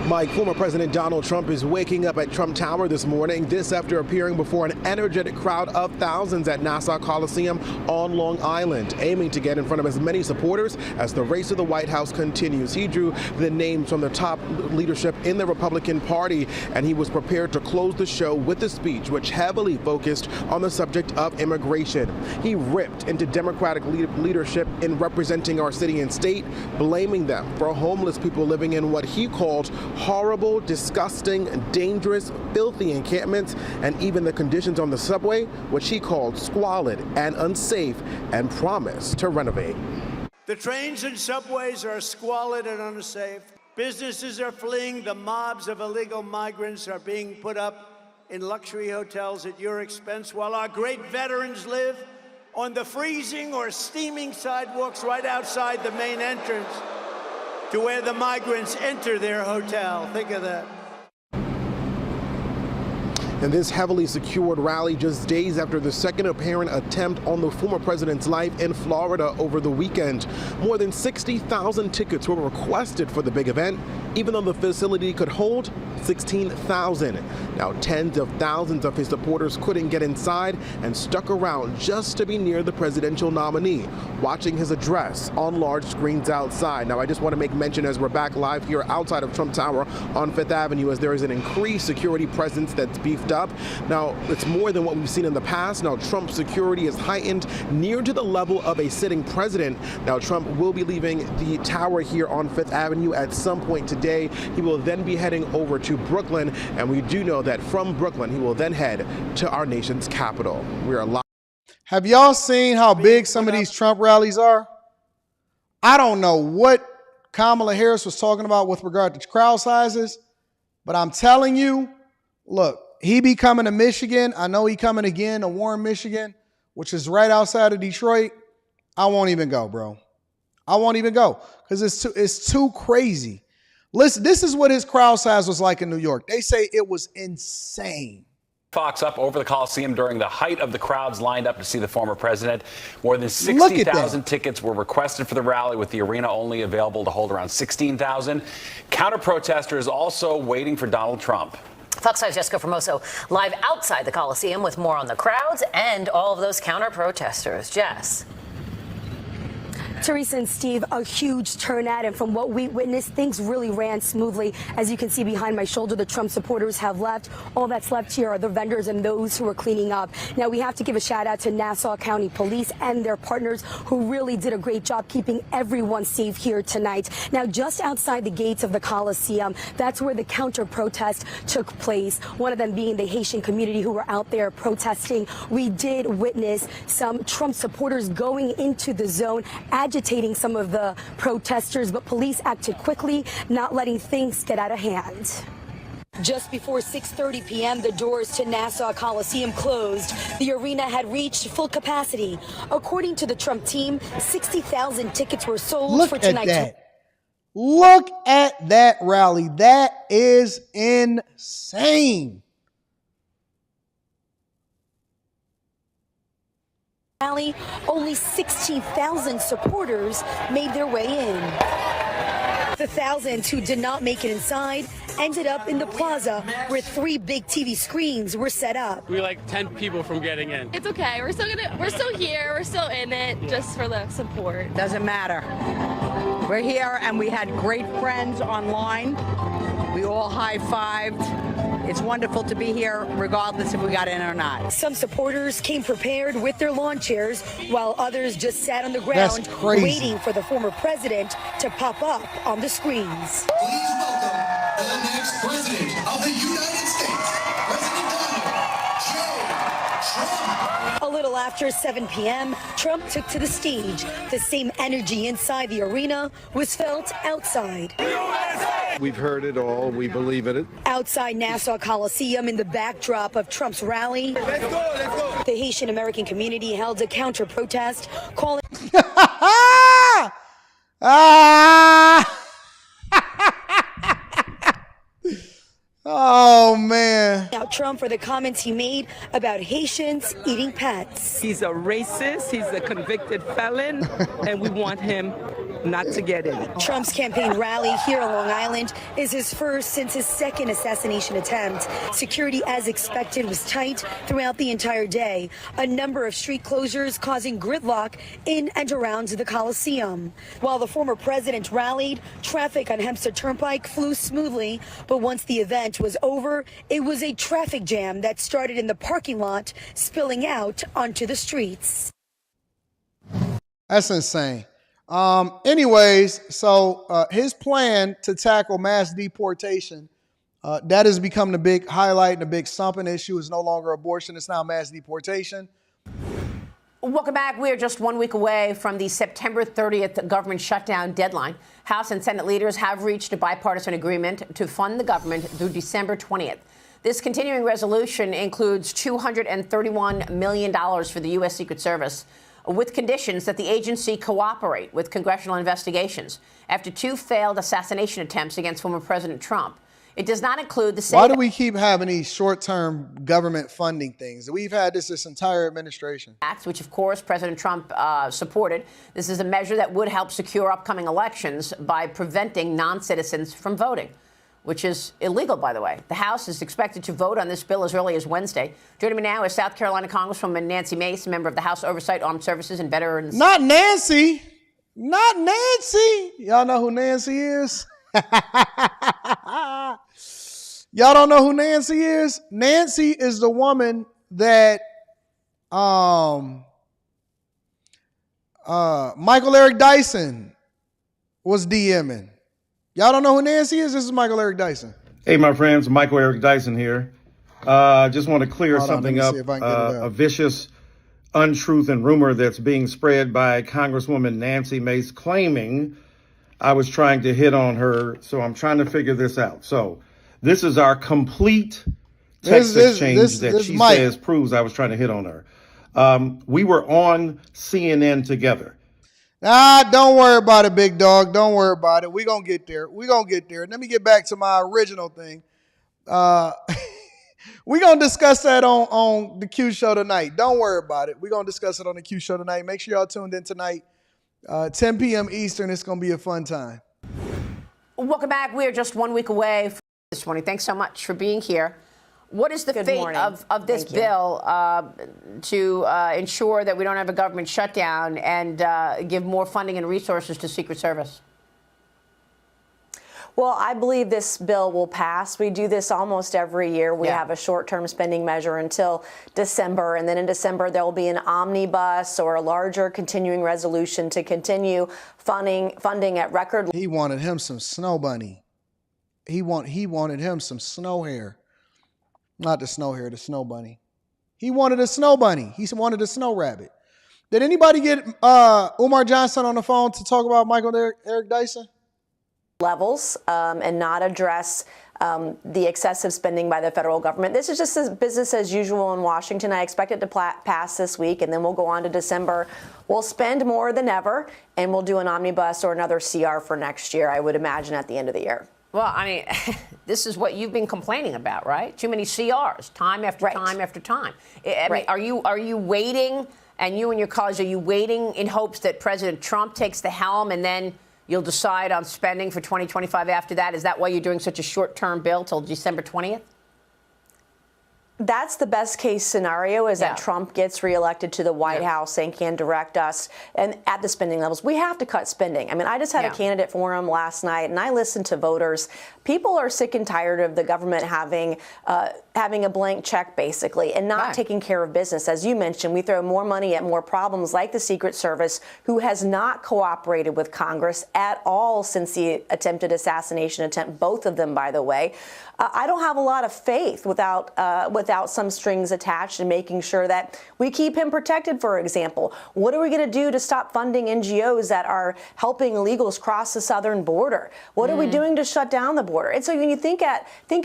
Mike, former President Donald Trump is waking up at Trump Tower this morning. This after appearing before an energetic crowd of thousands at Nassau Coliseum on Long Island, aiming to get in front of as many supporters as the race to the White House continues. He drew the names from the top leadership in the Republican Party, and he was prepared to close the show with a speech which heavily focused on the subject of immigration. He ripped into Democratic leadership in representing our city and state, blaming them for homeless people living in what he called horrible, disgusting, dangerous, filthy encampments, and even the conditions on the subway, which he called squalid and unsafe, and promised to renovate. The trains and subways are squalid and unsafe. Businesses are fleeing. The mobs of illegal migrants are being put up in luxury hotels at your expense, while our great veterans live on the freezing or steaming sidewalks right outside the main entrance to where the migrants enter their hotel. Think of that. And this heavily secured rally just days after the second apparent attempt on the former president's life in Florida over the weekend. More than 60,000 tickets were requested for the big event, even though the facility could hold 16,000. Now, tens of thousands of his supporters couldn't get inside and stuck around just to be near the presidential nominee, watching his address on large screens outside. Now, I just want to make mention as we're back live here outside of Trump Tower on Fifth Avenue, as there is an increased security presence that's beefed up. Now, it's more than what we've seen in the past. Now, Trump's security is heightened near to the level of a sitting president. Now, Trump will be leaving the tower here on Fifth Avenue at some point today. He will then be heading over to Brooklyn, and we do know that from Brooklyn, he will then head to our nation's capital. We are live. Have y'all seen how big some of these Trump rallies are? I don't know what Kamala Harris was talking about with regard to crowd sizes, but I'm telling you, look, he be coming to Michigan. I know he coming again to Warren, Michigan, which is right outside of Detroit. I won't even go, bro. I won't even go because it's too crazy. Listen, this is what his crowd size was like in New York. They say it was insane. Fox up over the Coliseum during the height of the crowds lined up to see the former president. More than 60,000 tickets were requested for the rally, with the arena only available to hold around 16,000. Counter-protesters also waiting for Donald Trump. Fox 5's Jessica Formoso live outside the Coliseum with more on the crowds and all of those counter-protesters. Jess. Teresa and Steve, a huge turnout, and from what we witnessed, things really ran smoothly. As you can see behind my shoulder, the Trump supporters have left. All that's left here are the vendors and those who are cleaning up. Now, we have to give a shout out to Nassau County Police and their partners who really did a great job keeping everyone safe here tonight. Now, just outside the gates of the Coliseum, that's where the counter protest took place, one of them being the Haitian community who were out there protesting. We did witness some Trump supporters going into the zone, agitating some of the protesters, but police acted quickly, not letting things get out of hand. Just before 6:30 p.m., the doors to Nassau Coliseum closed. The arena had reached full capacity. According to the Trump team, 60,000 tickets were sold for tonight. Look at that rally. That is insane. Only 16,000 supporters made their way in. The thousands who did not make it inside ended up in the plaza where 3 big TV screens were set up. We're like 10 people from getting in. It's okay. We're still here. We're still in it just for the support. Doesn't matter. We're here and we had great friends online. We all high-fived. It's wonderful to be here, regardless if we got in or not. Some supporters came prepared with their lawn chairs, while others just sat on the ground waiting for the former president to pop up on the screens. Please welcome the next president of the United States, President Donald J. Trump. A little after 7 p.m., Trump took to the stage. The same energy inside the arena was felt outside. We've heard it all. We believe in it. Outside Nassau Coliseum, in the backdrop of Trump's rally, let's go. The Haitian American community held a counter protest calling. Oh, man. Now, Trump for the comments he made about Haitians eating pets. He's a racist. He's a convicted felon, and we want him not to get in. Trump's campaign rally here on Long Island is his first since his second assassination attempt. Security, as expected, was tight throughout the entire day. A number of street closures causing gridlock in and around the Coliseum. While the former president rallied, traffic on Hempstead Turnpike flew smoothly, but once the event was over, it was a traffic jam that started in the parking lot, spilling out onto the streets. That's insane. Anyways, so his plan to tackle mass deportation, that has become the big highlight and the big stumping issue. Is no longer abortion, it's now mass deportation. Welcome back. We are just 1 week away from the September 30th government shutdown deadline. House and Senate leaders have reached a bipartisan agreement to fund the government through December 20th. This continuing resolution includes $231 million for the U.S. Secret Service, with conditions that the agency cooperate with congressional investigations after 2 failed assassination attempts against former President Trump. It does not include the same. Why do we keep having these short-term government funding things? We've had this entire administration. Act, which, of course, President Trump supported. This is a measure that would help secure upcoming elections by preventing non-citizens from voting. which is illegal, by the way. The House is expected to vote on this bill as early as Wednesday. Joining me now is South Carolina Congresswoman Nancy Mace, member of the House Oversight, Armed Services, and Veterans. Not Nancy. Not Nancy. Y'all know who Nancy is? Y'all don't know who Nancy is? Nancy is the woman that Michael Eric Dyson was DMing. Y'all don't know who Nancy is? This is Michael Eric Dyson. Hey, my friends, Michael Eric Dyson here. Just want to clear something up. A vicious untruth and rumor that's being spread by Congresswoman Nancy Mace, claiming I was trying to hit on her. So I'm trying to figure this out. So this is our complete text exchange that she says proves I was trying to hit on her. We were on CNN together. Don't worry about it, big dog. Don't worry about it. We're going to get there. We're going to get there. Let me get back to my original thing. We're going to discuss that on the Q show tonight. Don't worry about it. We're going to discuss it on the Q show tonight. Make sure y'all tuned in tonight, 10 p.m. Eastern. It's going to be a fun time. Welcome back. We are just 1 week away from this morning. Thanks so much for being here. What is the fate of this bill to ensure that we don't have a government shutdown and give more funding and resources to Secret Service? Well, I believe this bill will pass. We do this almost every year. We have a short-term spending measure until December, and then in December there will be an omnibus or a larger continuing resolution to continue funding at record. He wanted him some snow bunny. He wanted him some snow hair. Not the snow hair, the snow bunny. He wanted a snow bunny. He wanted a snow rabbit. Did anybody get Umar Johnson on the phone to talk about Michael Eric Dyson? Levels and not address the excessive spending by the federal government. This is just business as usual in Washington. I expect it to pass this week, and then we'll go on to December. We'll spend more than ever, and we'll do an omnibus or another CR for next year, I would imagine, at the end of the year. Well, I mean, this is what you've been complaining about, right? Too many CRs, time after time after time. I mean, are you waiting, and you and your colleagues, are you waiting in hopes that President Trump takes the helm and then you'll decide on spending for 2025 after that? Is that why you're doing such a short-term bill till December 20th? That's the best case scenario, is that Trump gets reelected to the White House and can direct us and at the spending levels. We have to cut spending. I mean, I just had a candidate forum last night, and I listened to voters. People are sick and tired of the government having a blank check, basically, and not taking care of business. As you mentioned, we throw more money at more problems like the Secret Service, who has not cooperated with Congress at all since the attempted assassination attempt, both of them, by the way. I don't have a lot of faith without some strings attached and making sure that we keep him protected, for example. What are we going to do to stop funding NGOs that are helping illegals cross the southern border? What are we doing to shut down the border? And so when you think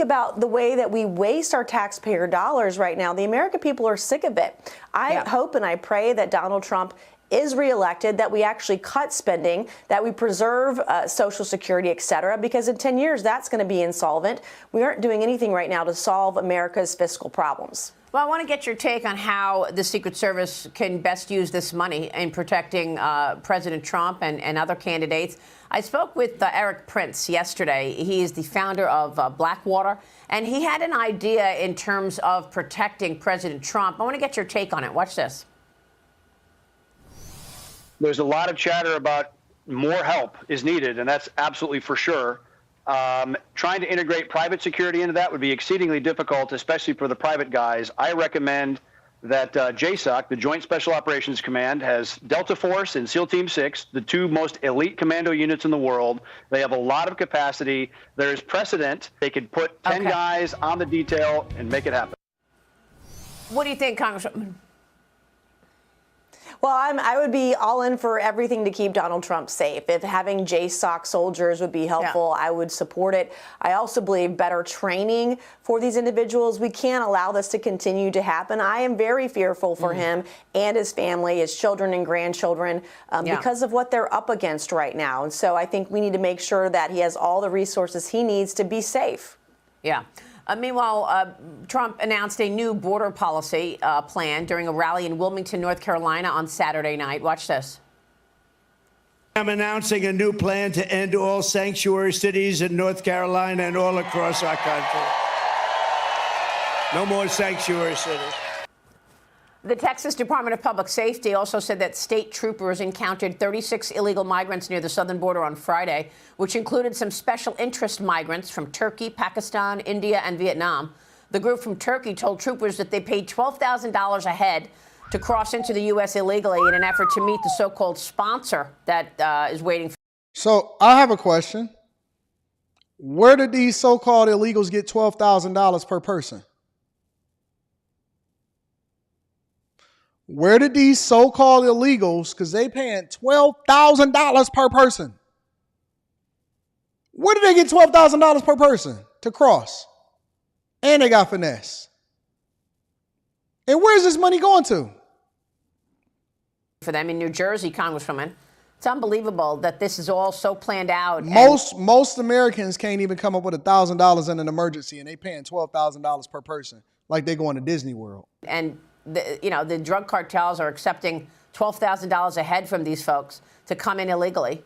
about the way that we waste our taxpayer dollars right now, the American people are sick of it. I hope and I pray that Donald Trump is reelected, that we actually cut spending, that we preserve Social Security, et cetera, because in 10 years, that's going to be insolvent. We aren't doing anything right now to solve America's fiscal problems. Well, I want to get your take on how the Secret Service can best use this money in protecting President Trump and other candidates. I spoke with Eric Prince yesterday. He is the founder of Blackwater, and he had an idea in terms of protecting President Trump. I want to get your take on it. Watch this. There's a lot of chatter about more help is needed, and that's absolutely for sure. Trying to integrate private security into that would be exceedingly difficult, especially for the private guys. I recommend that JSOC, the Joint Special Operations Command, has Delta Force and SEAL Team 6, the two most elite commando units in the world. They have a lot of capacity. There is precedent. They could put 10 guys on the detail and make it happen. What do you think, Congresswoman? Well, I would be all in for everything to keep Donald Trump safe. If having JSOC soldiers would be helpful, I would support it. I also believe better training for these individuals. We can't allow this to continue to happen. I am very fearful for him and his family, his children and grandchildren, because of what they're up against right now. And so I think we need to make sure that he has all the resources he needs to be safe. Yeah. Meanwhile, Trump announced a new border policy plan during a rally in Wilmington, North Carolina on Saturday night. Watch this. I'm announcing a new plan to end all sanctuary cities in North Carolina and all across our country. No more sanctuary cities. The Texas Department of Public Safety also said that state troopers encountered 36 illegal migrants near the southern border on Friday, which included some special interest migrants from Turkey, Pakistan, India, and Vietnam. The group from Turkey told troopers that they paid $12,000 a head to cross into the U.S. illegally in an effort to meet the so-called sponsor that is waiting for. So I have a question. Where did these so-called illegals get $12,000 per person? Where did these so-called illegals, because they paying $12,000 per person, where did they get $12,000 per person to cross? And they got finesse. And where's this money going to? For them in New Jersey, Congresswoman. It's unbelievable that this is all so planned out. Most Americans can't even come up with $1,000 in an emergency, and they paying $12,000 per person, like they going to Disney World. And the drug cartels are accepting $12,000 a head from these folks to come in illegally.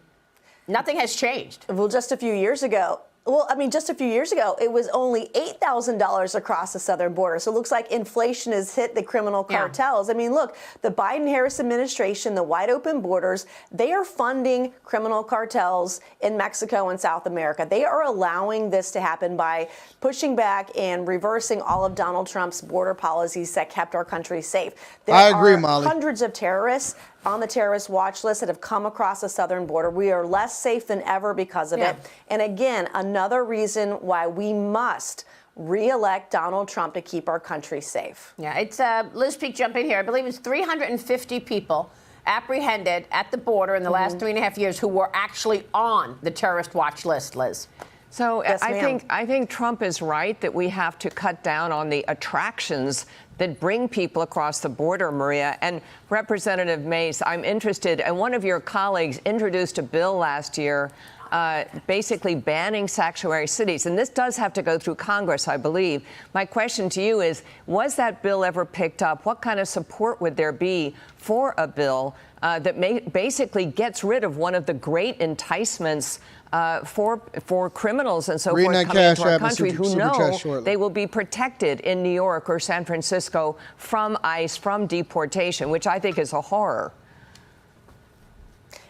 Nothing has changed. Well, just a few years ago, it was only $8,000 across the southern border. So it looks like inflation has hit the criminal cartels. I mean, look, the Biden-Harris administration, the wide open borders, they are funding criminal cartels in Mexico and South America. They are allowing this to happen by pushing back and reversing all of Donald Trump's border policies that kept our country safe. I agree, Molly. Molly. Hundreds of terrorists on the terrorist watch list that have come across the southern border. We are less safe than ever because of it. And again, another reason why we must re-elect Donald Trump to keep our country safe. Yeah, it's Liz Peek, jump in here. I believe it's 350 people apprehended at the border in the last 3.5 years who were actually on the terrorist watch list, Liz. So Yes, I think Trump is right that we have to cut down on the attractions that bring people across the border, Maria. And Representative Mace, I'm interested, and one of your colleagues introduced a bill last year basically banning sanctuary cities. And this does have to go through Congress, I believe. My question to you is, was that bill ever picked up? What kind of support would there be for a bill that basically gets rid of one of the great enticements for criminals and so forth coming into our country who know they will be protected in New York or San Francisco from ICE, from deportation, which I think is a horror.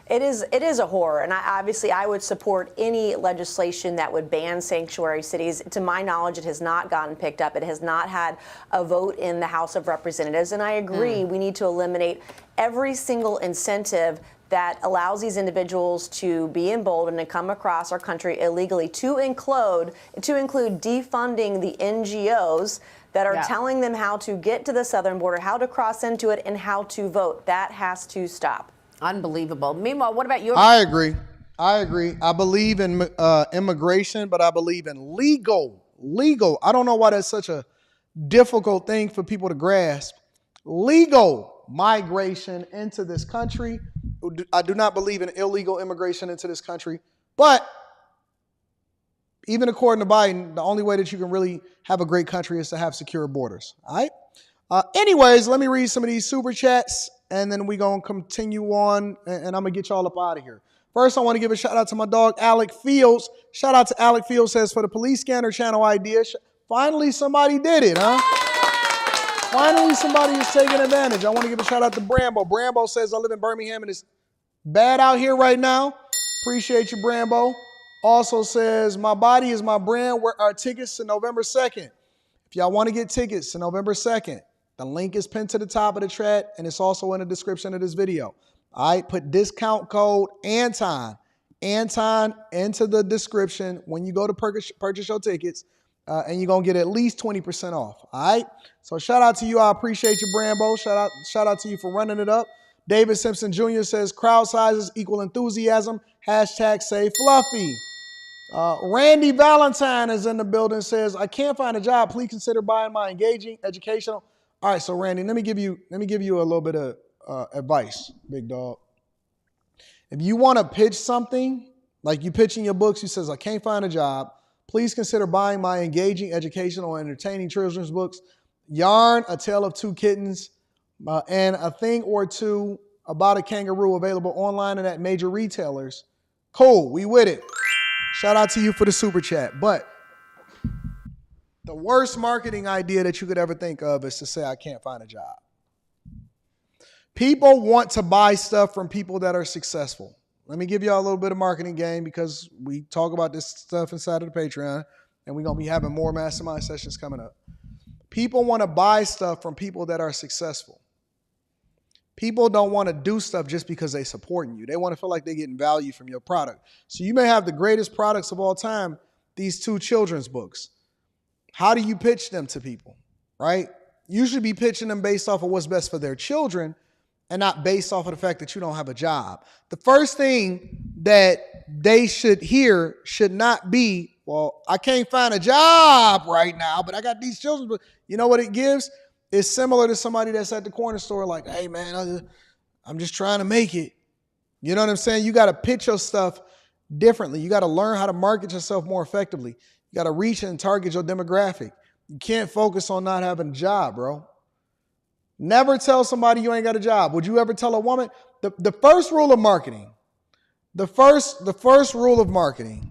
It is a horror, and I would support any legislation that would ban sanctuary cities. To my knowledge, it has not gotten picked up. It has not had a vote in the House of Representatives, and I agree we need to eliminate every single incentive that allows these individuals to be emboldened and come across our country illegally, to include defunding the NGOs that are telling them how to get to the southern border, how to cross into it, and how to vote. That has to stop. Unbelievable. Meanwhile, what about your... I agree. I believe in immigration, but I believe in legal. I don't know why that's such a difficult thing for people to grasp. Legal migration into this country. I do not believe in illegal immigration into this country. But even according to Biden, the only way that you can really have a great country is to have secure borders. All right? Anyways, let me read some of these super chats, and then we're going to continue on, and I'm going to get y'all up out of here. First, I want to give a shout out to my dog, Alec Fields. Shout out to Alec Fields, says, for the police scanner channel idea. Finally, somebody did it, huh? Finally, somebody is taking advantage. I want to give a shout out to Brambo. Brambo says, I live in Birmingham, and it's bad out here right now. Appreciate you, Brambo. Also says, my body is my brand. Where are tickets to November 2nd? If y'all want to get tickets to November 2nd, the link is pinned to the top of the chat, and it's also in the description of this video. All right, put discount code Anton into the description when you go to purchase your tickets, and you're going to get at least 20% off. All right, so shout out to you. I appreciate you, Brambo. Shout out to you for running it up. David Simpson Jr. says, crowd sizes equal enthusiasm. Hashtag say fluffy. Randy Valentine is in the building, says, I can't find a job. Please consider buying my engaging educational. All right, so Randy, let me give you a little bit of advice, big dog. If you want to pitch something, like you pitching your books, you says, I can't find a job. Please consider buying my engaging educational and entertaining children's books, Yarn, A Tale of Two Kittens, and A Thing or Two about a kangaroo available online and at major retailers. Cool, we with it. Shout out to you for the super chat. But the worst marketing idea that you could ever think of is to say, I can't find a job. People want to buy stuff from people that are successful. Let me give y'all a little bit of marketing game because we talk about this stuff inside of the Patreon, and we're going to be having more mastermind sessions coming up. People want to buy stuff from people that are successful. People don't want to do stuff just because they're supporting you. They want to feel like they're getting value from your product. So you may have the greatest products of all time, these 2 children's books. How do you pitch them to people, right? You should be pitching them based off of what's best for their children and not based off of the fact that you don't have a job. The first thing that they should hear should not be, well, I can't find a job right now, but I got these children. But you know what it gives? It's similar to somebody that's at the corner store like, hey, man, I'm just trying to make it. You know what I'm saying? You got to pitch your stuff differently. You got to learn how to market yourself more effectively. You got to reach and target your demographic. You can't focus on not having a job, bro. Never tell somebody you ain't got a job. Would you ever tell a woman? The first rule of marketing, the first rule of marketing,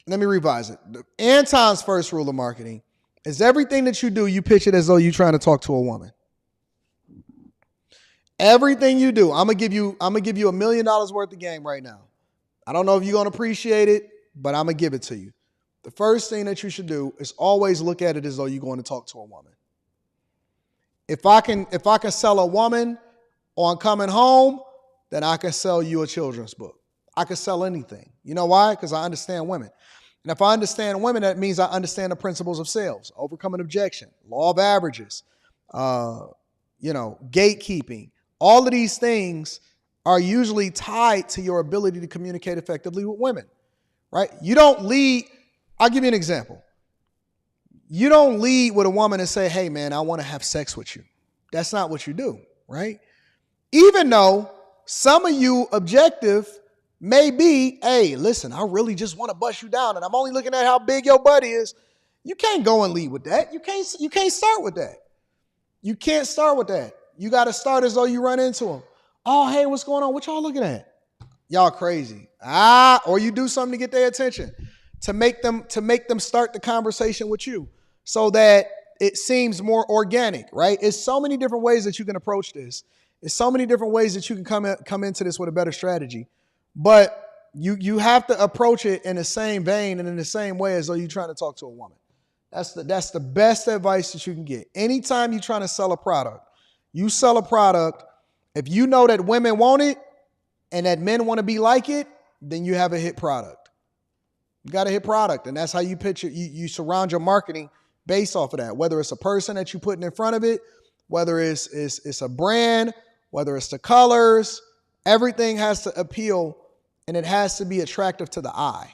let me revise it. Anton's first rule of marketing is everything that you do, you pitch it as though you're trying to talk to a woman. Everything you do, I'm gonna give you $1 million worth of game right now. I don't know if you're gonna appreciate it, but I'm gonna give it to you. The first thing that you should do is always look at it as though you're going to talk to a woman. If I can sell a woman on coming home, then I can sell you a children's book. I can sell anything. You know why? Because I understand women. And if I understand women, that means I understand the principles of sales, overcoming objection, law of averages, gatekeeping. All of these things are usually tied to your ability to communicate effectively with women, right? You don't lead. I'll give you an example. You don't lead with a woman and say, hey, man, I want to have sex with you. That's not what you do, right? Even though some of you objective may be, hey, listen, I really just want to bust you down and I'm only looking at how big your butt is. You can't go and lead with that. You can't start with that. You can't start with that. You got to start as though you run into them. Oh, hey, what's going on? What y'all looking at? Y'all crazy. Or you do something to get their attention, to make them start the conversation with you so that it seems more organic, right? It's so many different ways that you can approach this. It's so many different ways that you can come into this with a better strategy. But you have to approach it in the same vein and in the same way as though you're trying to talk to a woman. That's the best advice that you can get. Anytime you're trying to sell a product, you sell a product, if you know that women want it and that men want to be like it, then you have a hit product. You got a hit product, and that's how you pitch it. You surround your marketing based off of that, whether it's a person that you're putting in front of it, whether it's a brand, whether it's the colors, everything has to appeal and it has to be attractive to the eye.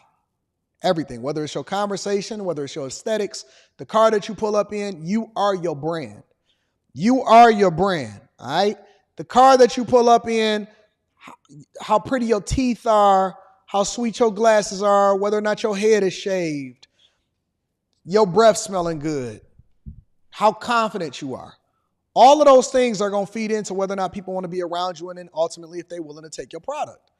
Everything, whether it's your conversation, whether it's your aesthetics, the car that you pull up in, you are your brand. You are your brand, all right? The car that you pull up in, how pretty your teeth are, how sweet your glasses are, whether or not your head is shaved, your breath smelling good, how confident you are. All of those things are going to feed into whether or not people want to be around you and then ultimately if they're willing to take your product.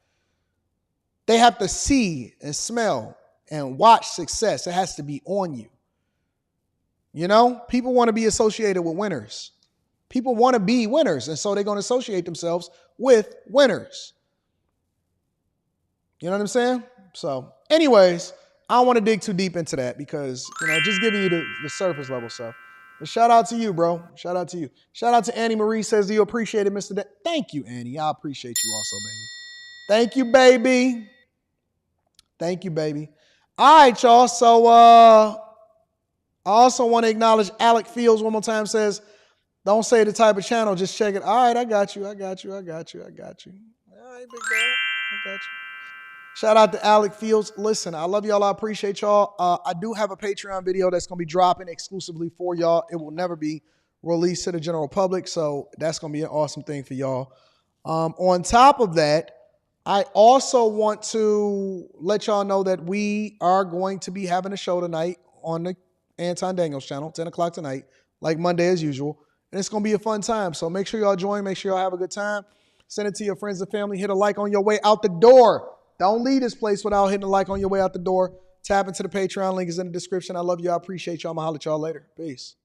They have to see and smell and watch success. It has to be on you. You know, people want to be associated with winners. People want to be winners, and so they're going to associate themselves with winners. You know what I'm saying? So anyways, I don't want to dig too deep into that because, just giving you the surface level stuff. But shout out to you, bro. Shout out to you. Shout out to Annie Marie says, do you appreciate it, Mr. Thank you, Annie. I appreciate you also, baby. Thank you, baby. Thank you, baby. All right, y'all. So I also want to acknowledge Alec Fields one more time says, don't say the type of channel, just check it. All right, I got you. All right, big dog. I got you. Shout out to Alec Fields. Listen, I love y'all. I appreciate y'all. I do have a Patreon video that's going to be dropping exclusively for y'all. It will never be released to the general public, so that's going to be an awesome thing for y'all. On top of that, I also want to let y'all know that we are going to be having a show tonight on the Anton Daniels channel, 10 o'clock tonight, like Monday as usual. And it's going to be a fun time. So make sure y'all join. Make sure y'all have a good time. Send it to your friends and family. Hit a like on your way out the door. Don't leave this place without hitting a like on your way out the door. Tap into the Patreon. Link is in the description. I love you. I appreciate y'all. I'm going to holler at y'all later. Peace.